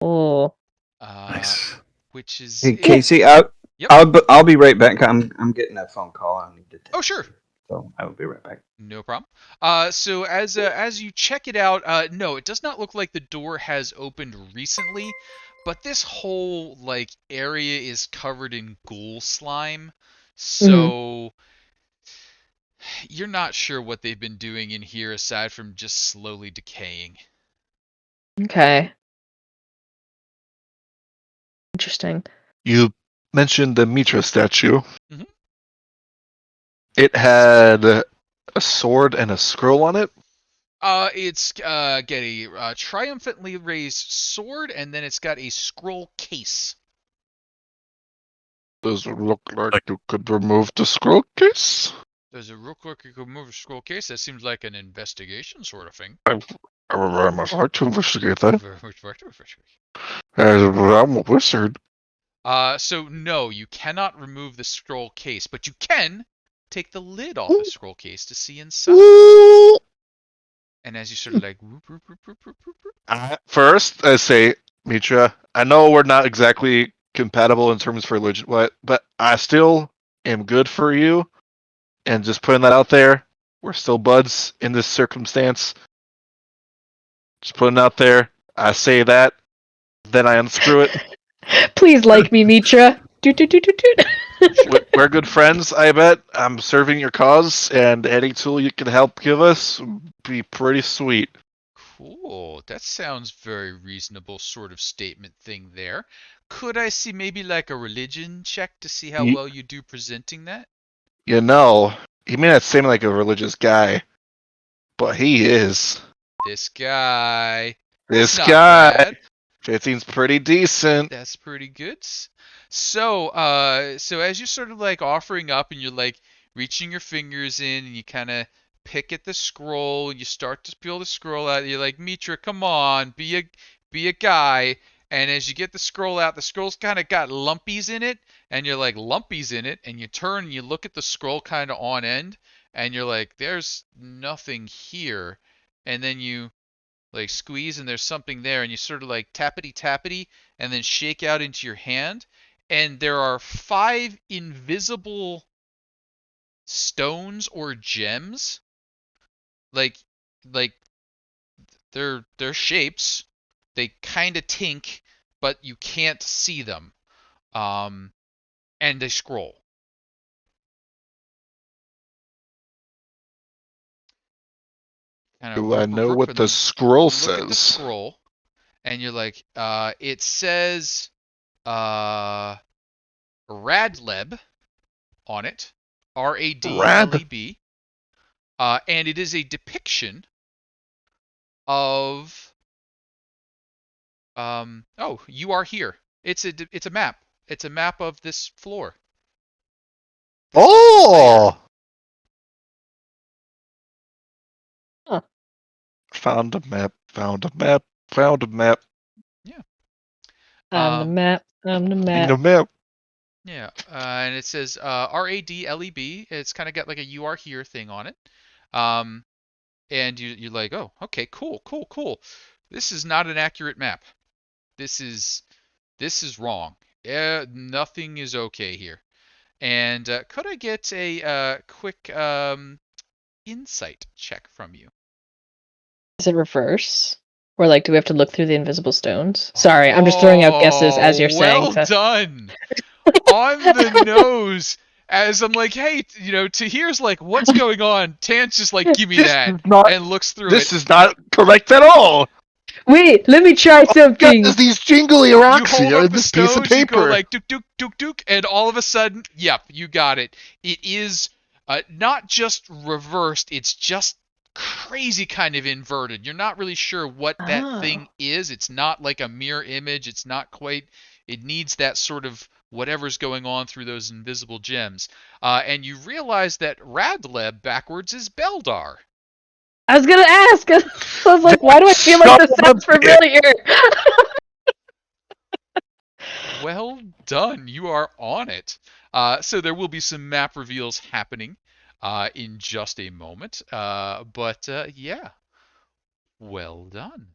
Oh. Nice. Which is... Hey, Casey, I'll be right back. I'm getting a phone call. I need to take. Oh, sure. So I will be right back. No problem. So as you check it out, no, it does not look like the door has opened recently, but this whole area is covered in ghoul slime. So you're not sure what they've been doing in here aside from just slowly decaying. Okay. Interesting. You mentioned the Mitra statue. Mhm. It had a sword and a scroll on it. It's got a triumphantly raised sword, and then it's got a scroll case. Does it look like you could remove the scroll case? Does it look like you could move a scroll case? That seems like an investigation sort of thing. I would very much like to investigate that. Very much like to investigate. I'm a wizard. So no, you cannot remove the scroll case, but you can take the lid off the scroll case to see inside. And as you sort of like whoop, whoop, whoop, whoop, whoop, whoop, whoop. First, I say, Mitra, I know we're not exactly compatible in terms of religion, but I still am good for you. And just putting that out there, we're still buds in this circumstance. Just putting it out there. I say that, then I unscrew it. Please like me, Mitra. Doot, doot, doot, doot, doot. We're good friends, I bet. I'm serving your cause, and any tool you can help give us would be pretty sweet. Cool. That sounds very reasonable sort of statement thing there. Could I see maybe like a religion check to see how well you do presenting that? You know, he may not seem like a religious guy, but he is. This guy. This Not guy. bad. 15's pretty decent. That's pretty good. So as you're sort of like offering up and you're like reaching your fingers in and you kind of pick at the scroll and you start to peel the scroll out, you're like, Mitra, come on, be a guy. And as you get the scroll out, the scroll's kind of got lumpies in it, and you're like, lumpies in it, and you turn and you look at the scroll kind of on end, and you're like, there's nothing here. And then you like squeeze and there's something there, and you sort of like tappity tappity and then shake out into your hand, and there are 5 invisible stones or gems, like they're shapes, they kind of tink, but you can't see them, and they scroll. Do I know what the scroll Look says? at the scroll, and you're like, it says, Radleb on it, Radleb, and it is a depiction of, oh, you are here. It's a map. It's a map of this floor. Oh! Huh. Found a map, found a map, found a map. Yeah. On the map, on the map. The map. Yeah, and it says Radleb. It's kind of got like a "You are here" thing on it, and you're like, oh, okay, cool. This is not an accurate map. This is wrong. Nothing is okay here. And could I get a quick insight check from you? Is it reverse? Or like, do we have to look through the invisible stones? Sorry, I'm just throwing out guesses as you're saying. Well done. On the nose. As I'm like, hey, Tahir's like, what's going on? Tann's just like, give me that, and looks through it. This is not correct at all. Wait, let me try something. There's these jingly rocks you hold here up in the this piece of stones, you go paper. like, dook, dook, dook, dook, and all of a sudden, yep, you got it. It is not just reversed, it's just crazy kind of inverted. You're not really sure what that thing is. It's not like a mirror image. It's not quite. It needs that sort of whatever's going on through those invisible gems. And you realize that Radleb backwards is Beldar. I was gonna ask. I was like, why do I feel like this sounds familiar? Well done. You are on it. So there will be some map reveals happening in just a moment. But yeah, well done.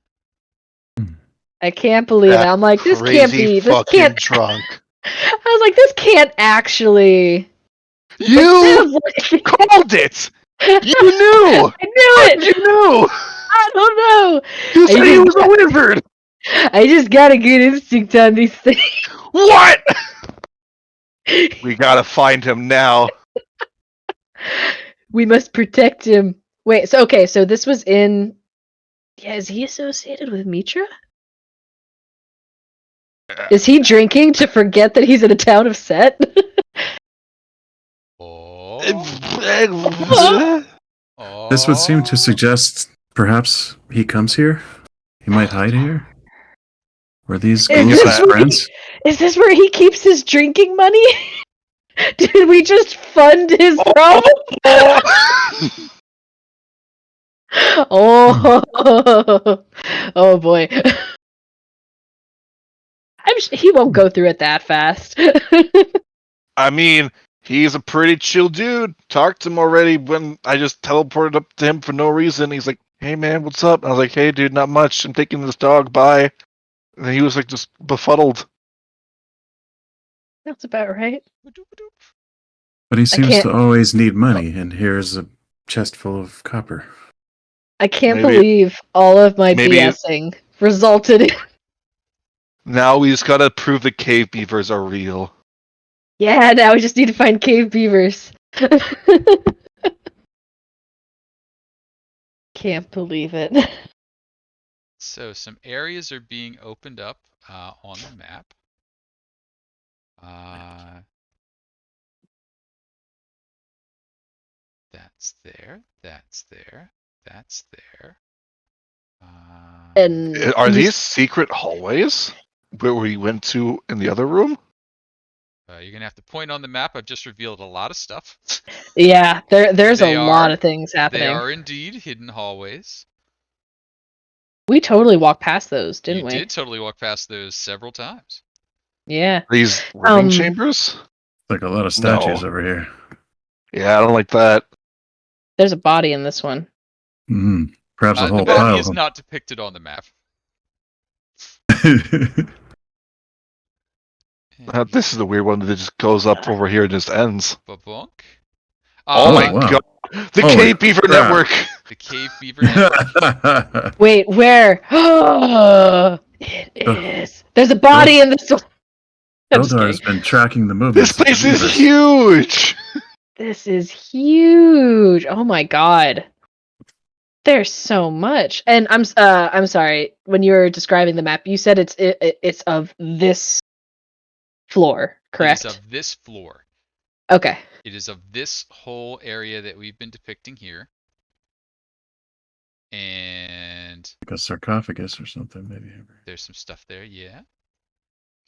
I can't believe it. I'm like, this can't be. This can't. Drunk. I was like, this can't actually. You called it. You knew. I knew it. You knew. I don't know. You said he was a wizard. I just got a good instinct on these things. What? We gotta find him now. We must protect him. Wait, so this was in. Yeah, is he associated with Mitra? Is he drinking to forget that he's in a town of Set? This would seem to suggest perhaps he comes here. He might hide here. Were these Goliath's friends? Is this where he keeps his drinking money? Did we just fund his problem? Oh boy. He won't go through it that fast. I mean, he's a pretty chill dude. Talked to him already when I just teleported up to him for no reason. He's like, "Hey man, what's up?" And I was like, "Hey dude, not much. I'm taking this dog. Bye." And he was like just befuddled. That's about right. But he seems can't- to always need money, and here's a chest full of copper. I can't Maybe- believe all of my maybe- BSing resulted in. Now we just gotta prove the cave beavers are real. Yeah, now we just need to find cave beavers. Can't believe it. So some areas are being opened up on the map. That's there. That's there. That's there. And Are you- these secret hallways where we went to in the other room? You're gonna have to point on the map. I've just revealed a lot of stuff. Yeah, there's They a lot are- of things happening. They are indeed hidden hallways. We totally walked past those, didn't You we? did totally walk past those several times. Yeah. These living Um, chambers? Like a lot of statues No. over here. Yeah, I don't like that. There's a body in this one. Mm-hmm. Perhaps a The whole body pile is of not depicted on the map. them. This is the weird one that just goes up over here and just ends. Babunk. Oh my wow. god. The Holy Cave Beaver crap. Network! The Cave Beaver Network. Wait, where? It is. There's a body in this one. I'm just Eldar has kidding. been tracking the movements. This place of is beavers. huge! This is huge. Oh my god. There's so much. And I'm sorry. When you were describing the map, you said it's of this floor, correct? It is of this floor. Okay. It is of this whole area that we've been depicting here. And Like a sarcophagus or something, maybe. there's some stuff there, yeah.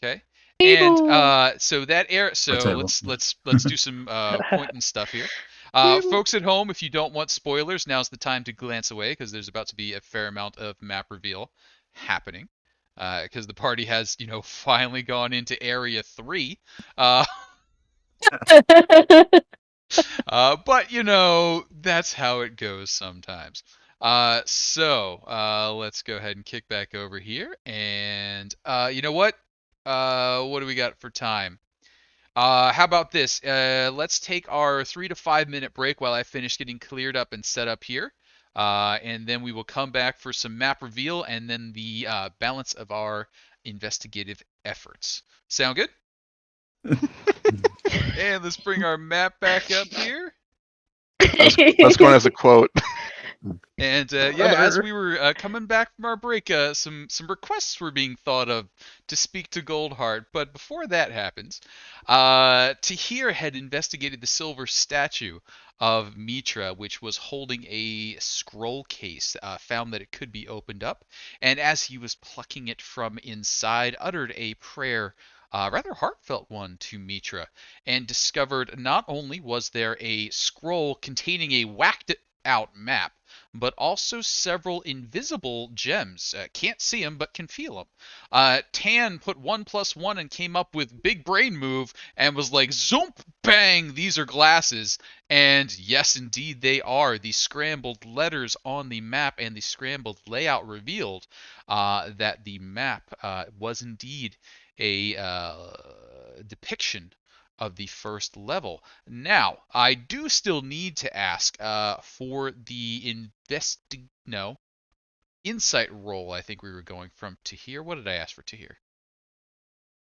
Okay. Table. And so that area. So table. let's do some pointing stuff here. Folks at home, if you don't want spoilers, now's the time to glance away because there's about to be a fair amount of map reveal happening. Because the party has, finally gone into Area 3. But that's how it goes sometimes. So let's go ahead and kick back over here. And you know what? What do we got for time? How about this? Let's take our 3 to 5 minute break while I finish getting cleared up and set up here. And then we will come back for some map reveal and then the balance of our investigative efforts. Sound good? And let's bring our map back up here. That's going as a quote. And as we were coming back from our break, some requests were being thought of to speak to Goldheart. But before that happens, Tahir had investigated the silver statue of Mitra, which was holding a scroll case, found that it could be opened up, and as he was plucking it from inside, uttered a prayer, rather heartfelt one, to Mitra, and discovered not only was there a scroll containing a whacked out map, but also several invisible gems. Can't see them, but can feel them. Tann put 1+1 and came up with big brain move and was like, zoomp, bang, these are glasses. And yes, indeed, they are. The scrambled letters on the map and the scrambled layout revealed that the map was indeed a depiction of the first level. Now, I do still need to ask for the insight roll. I think we were going from Tahir. What did I ask for Tahir?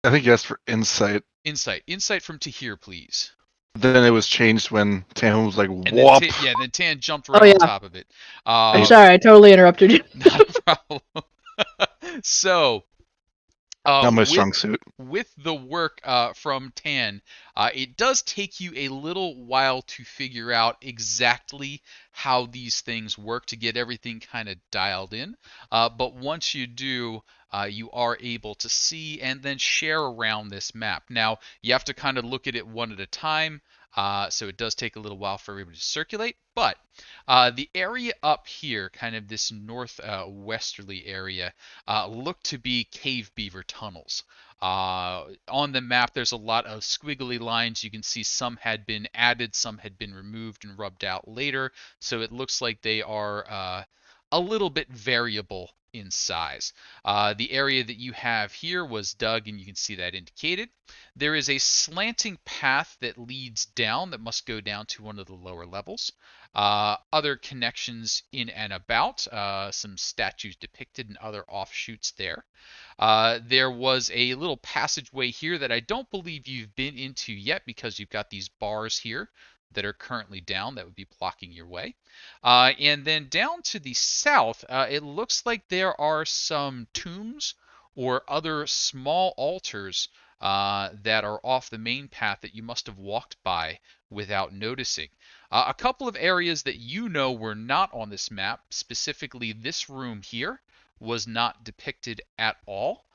I think you asked for insight. Insight from Tahir, please. Then it was changed when Tann was like, And whoop. then Tann jumped right on top of it. I'm sorry, I totally interrupted you. Not a problem. So, Not my strong suit. with the work from Tann, it does take you a little while to figure out exactly how these things work to get everything kind of dialed in. But once you do, you are able to see and then share around this map. Now, you have to kind of look at it one at a time. So it does take a little while for everybody to circulate, but the area up here, kind of this northwesterly area, look to be cave beaver tunnels. On the map, there's a lot of squiggly lines. You can see some had been added, some had been removed and rubbed out later. So it looks like they are a little bit variable in size. The area that you have here was dug, and you can see that indicated. There is a slanting path that leads down that must go down to one of the lower levels. Other connections in and about, some statues depicted and other offshoots there. There was a little passageway here that I don't believe you've been into yet because you've got these bars here that are currently down that would be blocking your way. And then down to the south, it looks like there are some tombs or other small altars that are off the main path that you must have walked by without noticing. A couple of areas that you know were not on this map, specifically this room here, was not depicted at all,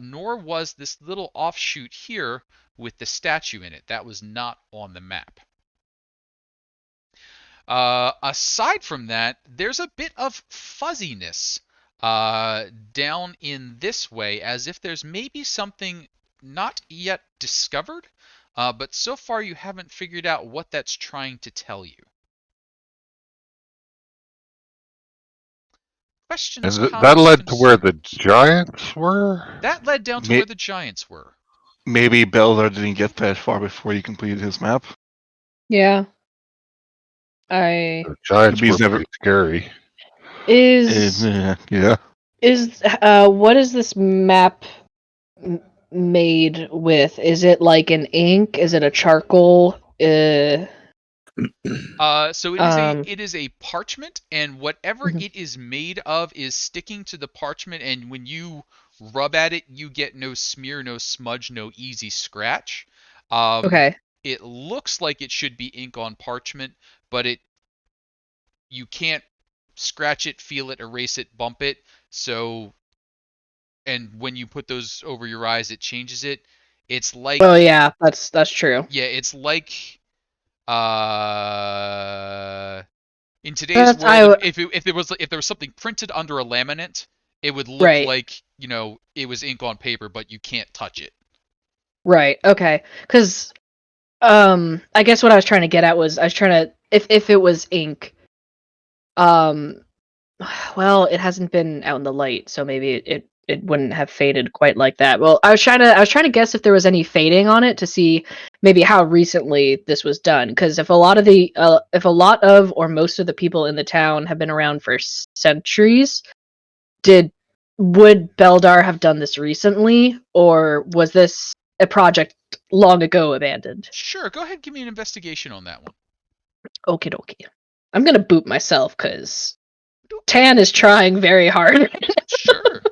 nor was this little offshoot here with the statue in it. That was not on the map. Aside from that, there's a bit of fuzziness down in this way, as if there's maybe something not yet discovered, but so far you haven't figured out what that's trying to tell you. Questions, And that comments, led to where the concerns? giants were? That led down to where the giants were. Maybe Beldar didn't get that far before he completed his map. Yeah. I The giants He's were never- pretty scary. is Yeah. what is this map made with? Is it like an ink? Is it a charcoal? So it is a parchment, and whatever Mhm. it is made of is sticking to the parchment, and when you rub at it, you get no smear, no smudge, no easy scratch. Okay. It looks like it should be ink on parchment, but you can't scratch it, feel it, erase it, bump it. So, and when you put those over your eyes, it changes it. It's like, Oh yeah, that's true. yeah, it's like, in today's world, if there was something printed under a laminate, it would look Right. like, it was ink on paper, but you can't touch it. Right. Okay. Because I guess what I was trying to get at was I was trying to if it was ink, well, it hasn't been out in the light, so maybe it wouldn't have faded quite like that. Well, I was trying to guess if there was any fading on it to see maybe how recently this was done. Because if a lot of or most of the people in the town have been around for centuries, would Beldar have done this recently, or was this a project long ago abandoned? Sure, go ahead and give me an investigation on that one. Okie dokie. I'm gonna boot myself because Tann is trying very hard. Sure.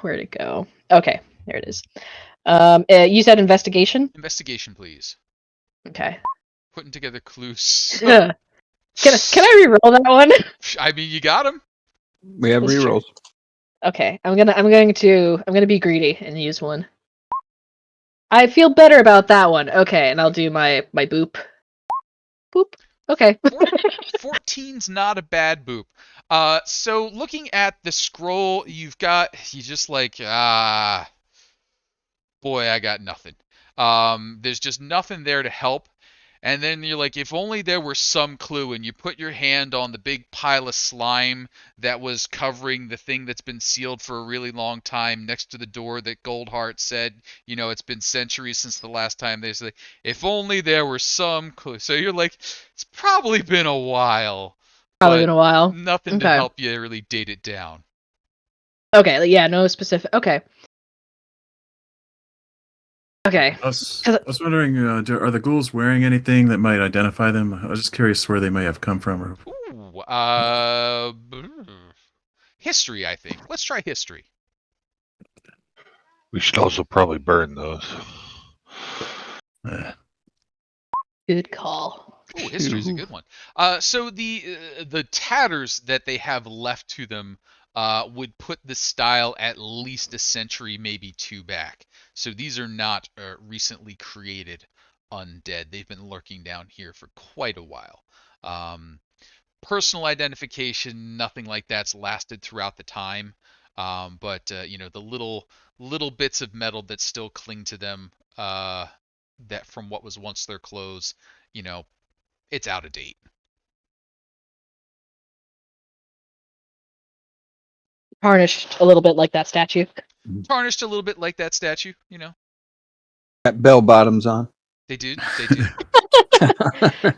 Where'd it go? Okay, there it is. You said investigation? Investigation, please. Okay. Putting together clues. Can I re-roll that one? I mean, you got him. We have That's true. rerolls. Okay, I'm gonna be greedy and use one. I feel better about that one. Okay, and I'll do my boop. Boop. Okay. 14's not a bad boop. So looking at the scroll, you just like, boy, I got nothing. There's just nothing there to help. And then you're like, if only there were some clue, and you put your hand on the big pile of slime that was covering the thing that's been sealed for a really long time next to the door that Goldheart said, it's been centuries since the last time they said, if only there were some clue. So you're like, it's probably been a while. Probably but been a while. Nothing to Okay. help you really date it down. Okay, yeah, no specific. Okay. Okay. I was wondering, are the ghouls wearing anything that might identify them? I was just curious where they may have come from. History, I think. Let's try history. We should also probably burn those. Good call. Oh, history's a good one. So the tatters that they have left to them would put the style at least a century, maybe two back. So these are not recently created undead. They've been lurking down here for quite a while. Personal identification, nothing like that's lasted throughout the time. But the little bits of metal that still cling to them, that from what was once their clothes, it's out of date. Tarnished a little bit like that statue. Tarnished a little bit like that statue, you know. Got bell bottoms on. They do. They do.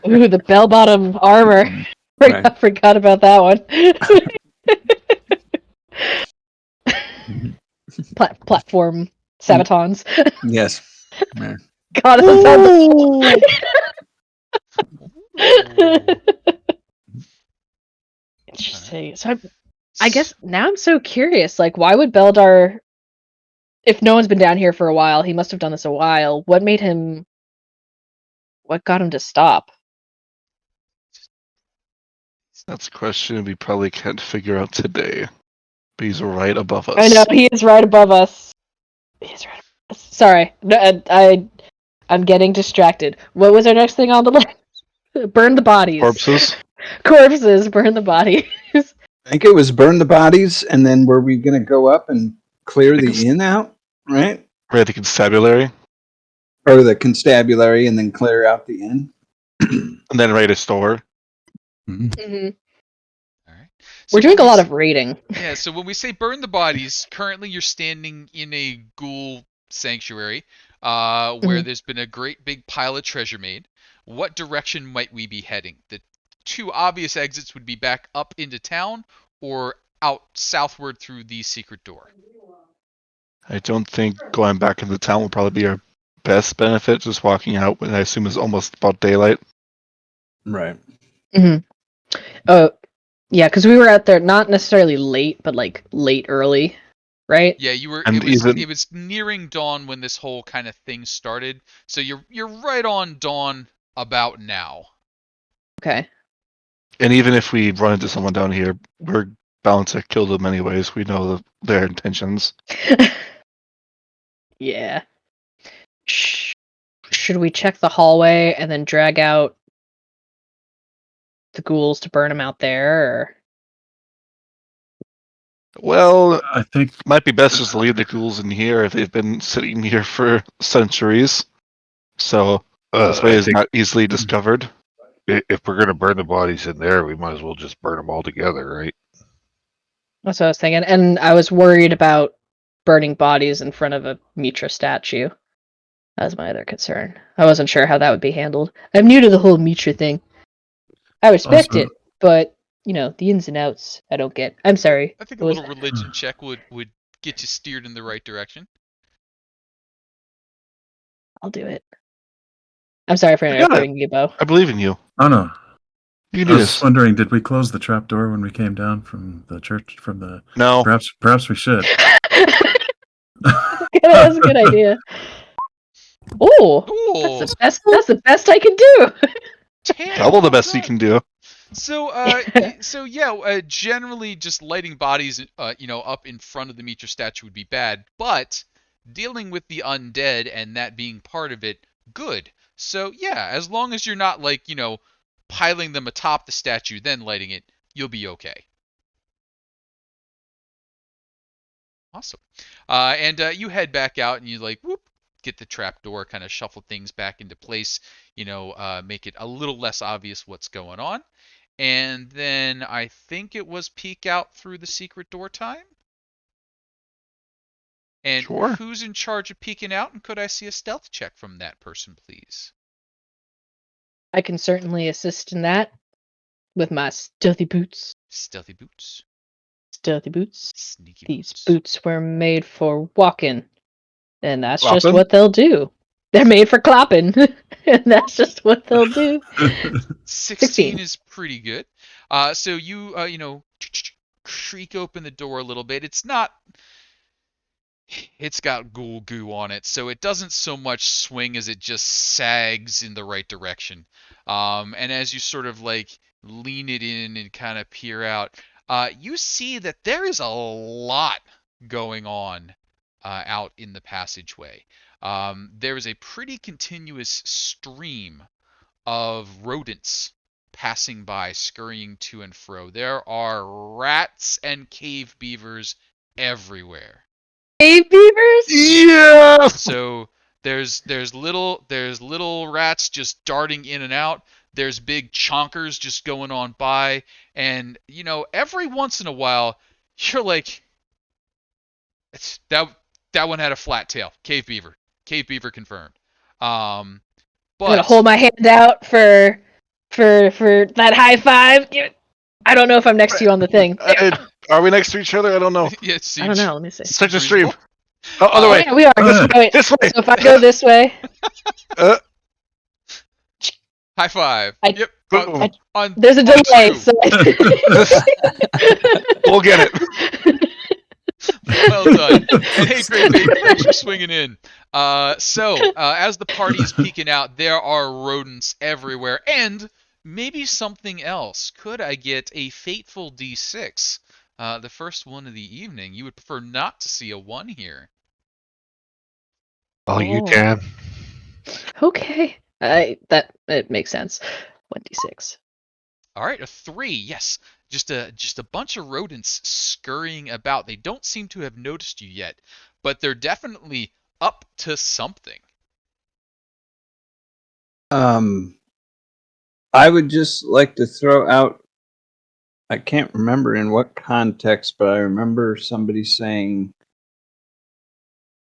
Ooh, the bell-bottom armor. Right. I forgot about that one. Platform sabatons. Yes. Yeah. God, that sounds. Interesting. So I guess now I'm so curious. Like, why would Beldar, if no one's been down here for a while, he must have done this a while. What made him? What got him to stop? That's a question we probably can't figure out today. But he's right above us. I know he is right above us. He's right above us. Sorry, no, I'm getting distracted. What was our next thing on the list? Burn the bodies. Corpses. Corpses. Burn the bodies. I think it was burn the bodies, and then were we going to go up and clear the inn out, right? Right, the constabulary. Or the constabulary, and then clear out the inn? And then raid a store. Mm-hmm. All right. We're doing a lot of raiding. Yeah, so when we say burn the bodies, currently you're standing in a ghoul sanctuary where there's been a great big pile of treasure made. What direction might we be heading? The two obvious exits would be back up into town or out southward through the secret door. I don't think going back into town will probably be our best benefit. Just walking out when I assume is almost about daylight. Right. Mm-hmm. Oh, yeah, because we were out there not necessarily late, but like late early, right? Yeah, you were. And It was nearing dawn when this whole kind of thing started. So you're right on dawn about now. Okay. And even if we run into someone down here, we're bound to kill them anyways. We know their intentions. Yeah. Should we check the hallway and then drag out the ghouls to burn them out there? Or... Well, I think it might be best just to leave the ghouls in here if they've been sitting here for centuries. So this way is not easily discovered. If we're going to burn the bodies in there, we might as well just burn them all together, right? That's what I was thinking. And I was worried about burning bodies in front of a Mitra statue. That was my other concern. I wasn't sure how that would be handled. I'm new to the whole Mitra thing. I respect Also- it, but, you know, the ins and outs, I don't get. I'm sorry. I think a little religion check would get you steered in the right direction. I'll do it. I'm sorry for interrupting you, Beau. I believe in you. Oh no. You can I do was this. wondering, did we close the trap door when we came down from the church? No. Perhaps we should. That's a good idea. Oh, Ooh, that's the best I can do. Double the best you can do. So, generally, just lighting bodies, up in front of the Mitra statue would be bad, but dealing with the undead and that being part of it, good. So, yeah, as long as you're not piling them atop the statue, then lighting it, you'll be okay. Awesome. And you head back out and you get the trap door, kind of shuffle things back into place, make it a little less obvious what's going on. And then I think it was peek out through the secret door time. And Sure. Who's in charge of peeking out? And could I see a stealth check from that person, please? I can certainly assist in that with my stealthy boots. Stealthy boots. Stealthy boots. Sneaky These boots. boots were made for walking, and that's just Clopping? what they'll do. They're made for clopping, and that's just what they'll do. 16 is pretty good. So you, creak open the door a little bit. It's got ghoul goo on it, so it doesn't so much swing as it just sags in the right direction. And as you sort of lean it in and kind of peer out, you see that there is a lot going on out in the passageway. There is a pretty continuous stream of rodents passing by, scurrying to and fro. There are rats and cave beavers everywhere. Cave beavers? Yeah. So there's little rats just darting in and out. There's big chonkers just going on by, and every once in a while you're like, That one had a flat tail. Cave beaver. Cave beaver confirmed. I'm But gonna hold my hand out for that high five. I don't know if I'm next to you on the thing. Are we next to each other? I don't know. yeah, it I don't seems, know. Let me see. Such a reasonable. stream. Oh, other Oh way. yeah, we are. Wait, This way. so if I go this way, Uh, High five. I- Yep. boom. On there's a delay. two. So We'll get it. Well done. And hey, Great Baby, thanks for swinging in. So, as the party is peeking out, there are rodents everywhere, and maybe something else. Could I get a fateful D6? The first one of the evening. You would prefer not to see a 1 here. Oh, you Oh. can. okay, it makes sense. 1d6. All right, a 3. Yes, just a bunch of rodents scurrying about. They don't seem to have noticed you yet, but they're definitely up to something. I would just like to throw out. I can't remember in what context, but I remember somebody saying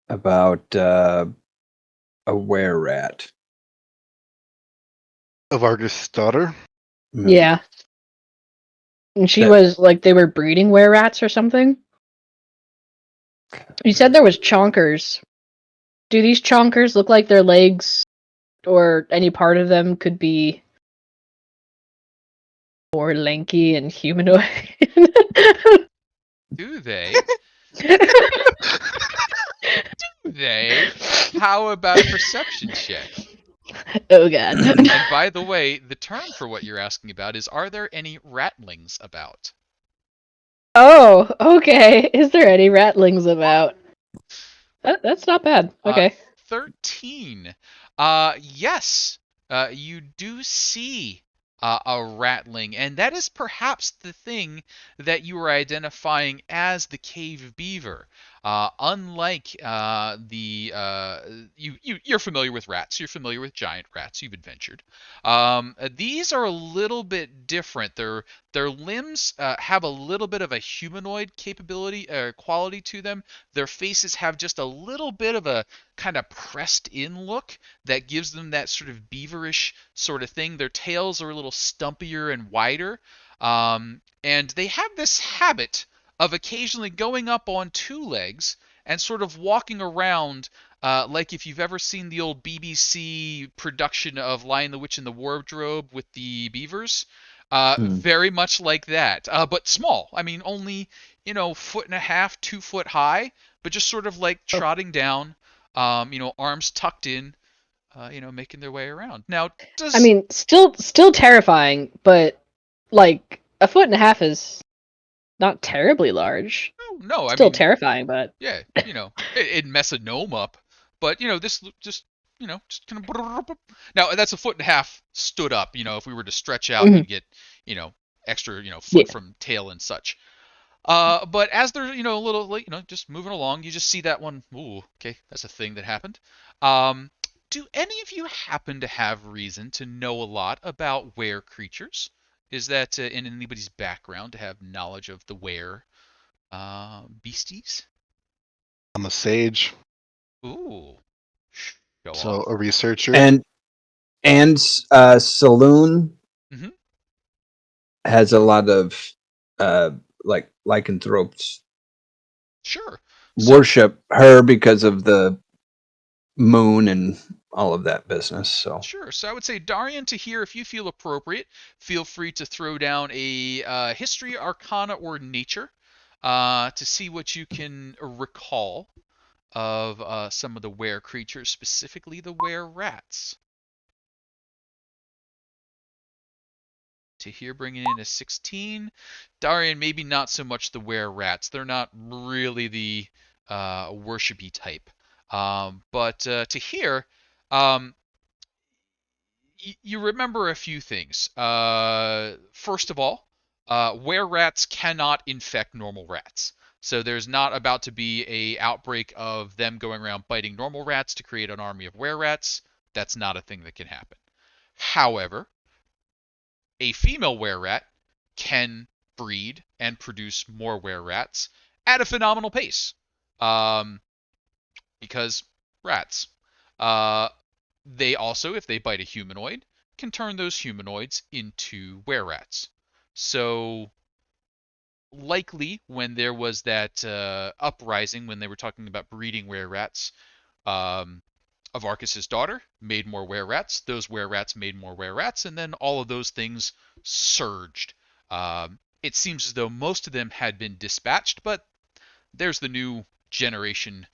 about a were-rat. Of Argus' daughter. Yeah, and she That- was like they were breeding were-rats or something. You said there was chonkers. Do these chonkers look like their legs or any part of them could be more lanky and humanoid? Do they? Do they? How about a perception check? Oh god. And by the way, the term for what you're asking about is, are there any ratlings about? Oh, okay. Is there any ratlings about? That's not bad. Okay. 13. Yes, you do see a ratling, and that is perhaps the thing that you are identifying as the cave beaver. Unlike you're familiar with rats, you're familiar with giant rats, you've adventured. These are a little bit different. Their limbs have a little bit of a humanoid capability quality to them. Their faces have just a little bit of a kind of pressed in look that gives them that sort of beaverish sort of thing. Their tails are a little stumpier and wider. And they have this habit of occasionally going up on 2 legs and sort of walking around like if you've ever seen the old BBC production of Lion, the Witch, and the Wardrobe with the beavers. Very much like that, but small. I mean, only, 1.5 feet, 2 foot high, but just sort of like trotting down, arms tucked in, making their way around. Now, I mean, still terrifying, but like 1.5 feet is not terribly large. no, I Still mean, terrifying, but yeah, it'd mess a gnome up, but this just kind of. Now that's 1.5 feet stood up. If we were to stretch out, Mhm. you'd get extra foot Yeah. from tail and such. But as they're a little just moving along, you just see that one. Ooh, okay, that's a thing that happened. Do any of you happen to have reason to know a lot about were creatures? Is that in anybody's background to have knowledge of the were beasties? I'm a sage, Ooh, show so off. a researcher. And Saloon Mhm. has a lot of like lycanthropes Sure. So, worship her because of the moon and all of that business. So sure. So I would say, Dahrian, Tahir, if you feel appropriate, feel free to throw down a history, arcana, or nature to see what you can recall of some of the were creatures, specifically the were rats. Tahir bringing in a 16. Dahrian, maybe not so much the were rats. They're not really the worshipy type. But Tahir, um, you remember a few things. First of all, were rats cannot infect normal rats. So there's not about to be a outbreak of them going around biting normal rats to create an army of were rats. That's not a thing that can happen. However, a female were rat can breed and produce more were rats at a phenomenal pace. Because rats. They also, if they bite a humanoid, can turn those humanoids into were-rats. So likely when there was that uprising when they were talking about breeding were-rats, of Arcus's daughter made more were-rats. Those were-rats made more were-rats, and then all of those things surged. It seems as though most of them had been dispatched, but there's the new generation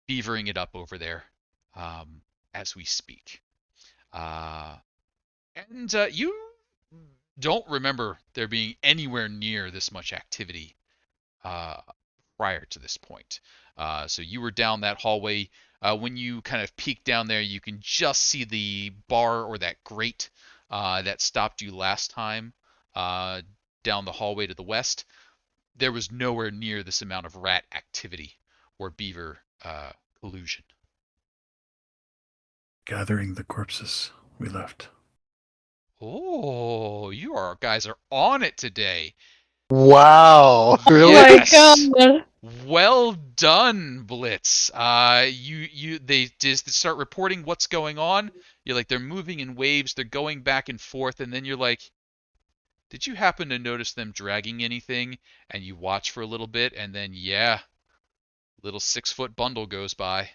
beavering it up over there as we speak. And you don't remember there being anywhere near this much activity prior to this point. So you were down that hallway. When you kind of peek down there, you can just see the bar or that grate that stopped you last time down the hallway to the west. There was nowhere near this amount of rat activity or beaver collusion. Gathering the corpses, we left. Oh, guys are on it today. Wow. Really? Yes. Oh my god. Well done, Blitz. They just start reporting what's going on. You're like, they're moving in waves, they're going back and forth, and then you're like, did you happen to notice them dragging anything? And you watch for a little bit, and then yeah, little 6-foot bundle goes by.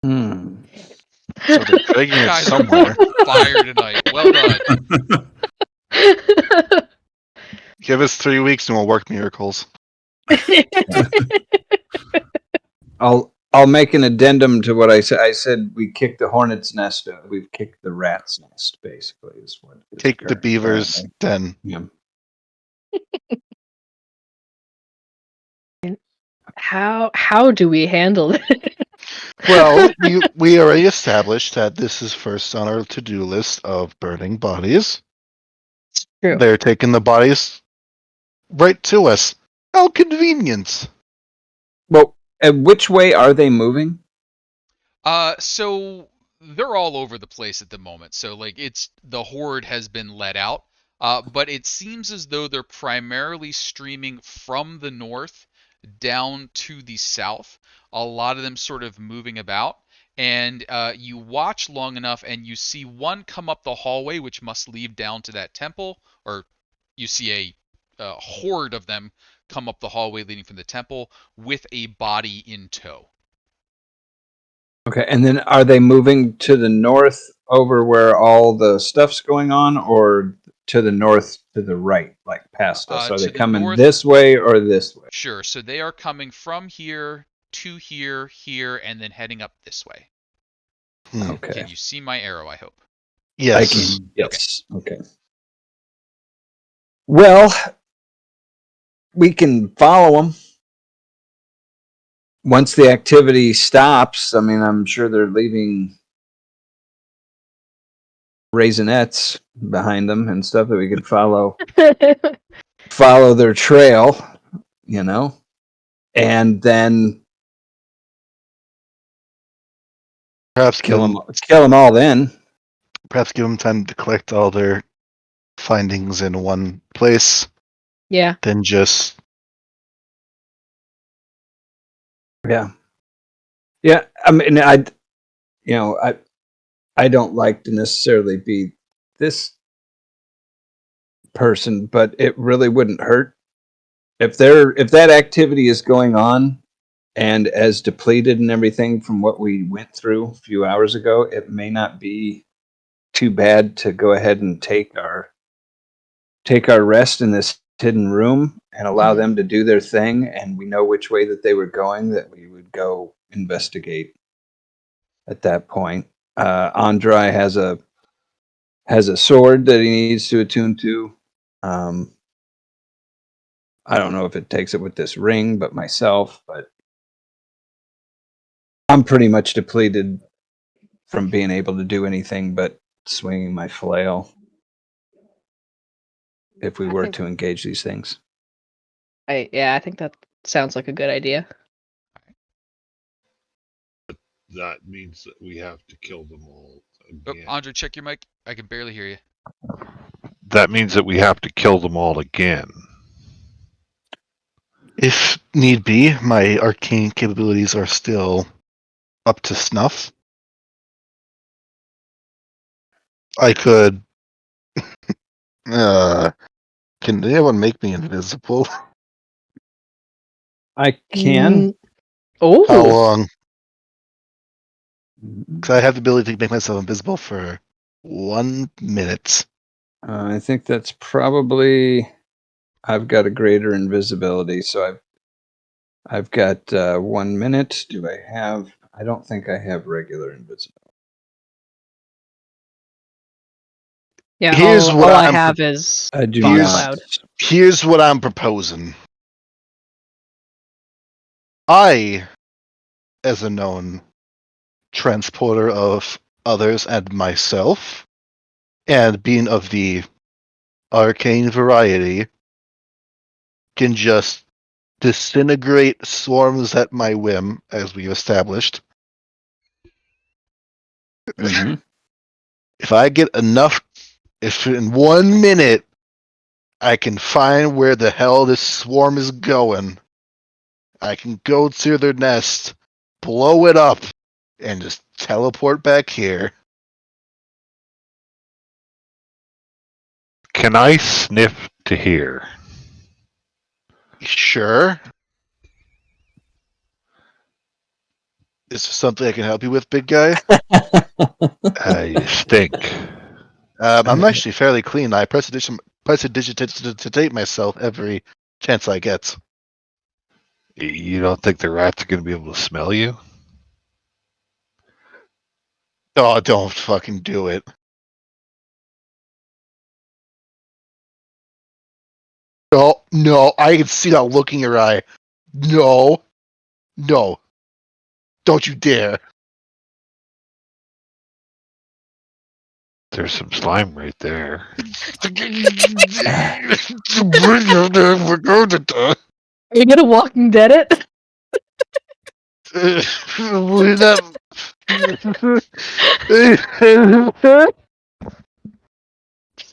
So they're dragging You it guys somewhere. are on fire tonight. Well done. Give us 3 weeks and we'll work miracles. I'll make an addendum to what I said. I said we kicked the hornet's nest. We've kicked the rat's nest. Basically, is what. Take the beaver's den. Yeah. How do we handle it? Well, we already established that this is first on our to-do list of burning bodies. True. They're taking the bodies right to us. How convenient. Well, which way are they moving? So they're all over the place at the moment. So like the horde has been let out. But it seems as though they're primarily streaming from the north down to the south. A lot of them sort of moving about. And you watch long enough and you see one come up the hallway, which must lead down to that temple. Or you see a horde of them come up the hallway leading from the temple with a body in tow. Okay, and then are they moving to the north over where all the stuff's going on, or to the north to the right, like past us? Are they coming this way or this way? Sure, so they are coming from here to here, and then heading up this way. Okay. Can you see my arrow, I hope? Yes. I can, yes. Okay. Well, we can follow them. Once the activity stops, I mean, I'm sure they're leaving raisinets behind them and stuff that we could follow their trail, and then Perhaps kill them all then. Perhaps give them time to collect all their findings in one place. Yeah. Then just Yeah. I mean, I don't like to necessarily be this person, but it really wouldn't hurt if that activity is going on and as depleted and everything from what we went through a few hours ago. It may not be too bad to go ahead and take our rest in this hidden room and allow them to do their thing, and we know which way that they were going, that we would go investigate at that point. Andry has a sword that he needs to attune to. I don't know if it takes it with this ring, but I'm pretty much depleted from being able to do anything but swinging my flail if we were to engage these things. I think that sounds like a good idea. That means that we have to kill them all again. Oh, Andry, check your mic. I can barely hear you. That means that we have to kill them all again. If need be, my arcane capabilities are still up to snuff. I could. Can anyone make me invisible? I can. Oh. How long? Because I have the ability to make myself invisible for 1 minute. I think that's probably. I've got a greater invisibility, so I've got 1 minute. Do I have? I don't think I have regular invisibility. Yeah, Here's all what I I'm have is I do fog not. cloud. Here's what I'm proposing. I, as a known transporter of others and myself, and being of the arcane variety, can just disintegrate swarms at my whim, as we established. Mm-hmm. If I get enough, if in 1 minute I can find where the hell this swarm is going, I can go to their nest, blow it up, and just teleport back here. Can I sniff Tahir? Sure. Is there something I can help you with, big guy? You stink. I'm actually fairly clean. I prestidigitate myself every chance I get. You don't think the rats are going to be able to smell you? Oh, don't fucking do it. No, I can see that look in your eye. No, don't you dare. There's some slime right there. Are you gonna Walking Dead it? Just a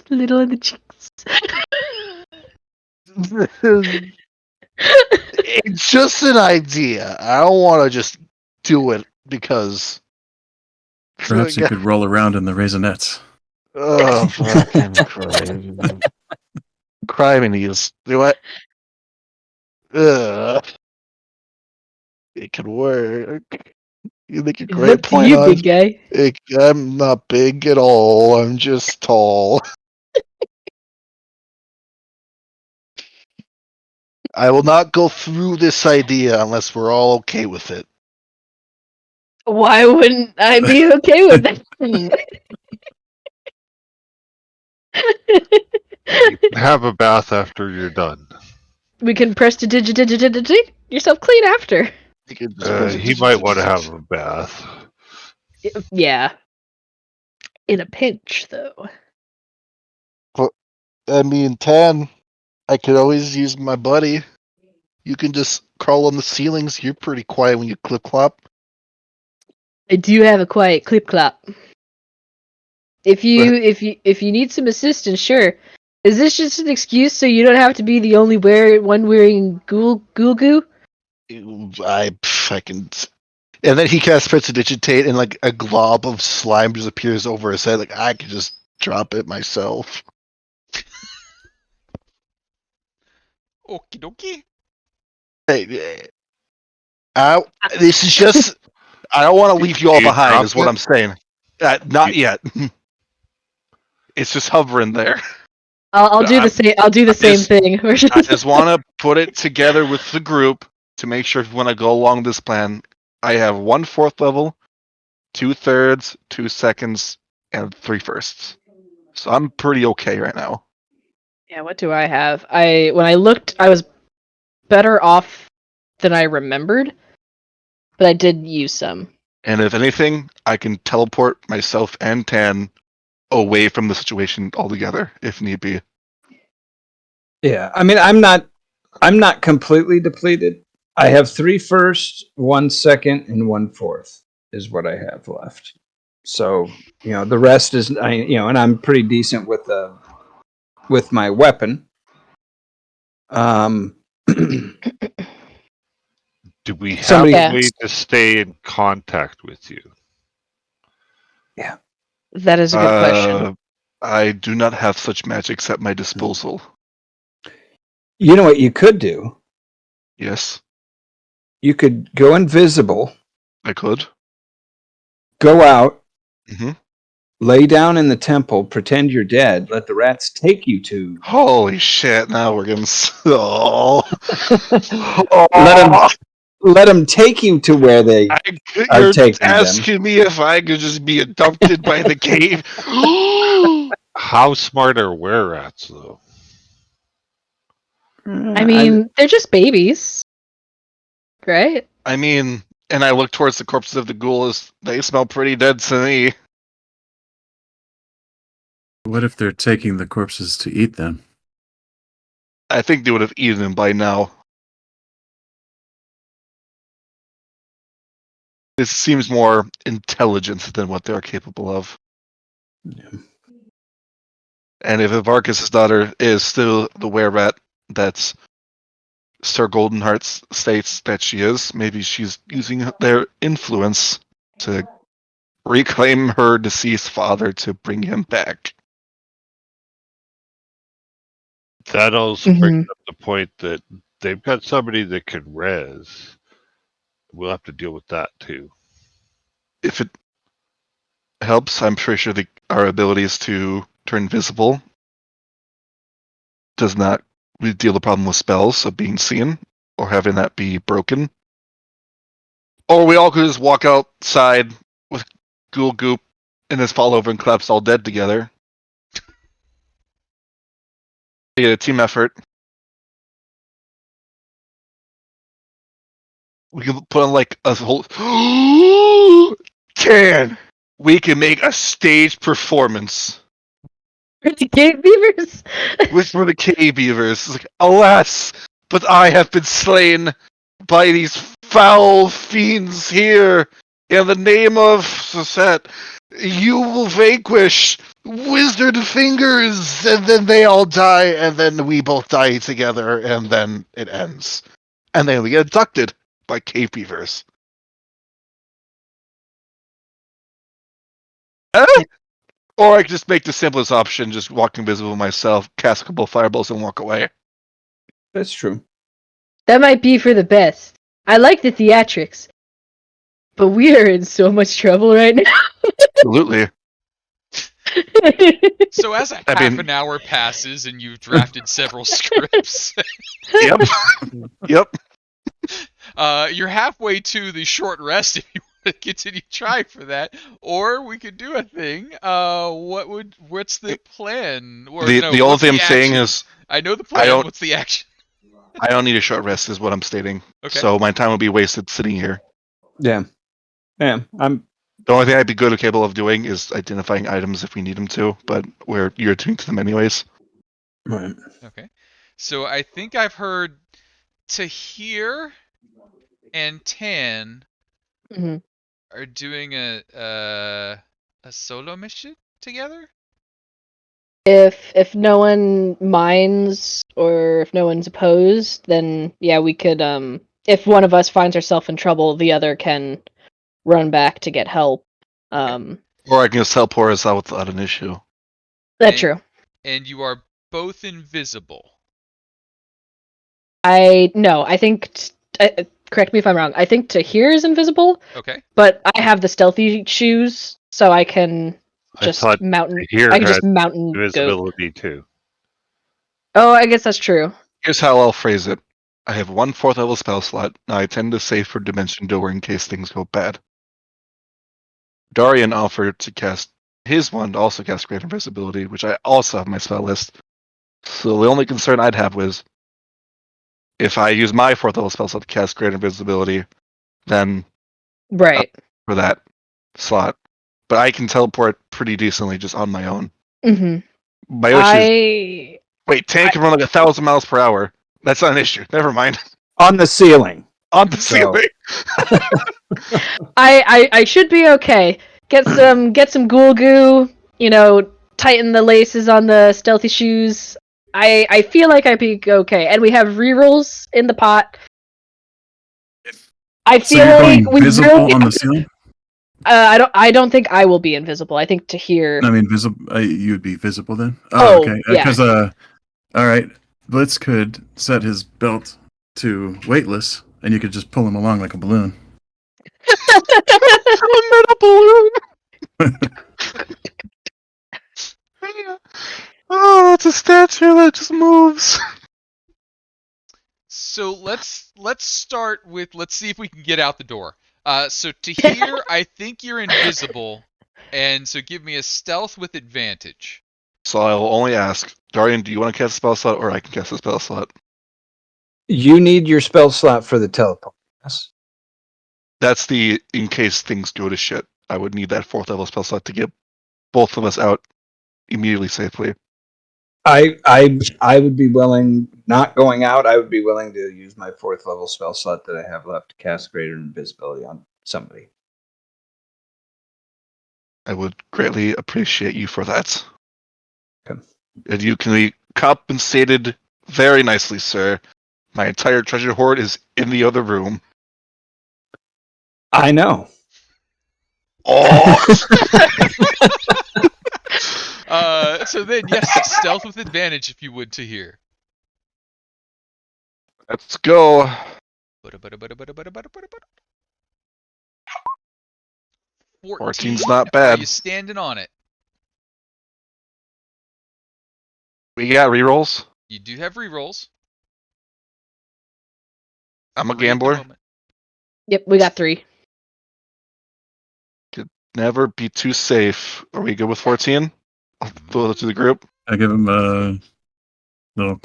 little in the cheeks. It's just an idea. I don't want to just do it because. Perhaps you could roll around in the raisinets. Oh, fucking Christ. Criminies. Do what? It could work. You make a It's great up to point you, on. big guy. I'm not big at all. I'm just tall. I will not go through this idea unless we're all okay with it. Why wouldn't I be okay with that? You can have a bath after you're done. We can prestidigitate yourself clean after. You could just He might want to have a bath. Yeah. In a pinch, though. I mean, Tann, I could always use my buddy. You can just crawl on the ceilings. You're pretty quiet when you clip clop. I do have a quiet clip clop. If you need some assistance, sure. Is this just an excuse so you don't have to be the only one wearing goo? I can. And then he casts Prestidigitate, and like a glob of slime just appears over his head. Like I can just drop it myself. Okie dokie. Hey, this is just. I don't want to leave you all You behind. drop Is what it? I'm saying. Not yet. It's just hovering there. I'll do the same. I'll do the same thing. I just want to put it together with the group to make sure when I go along this plan, I have 1/4 level, 2/3, 2 seconds, and 3 firsts. So I'm pretty okay right now. Yeah, what do I have? When I looked, I was better off than I remembered, but I did use some. And if anything, I can teleport myself and Tann away from the situation altogether if need be. Yeah, I mean, I'm not completely depleted. I have 3 firsts, 1 second, and 1/4 is what I have left. So the rest is and I'm pretty decent with my weapon. Do we have Somebody- a way to stay in contact with you? That is a good question. I do not have such magics at my disposal. You know what you could do? Yes, You could go invisible, I could. go out, hmm lay down in the temple, pretend you're dead, let the rats take you to. Holy shit! Now we're getting so. Let them take you to where they are You're taking asking me if I could just be adopted by the cave. How smart are were-rats, though? them. I mean, they're just babies, right? I mean, and I look towards the corpses of the ghouls. They smell pretty dead to me. What if they're taking the corpses to eat them? I think they would have eaten them by now. This seems more intelligent than what they're capable of. Yeah. And if Vargas' daughter is still the were-rat that's Sir Goldenheart states that she is, maybe she's using their influence to reclaim her deceased father to bring him back. That also brings up the point that they've got somebody that can res. We'll have to deal with that too. If it helps, I'm pretty sure our abilities to turn visible does not deal the problem with spells of being seen or having that be broken. Or we all could just walk outside with ghoul goop and just fall over and collapse all dead together. Yeah, a team effort. We can put on like a whole. Tann! We can make a staged performance The cave beavers. for the cave beavers. It's like, alas, but I have been slain by these foul fiends here. In the name of Set, you will vanquish Wizard Fingers, and then they all die, and then we both die together, and then it ends. And then we get abducted by cave beavers. Or I could just make the simplest option, just walk invisible myself, cast a couple of fireballs, and walk away. That's true. That might be for the best. I like the theatrics, but we are in so much trouble right now. Absolutely. So as half an hour passes and you've drafted several scripts, Yep. Yep. you're halfway to the short rest if you want to continue trying for that, or we could do a thing. What's the plan? Or, The only what's thing I'm the saying action? is I know the plan. What's the action? I don't need a short rest, is what I'm stating. Okay. So my time will be wasted sitting here. Yeah. I'm. The only thing I'd be good or capable of doing is identifying items if we need them to, but you're attuned to them anyways. Right. Okay. So I think I've heard Tahir and Tann Mhm. are doing a solo mission together. If no one minds or if no one's opposed, then yeah, we could. If one of us finds herself in trouble, the other can run back to get help. Or I can just teleport us out without an issue. That's true. And you are both invisible. I think. Correct me if I'm wrong. I think Tahir is invisible. Okay. But I have the stealthy shoes, so I can just mountain. I can just mountain go. Invisibility too. Oh, I guess that's true. Here's how I'll phrase it. I have 1 4th level spell slot. Now I tend to save for Dimension Door in case things go bad. Dahrian offered to cast his one to also cast Great Invisibility, which I also have on my spell list. So the only concern I'd have was if I use my 4th level spell slot to cast Great Invisibility, then right for that slot. But I can teleport pretty decently just on my own. Mm-hmm. Wait, Tann can run like 1,000 miles per hour. That's not an issue. Never mind. On the ceiling. On the ceiling. I should be okay. Get some ghoul goo. Tighten the laces on the stealthy shoes. I feel like I'd be okay. And we have rerolls in the pot. I So feel you're like going we visible really. on the ceiling? I don't think I will be invisible. I think Tahir. I mean, visible. You'd be visible then. Oh, Okay. yeah. Because all right, Blitz could set his belt to weightless, and you could just pull him along like a balloon. A metal balloon. Oh, it's a statue that just moves. So let's start with, let's see if we can get out the door. So Tahir, I think you're invisible, and so give me a stealth with advantage. So I will only ask, Dahrian, do you want to cast a spell slot, or I can cast a spell slot? You need your spell slot for the teleport. Yes. That's the in case things go to shit. I would need that 4th level spell slot to get both of us out immediately safely. I would be willing, not going out, I would be willing to use my 4th level spell slot that I have left to cast Greater Invisibility on somebody. I would greatly appreciate you for that. Okay. And you can be compensated very nicely, sir. My entire treasure hoard is in the other room. I know. Oh! So then, yes, stealth with advantage if you would, Tahir. Let's go. 14's not Are bad. you standing on it? We got rerolls. You do have rerolls. I'm a 3 at the gambler. moment. Yep, we got 3. Never be too safe. Are we good with 14? I'll throw it to the group. I give him a little.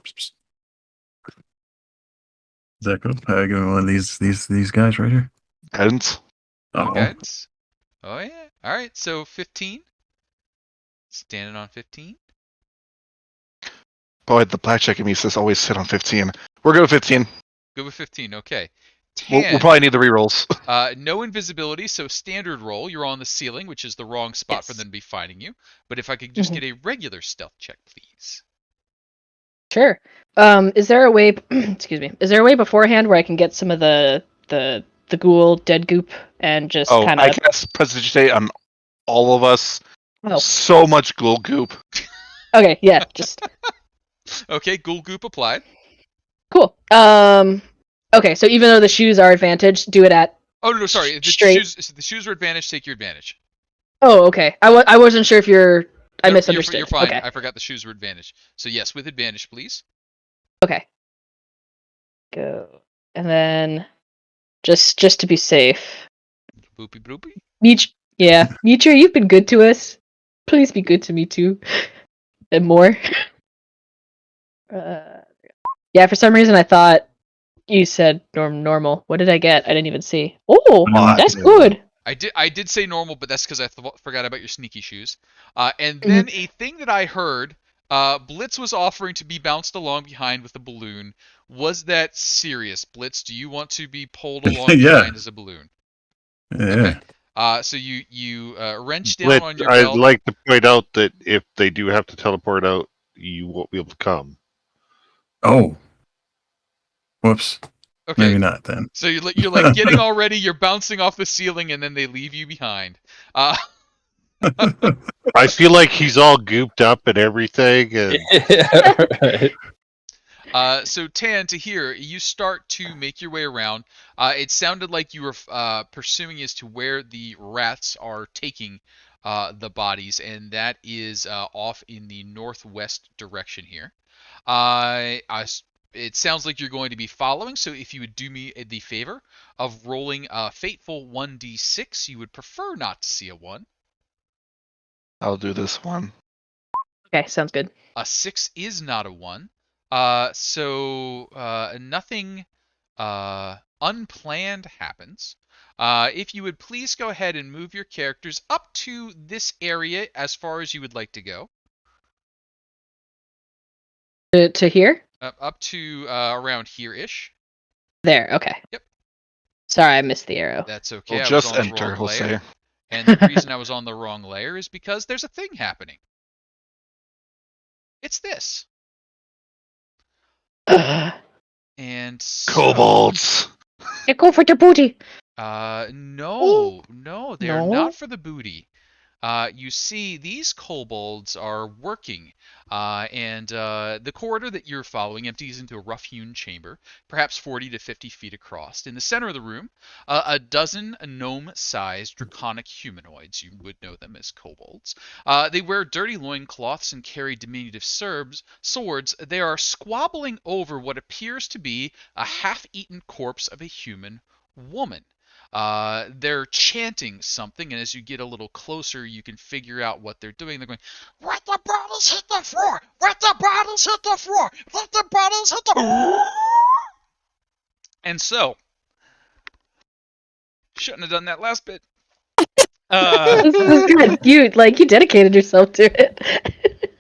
Zeko. I give him one of these guys right here. Guidance. Oh, Guidance. Oh yeah. All right. So 15. Standing on 15. Boy, the blackjack in me says always sit on 15. We're good with 15. Good with 15. Okay. We'll Tann, probably need the rerolls. no invisibility, so standard roll. You're on the ceiling, which is the wrong spot for Yes. them to be finding you. But if I could just get a regular stealth check, please. Sure. Is there a way? Excuse me. Is there a way beforehand where I can get some of the ghoul dead goop and just Oh, kind I of? cast Prestidigitate on all of us. Oh, So much ghoul goop. okay. Yeah. Just Okay, ghoul goop applied. cool. Okay. So even though the shoes are advantage, do it at. Oh no, sorry. The Straight. shoes are advantage. Take your advantage. Oh, okay. I wasn't sure if you're. I Nope, misunderstood. You're fine. Okay. I forgot the shoes were advantage. So yes, with advantage, please. Okay. Go. And then just to be safe. Boopy broopy. Mitra, you've been good to us. Please be good to me too. And more. Yeah, for some reason I thought you said normal. What did I get? I didn't even see. Oh, that's good. I did say normal, but that's because I forgot about your sneaky shoes. And then a thing that I heard, Blitz was offering to be bounced along behind with a balloon. Was that serious, Blitz? Do you want to be pulled along Yeah. behind as a balloon? yeah. Okay. So you wrench down Blitz, on your I'd belt. like to point out that if they do have to teleport out, you won't be able to come. Oh. Whoops. Okay. Maybe not then. So you're like getting all ready. You're bouncing off the ceiling, and then they leave you behind. I feel like he's all gooped up and everything. And Right. So Tann, Tahir, you start to make your way around. It sounded like you were pursuing as to where the rats are taking the bodies, and that is off in the northwest direction here. It sounds like you're going to be following, so if you would do me the favor of rolling a fateful 1d6, you would prefer not to see a 1. I'll do this one. Okay, sounds good. A 6 is not a 1. So nothing unplanned happens. If you would please go ahead and move your characters up to this area as far as you would like to go. To here? Up to around here-ish. There, okay. Yep. Sorry, I missed the arrow. That's okay. We'll I just was on the enter, wrong we'll layer. say. And the reason I was on the wrong layer is because there's a thing happening. It's this. And so, Kobolds. Yeah, go for the booty. no, they are No? not for the booty. You see, these kobolds are working, and the corridor that you're following empties into a rough-hewn chamber, perhaps 40 to 50 feet across. In the center of the room, a dozen gnome-sized draconic humanoids, you would know them as kobolds. They wear dirty loincloths and carry diminutive swords. They are squabbling over what appears to be a half-eaten corpse of a human woman. They're chanting something, and as you get a little closer, you can figure out what they're doing. They're going, "Let the bottles hit the floor! Let the bottles hit the floor! Let the bottles hit the..." And so, shouldn't have done that last bit. This is good. You dedicated yourself to it.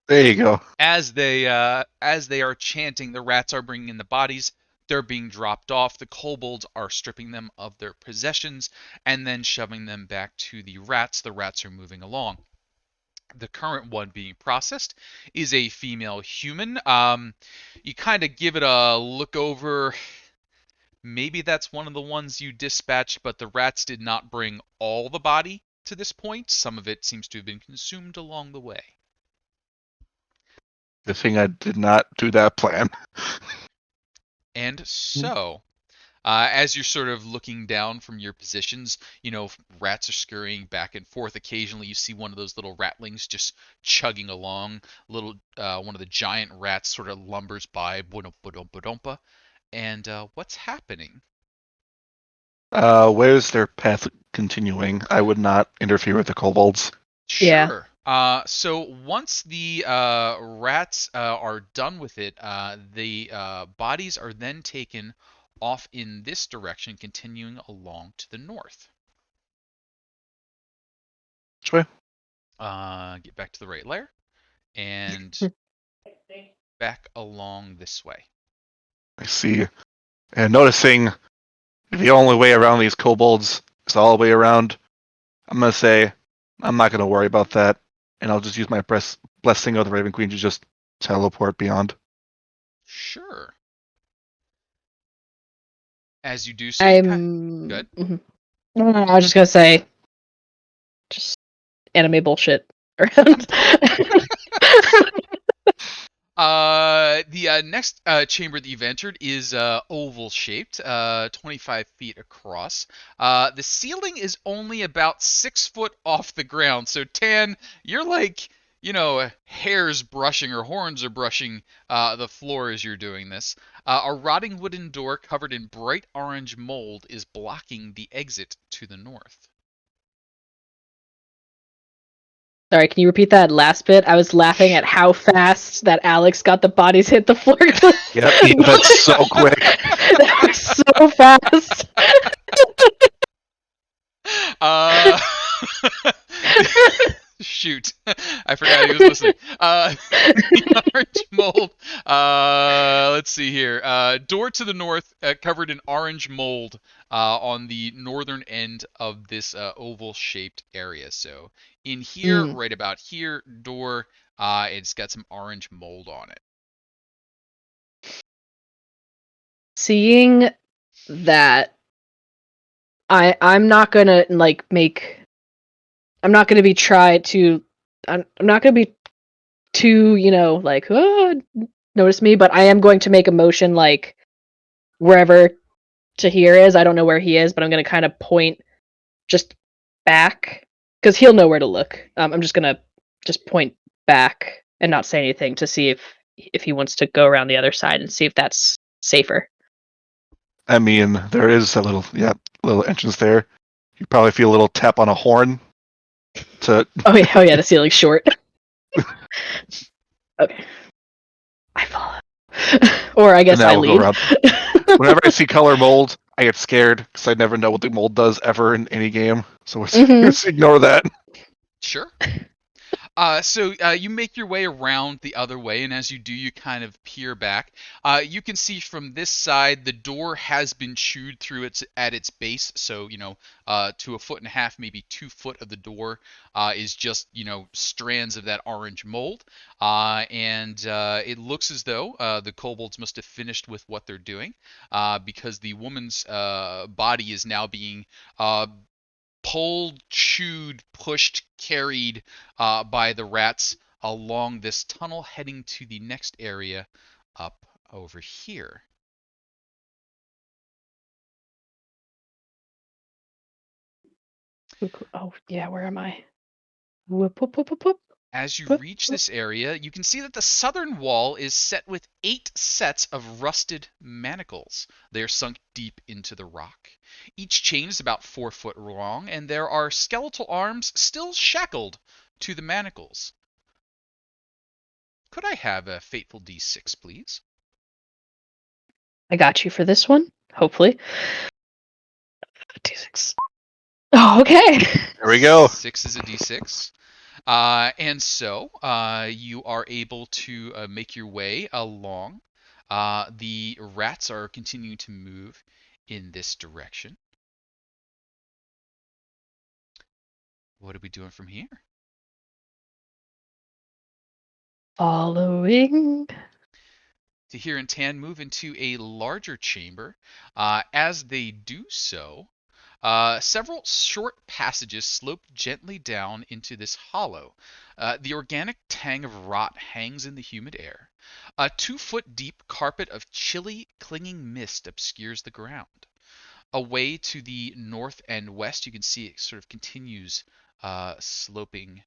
There you go. As they are chanting, the rats are bringing in the bodies. They're being dropped off. The kobolds are stripping them of their possessions and then shoving them back to the rats. The rats are moving along. The current one being processed is a female human. You kind of give it a look over. Maybe that's one of the ones you dispatched, but the rats did not bring all the body to this point. Some of it seems to have been consumed along the way. The thing I did not do that plan. And so, as you're sort of looking down from your positions, rats are scurrying back and forth. Occasionally, you see one of those little ratlings just chugging along. One of the giant rats sort of lumbers by, ba-dumpa. And what's happening? Where's their path continuing? I would not interfere with the kobolds. Yeah. Sure. So once the rats are done with it, the bodies are then taken off in this direction, continuing along to the north. Which way? Get back to the right layer, and back along this way. I see. And noticing the only way around these kobolds is all the way around, I'm going to say I'm not going to worry about that. And I'll just use my blessing of the Raven Queen to just teleport beyond. Sure. As you do so, good. Mhm. No, I was just gonna say, just anime bullshit around. The next chamber that you've entered is oval shaped, 25 feet across. The ceiling is only about 6 foot off the ground. So Tann, you're like, hairs brushing or horns are brushing the floor as you're doing this. A rotting wooden door covered in bright orange mold is blocking the exit to the north. Sorry, can you repeat that last bit? I was laughing at how fast that Alex got the bodies hit the floor. Yep, that's so quick. That was so fast. Shoot, I forgot he was listening. The orange mold. Let's see here. Door to the north, covered in orange mold on the northern end of this oval-shaped area. So in here, right about here, door. It's got some orange mold on it. Seeing that, I'm not gonna I'm not gonna be I'm not gonna be too, notice me, but I am going to make a motion wherever Tahir is. I don't know where he is, but I'm gonna kind of point just back because he'll know where to look. I'm just gonna point back and not say anything to see if he wants to go around the other side and see if that's safer. I mean, there is a little entrance there. You probably feel a little tap on a horn. Oh yeah, the ceiling's short. Okay. I follow. Or I guess I lead. Whenever I see color mold, I get scared because I never know what the mold does ever in any game. So let's ignore that. Sure. So you make your way around the other way, and as you do, you kind of peer back. You can see from this side the door has been chewed through at its base. So to a foot and a half, maybe 2 foot of the door is just strands of that orange mold, and it looks as though the kobolds must have finished with what they're doing, because the woman's body is now being pulled, chewed, pushed, carried by the rats along this tunnel heading to the next area up over here. Oh, yeah, where am I? Whoop, whoop, whoop, whoop, whoop. As you reach this area, you can see that the southern wall is set with 8 sets of rusted manacles. They are sunk deep into the rock. Each chain is about 4 foot long, and there are skeletal arms still shackled to the manacles. Could I have a fateful D6, please? I got you for this one, hopefully. D6. Oh, okay. There we go. 6 is a D6. And so you are able to make your way along. The rats are continuing to move in this direction. What are we doing from here? Following. Tahir and Tann move into a larger chamber. As they do so, several short passages slope gently down into this hollow. The organic tang of rot hangs in the humid air. A 2-foot deep carpet of chilly, clinging mist obscures the ground. Away to the north and west, you can see it sort of continues sloping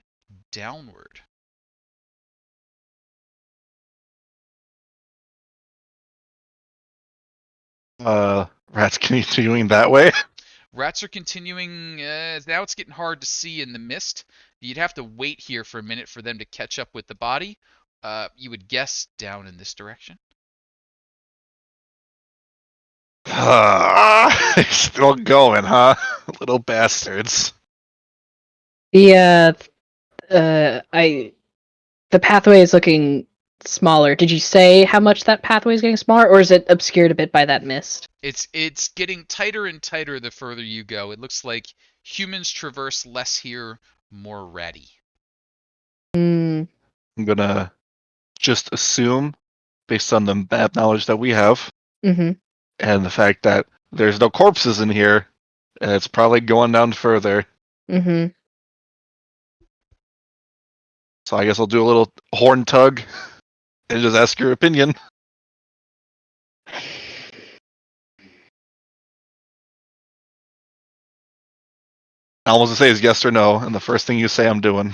downward. Rats continuing that way. Rats are continuing. Now it's getting hard to see in the mist. You'd have to wait here for a minute for them to catch up with the body. You would guess down in this direction. Still going, huh? Little bastards. The pathway is looking smaller. Did you say how much that pathway is getting smaller, or is it obscured a bit by that mist? It's getting tighter and tighter the further you go. It looks like humans traverse less here, more ratty. Hmm. I'm gonna just assume, based on the bad knowledge that we have, Mm-hmm. and the fact that there's no corpses in here, and it's probably going down further. Mm-hmm. So I guess I'll do a little horn tug and just ask your opinion. All I was to say is yes or no, and the first thing you say, I'm doing.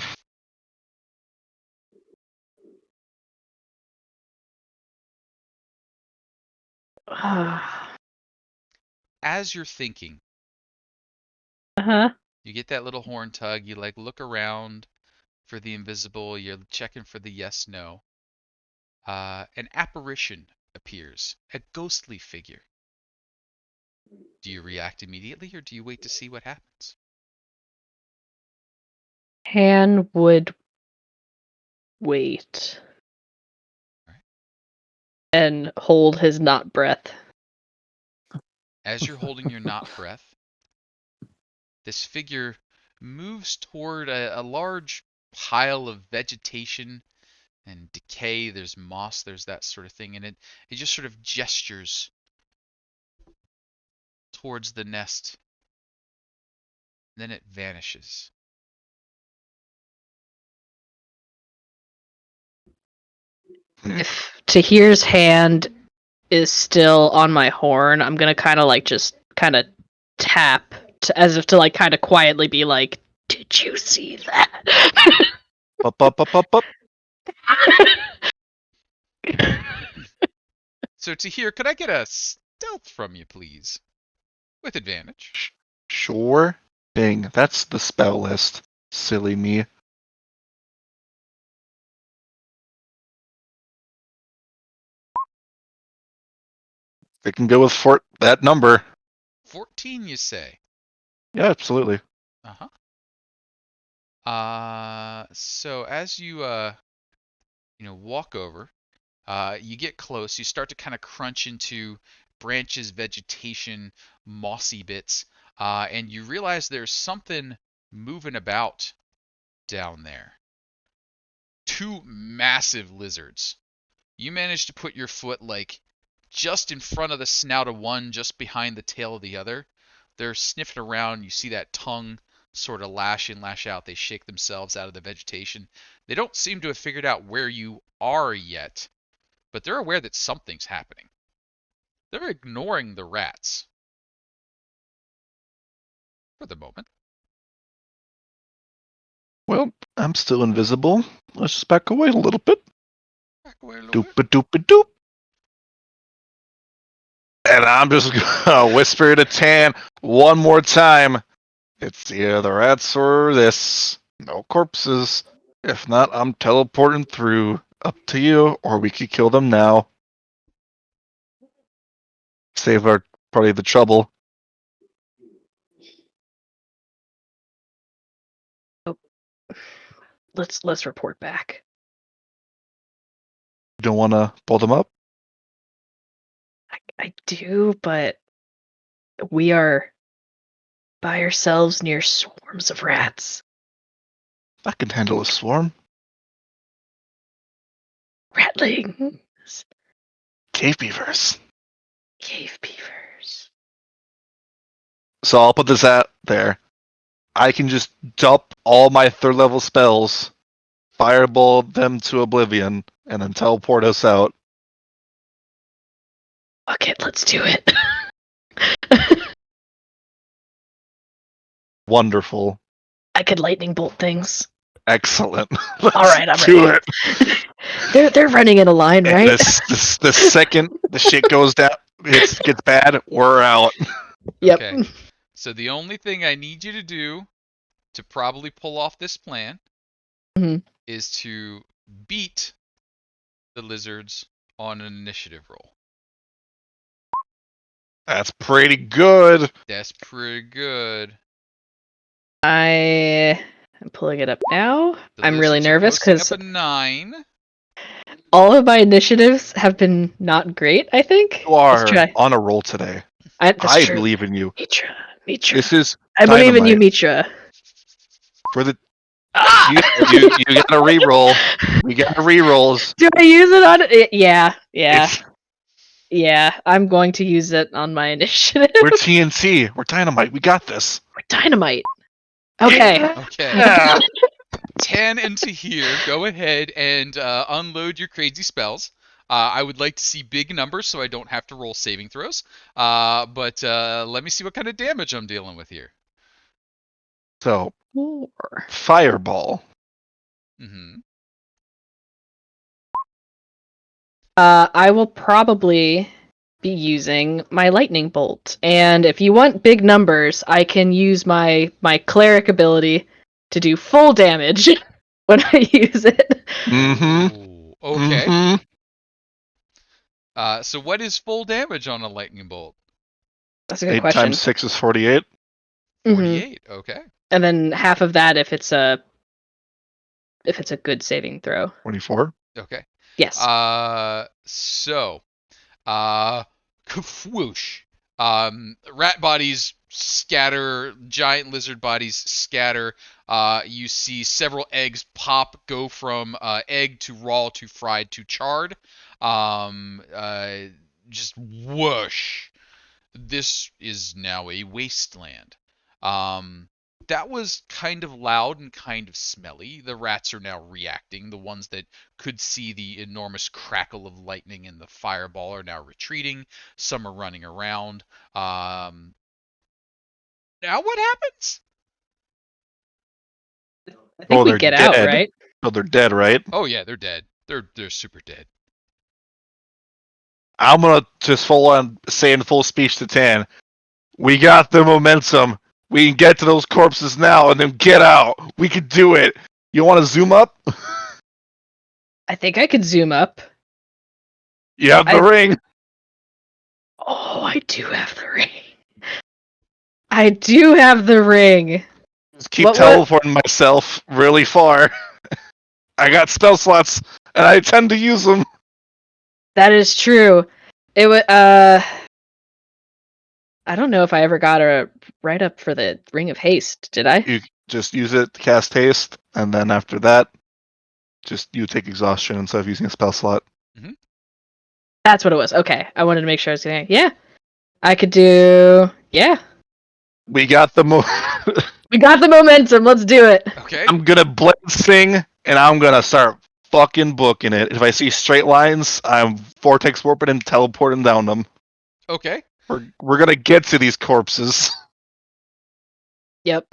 As you're thinking, Uh-huh. you get that little horn tug. You look around for the invisible. You're checking for the yes, no. An apparition appears, a ghostly figure. Do you react immediately, or do you wait to see what happens? Han would wait. Right. And hold his not breath. As you're holding your not breath, this figure moves toward a large pile of vegetation and decay. There's moss, there's that sort of thing, and it just sort of gestures towards the nest. Then it vanishes. If Tahir's hand is still on my horn, I'm gonna kind of just tap as if to kind of quietly be like, "Did you see that?" Up. So Tahir, could I get a stealth from you, please? With advantage. Sure thing. That's the spell list. Silly me. I can go with that number. 14, you say? Yeah, absolutely. Uh-huh. So as you walk over, you get close. You start to kind of crunch into branches, vegetation, mossy bits, and you realize there's something moving about down there. Two massive lizards. You manage to put your foot like just in front of the snout of one, just behind the tail of the other. They're sniffing around. You see that tongue sort of lash in, lash out. They shake themselves out of the vegetation. They don't seem to have figured out where you are yet, but they're aware that something's happening. They're ignoring the rats. For the moment. Well, I'm still invisible. Let's just back away a little bit. Back away a little bit. Doop-a-doop-a-doop. And I'm just gonna whisper to Tann one more time. It's either the rats or this. No corpses. If not, I'm teleporting through. Up to you, or we could kill them now. Save our probably the trouble. Let's report back. You don't want to pull them up? I do, but we are by ourselves near swarms of rats. I can handle a swarm. Ratlings. Cave beavers. Cave beavers. So I'll put this out there. I can just dump all my 3rd level spells, fireball them to oblivion, and then teleport us out. Okay, let's do it. Wonderful. I could lightning bolt things. Excellent. All right, I'm do ready. it. They're running in a line, And right? the second the shit goes down, it gets bad, we're out. Yep. Okay. So the only thing I need you to do to probably pull off this plan is to beat the lizards on an initiative roll. That's pretty good. That's pretty good. I'm pulling it up now. The I'm really lizards are nervous posting because up a 9. all of my initiatives have been not great, I think. You are Let's try. on a roll today. That's I true. believe in you. Mitra. This is I believe in you, dynamite. Mitra. For the Ah! you gotta reroll. We got rerolls. Do I use it on it? Yeah. It's- Yeah, I'm going to use it on my initiative. We're TNT. We're dynamite. We got this. We're dynamite. Okay. Okay. Tann and Tahir, go ahead and unload your crazy spells. I would like to see big numbers so I don't have to roll saving throws. But let me see what kind of damage I'm dealing with here. So 4. fireball. I will probably be using my lightning bolt, and if you want big numbers, I can use my cleric ability to do full damage when I use it. Ooh, okay. Mhm. So what is full damage on a lightning bolt? That's a good 8 question. times 6 is 48. 48. Okay. And then half of that if it's a good saving throw. 24. Okay. Yes. So, whoosh. Rat bodies scatter, giant lizard bodies scatter. You see several eggs pop, go from egg to raw to fried to charred. Just whoosh. This is now a wasteland. That was kind of loud and kind of smelly. The rats are now reacting. The ones that could see the enormous crackle of lightning and the fireball are now retreating. Some are running around. Now what happens? I think we they're get out, dead. right? Oh, they're dead, right? Oh yeah, they're dead. They're super dead. I'm gonna just full on say in full speech to Tann. We got the momentum. We can get to those corpses now and then get out. We could do it. You want to zoom up? I think I could zoom up. You have the ring. Oh, I do have the ring. I do have the ring. Just keep What- teleporting myself really far. I got spell slots, and I tend to use them. That is true. It was. I don't know if I ever got a write up for the Ring of Haste. Did I? You just use it to cast haste, and then after that, just you take exhaustion instead of using a spell slot. That's what it was. Okay, I wanted to make sure I was getting. Yeah, I could do. Yeah, We got the we got the momentum. Let's do it. Okay. I'm gonna Blitz sing, and I'm gonna start fucking booking it. If I see straight lines, I'm vortex warping and teleporting down them. Okay. We're gonna get to these corpses. Yep.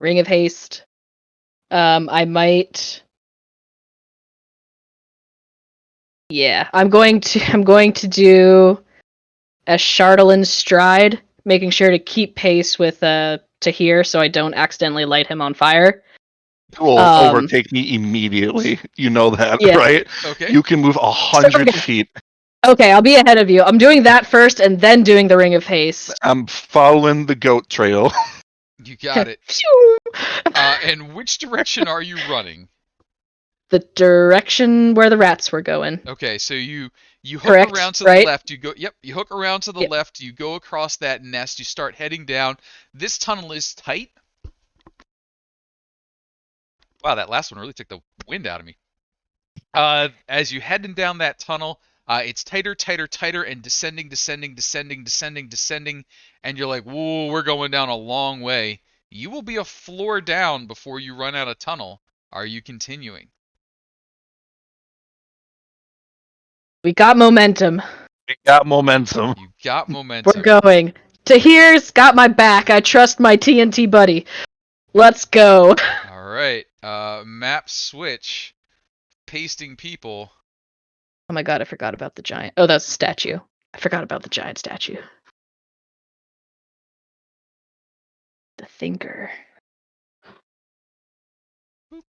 Ring of Haste. I might. Yeah, I'm going to do a Charlatan stride, making sure to keep pace with Tahir so I don't accidentally light him on fire. You will Um, overtake me immediately. You know that, Yeah. right? Okay. You can move 100 Okay. feet. Okay, I'll be ahead of you. I'm doing that first and then doing the Ring of Haste. I'm following the goat trail. You got it. Phew. And which direction are you running? The direction where the rats were going. Okay, so you hook Correct, around to right? the left. You go. Yep. You hook around to the Yep. left. You go across that nest. You start heading down. This tunnel is tight. Wow, that last one really took the wind out of me. As you heading down that tunnel, it's tighter, tighter, tighter, and descending, descending, descending, descending, descending, and you're like, whoa, we're going down a long way. You will be a floor down before you run out of tunnel. Are you continuing? We got momentum. We got momentum. You got momentum. We're going. Tahir's got my back. I trust my TNT buddy. Let's go. All right. Map switch. Pasting people. Oh my god, I forgot about the giant. Oh, that's a statue. I forgot about the giant statue. The thinker. You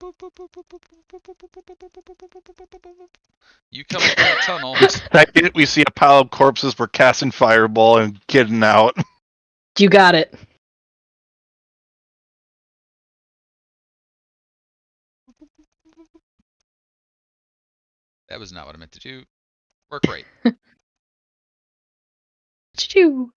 come into the tunnel. Second, we see a pile of corpses. We're casting fireball and getting out. You got it. That was not what I meant to do. Work right. Choo.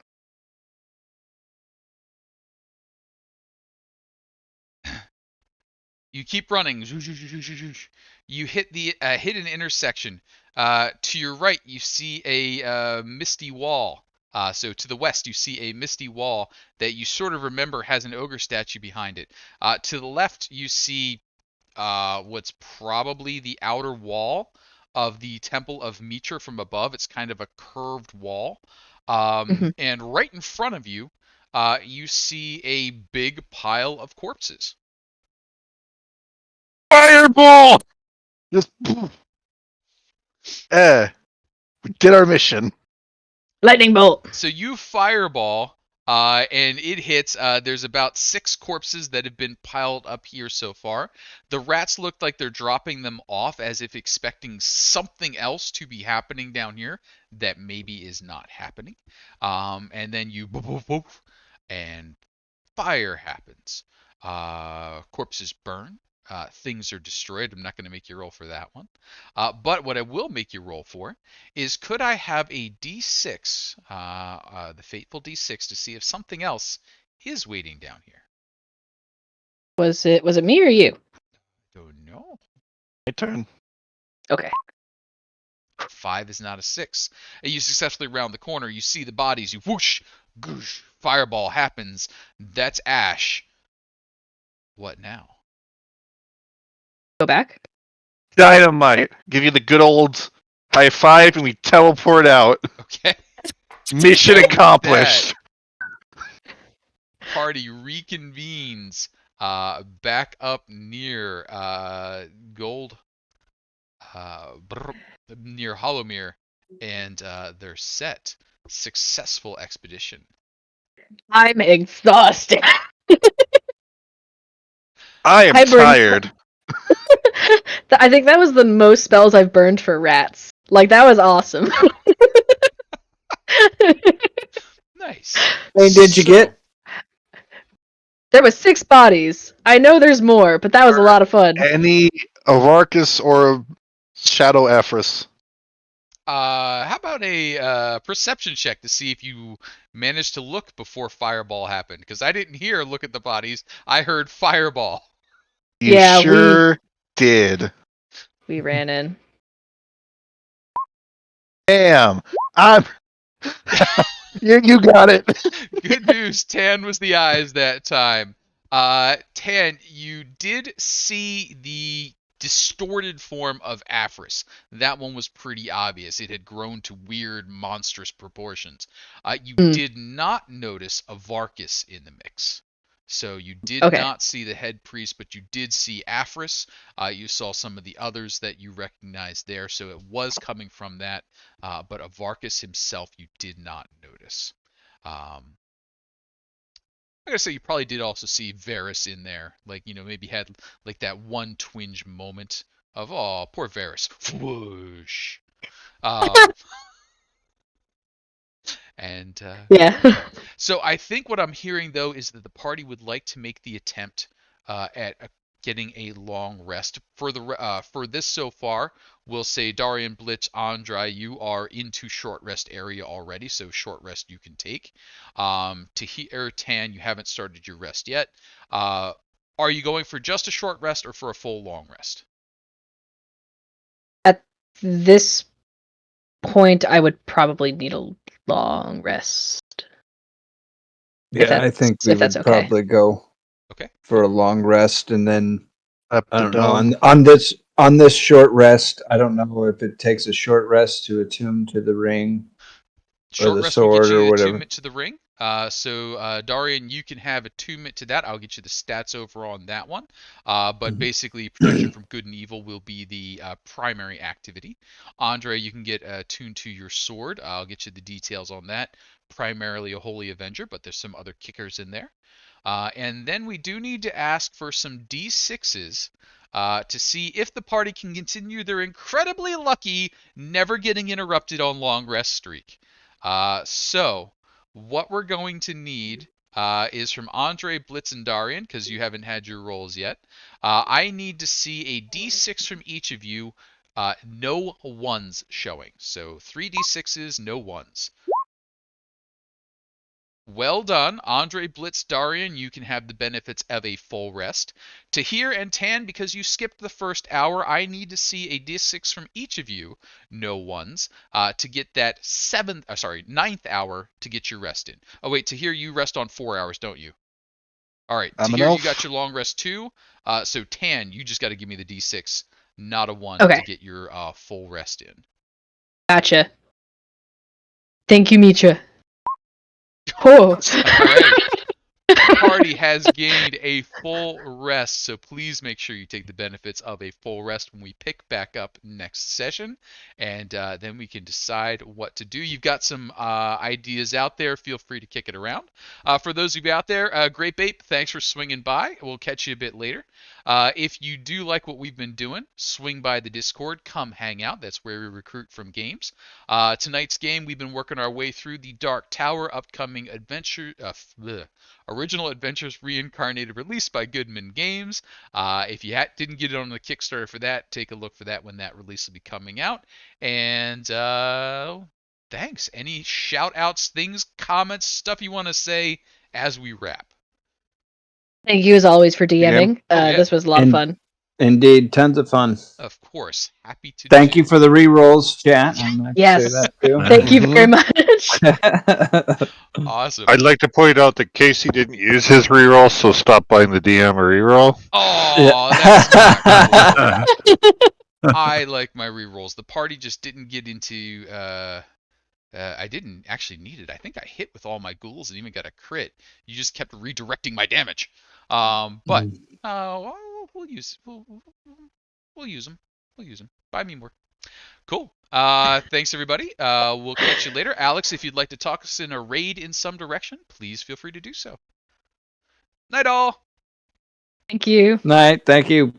You keep running. You hit the hidden intersection. To your right, you see a misty wall. So to the west, you see a misty wall that you sort of remember has an ogre statue behind it. To the left, you see what's probably the outer wall of the Temple of Mitra from above. It's kind of a curved wall. And right in front of you, you see a big pile of corpses. Fireball! Just. We did our mission. Lightning bolt. So you fireball, and it hits. There's about 6 corpses that have been piled up here so far. The rats look like they're dropping them off as if expecting something else to be happening down here that maybe is not happening. And then you and fire happens. Corpses burn. Things are destroyed. I'm not going to make you roll for that one. But what I will make you roll for is, could I have a D6, the fateful D6, to see if something else is waiting down here? Was it me or you? Don't know. My turn. Okay. 5 is not a 6. And you successfully round the corner. You see the bodies. You whoosh, goosh, fireball happens. That's ash. What now? Go back. Dynamite. Give you the good old high five and we teleport out. Okay. Mission accomplished. Party reconvenes back up near Gold, near Hollowmere, and they're set. Successful expedition. I'm exhausted. I am I burned- tired. I think that was the most spells I've burned for rats. Like, that was awesome. Nice. Hey, did you So- get There was 6 bodies. I know there's more, but that was a lot of fun. Any Avarkus or Shadow Ephraim? How about a perception check to see if you managed to look before Fireball happened? Because I didn't hear look at the bodies. I heard Fireball. You Yeah, sure did. We ran in. Damn. I'm. you got it. Good news, Tann was the eyes that time. Tann, you did see the distorted form of Aphris. That one was pretty obvious. It had grown to weird, monstrous proportions. You did not notice a Varkus in the mix. So you did not see the head priest, but you did see Aphris. You saw some of the others that you recognized there, so it was coming from that. But a Varkus himself, you did not notice. I'm gonna say you probably did also see Varus in there, like maybe had like that one twinge moment of oh poor Varus, whoosh. And yeah. So I think what I'm hearing though is that the party would like to make the attempt at getting a long rest for the for this so far. We'll say Dahrian, Blitz, Andry, you are into short rest area already, so short rest you can take. Tahir, Tann, you haven't started your rest yet. Are you going for just a short rest or for a full long rest? At this point, I would probably need a long rest. Yeah, I think we would probably go for a long rest, and then I don't know on this short rest. I don't know if it takes a short rest to attune to the ring or the sword or whatever. Attunement to the ring. So Dahrian, you can have attunement to that. I'll get you the stats over on that one. But basically, protection from good and evil will be the primary activity. Andry, you can get attuned to your sword. I'll get you the details on that. Primarily a Holy Avenger, but there's some other kickers in there. And then we do need to ask for some D6s to see if the party can continue their incredibly lucky, never getting interrupted on long rest streak. So what we're going to need is from Andry, Blitz, and Dahrian, because you haven't had your rolls yet. I need to see a D6 from each of you. No ones showing. So 3 D6s, no ones. Well done, Andry, Blitz, Dahrian. You can have the benefits of a full rest. Tahir and Tann, because you skipped the first hour, I need to see a D6 from each of you, no ones, to get that ninth hour to get your rest in. Oh wait, Tahir, you rest on 4 hours, don't you? All right, Tahir, you got your long rest too. So Tann, you just got to give me the D6, not a 1, to get your full rest in. Gotcha. Thank you, Mitra. Oh. All right. The party has gained a full rest, so please make sure you take the benefits of a full rest when we pick back up next session, and then we can decide what to do. You've got some ideas out there. Feel free to kick it around. For those of you out there, Great Bape, thanks for swinging by. We'll catch you a bit later. If you do like what we've been doing, swing by the Discord. Come hang out. That's where we recruit from games. Tonight's game, we've been working our way through the Dark Tower, upcoming original Adventures Reincarnated, released by Goodman Games. If you didn't get it on the Kickstarter for that, take a look for that when that release will be coming out. And thanks. Any shout outs, things, comments, stuff you want to say as we wrap? Thank you as always for DMing. This was a lot of fun. Indeed, tons of fun. Of course, happy to. Thank you for the re-rolls, chat. Yes, say that too. Thank you very much. Awesome. I'd like to point out that Casey didn't use his reroll, so stop buying the DM a reroll. Oh, that's not cool. I like my rerolls. The party just didn't get into. I didn't actually need it. I think I hit with all my ghouls and even got a crit. You just kept redirecting my damage. But we'll use them. We'll use them. Buy me more. Cool. Thanks everybody. We'll catch you later. Alex, if you'd like to talk us in a raid in some direction, please feel free to do so. Night all. Thank you. Night. Thank you.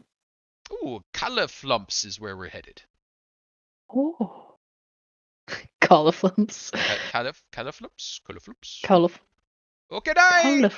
Ooh, Cauliflumps is where we're headed. Oh. Cauliflumps. Cauliflumps. Cauliflumps. Okay, night.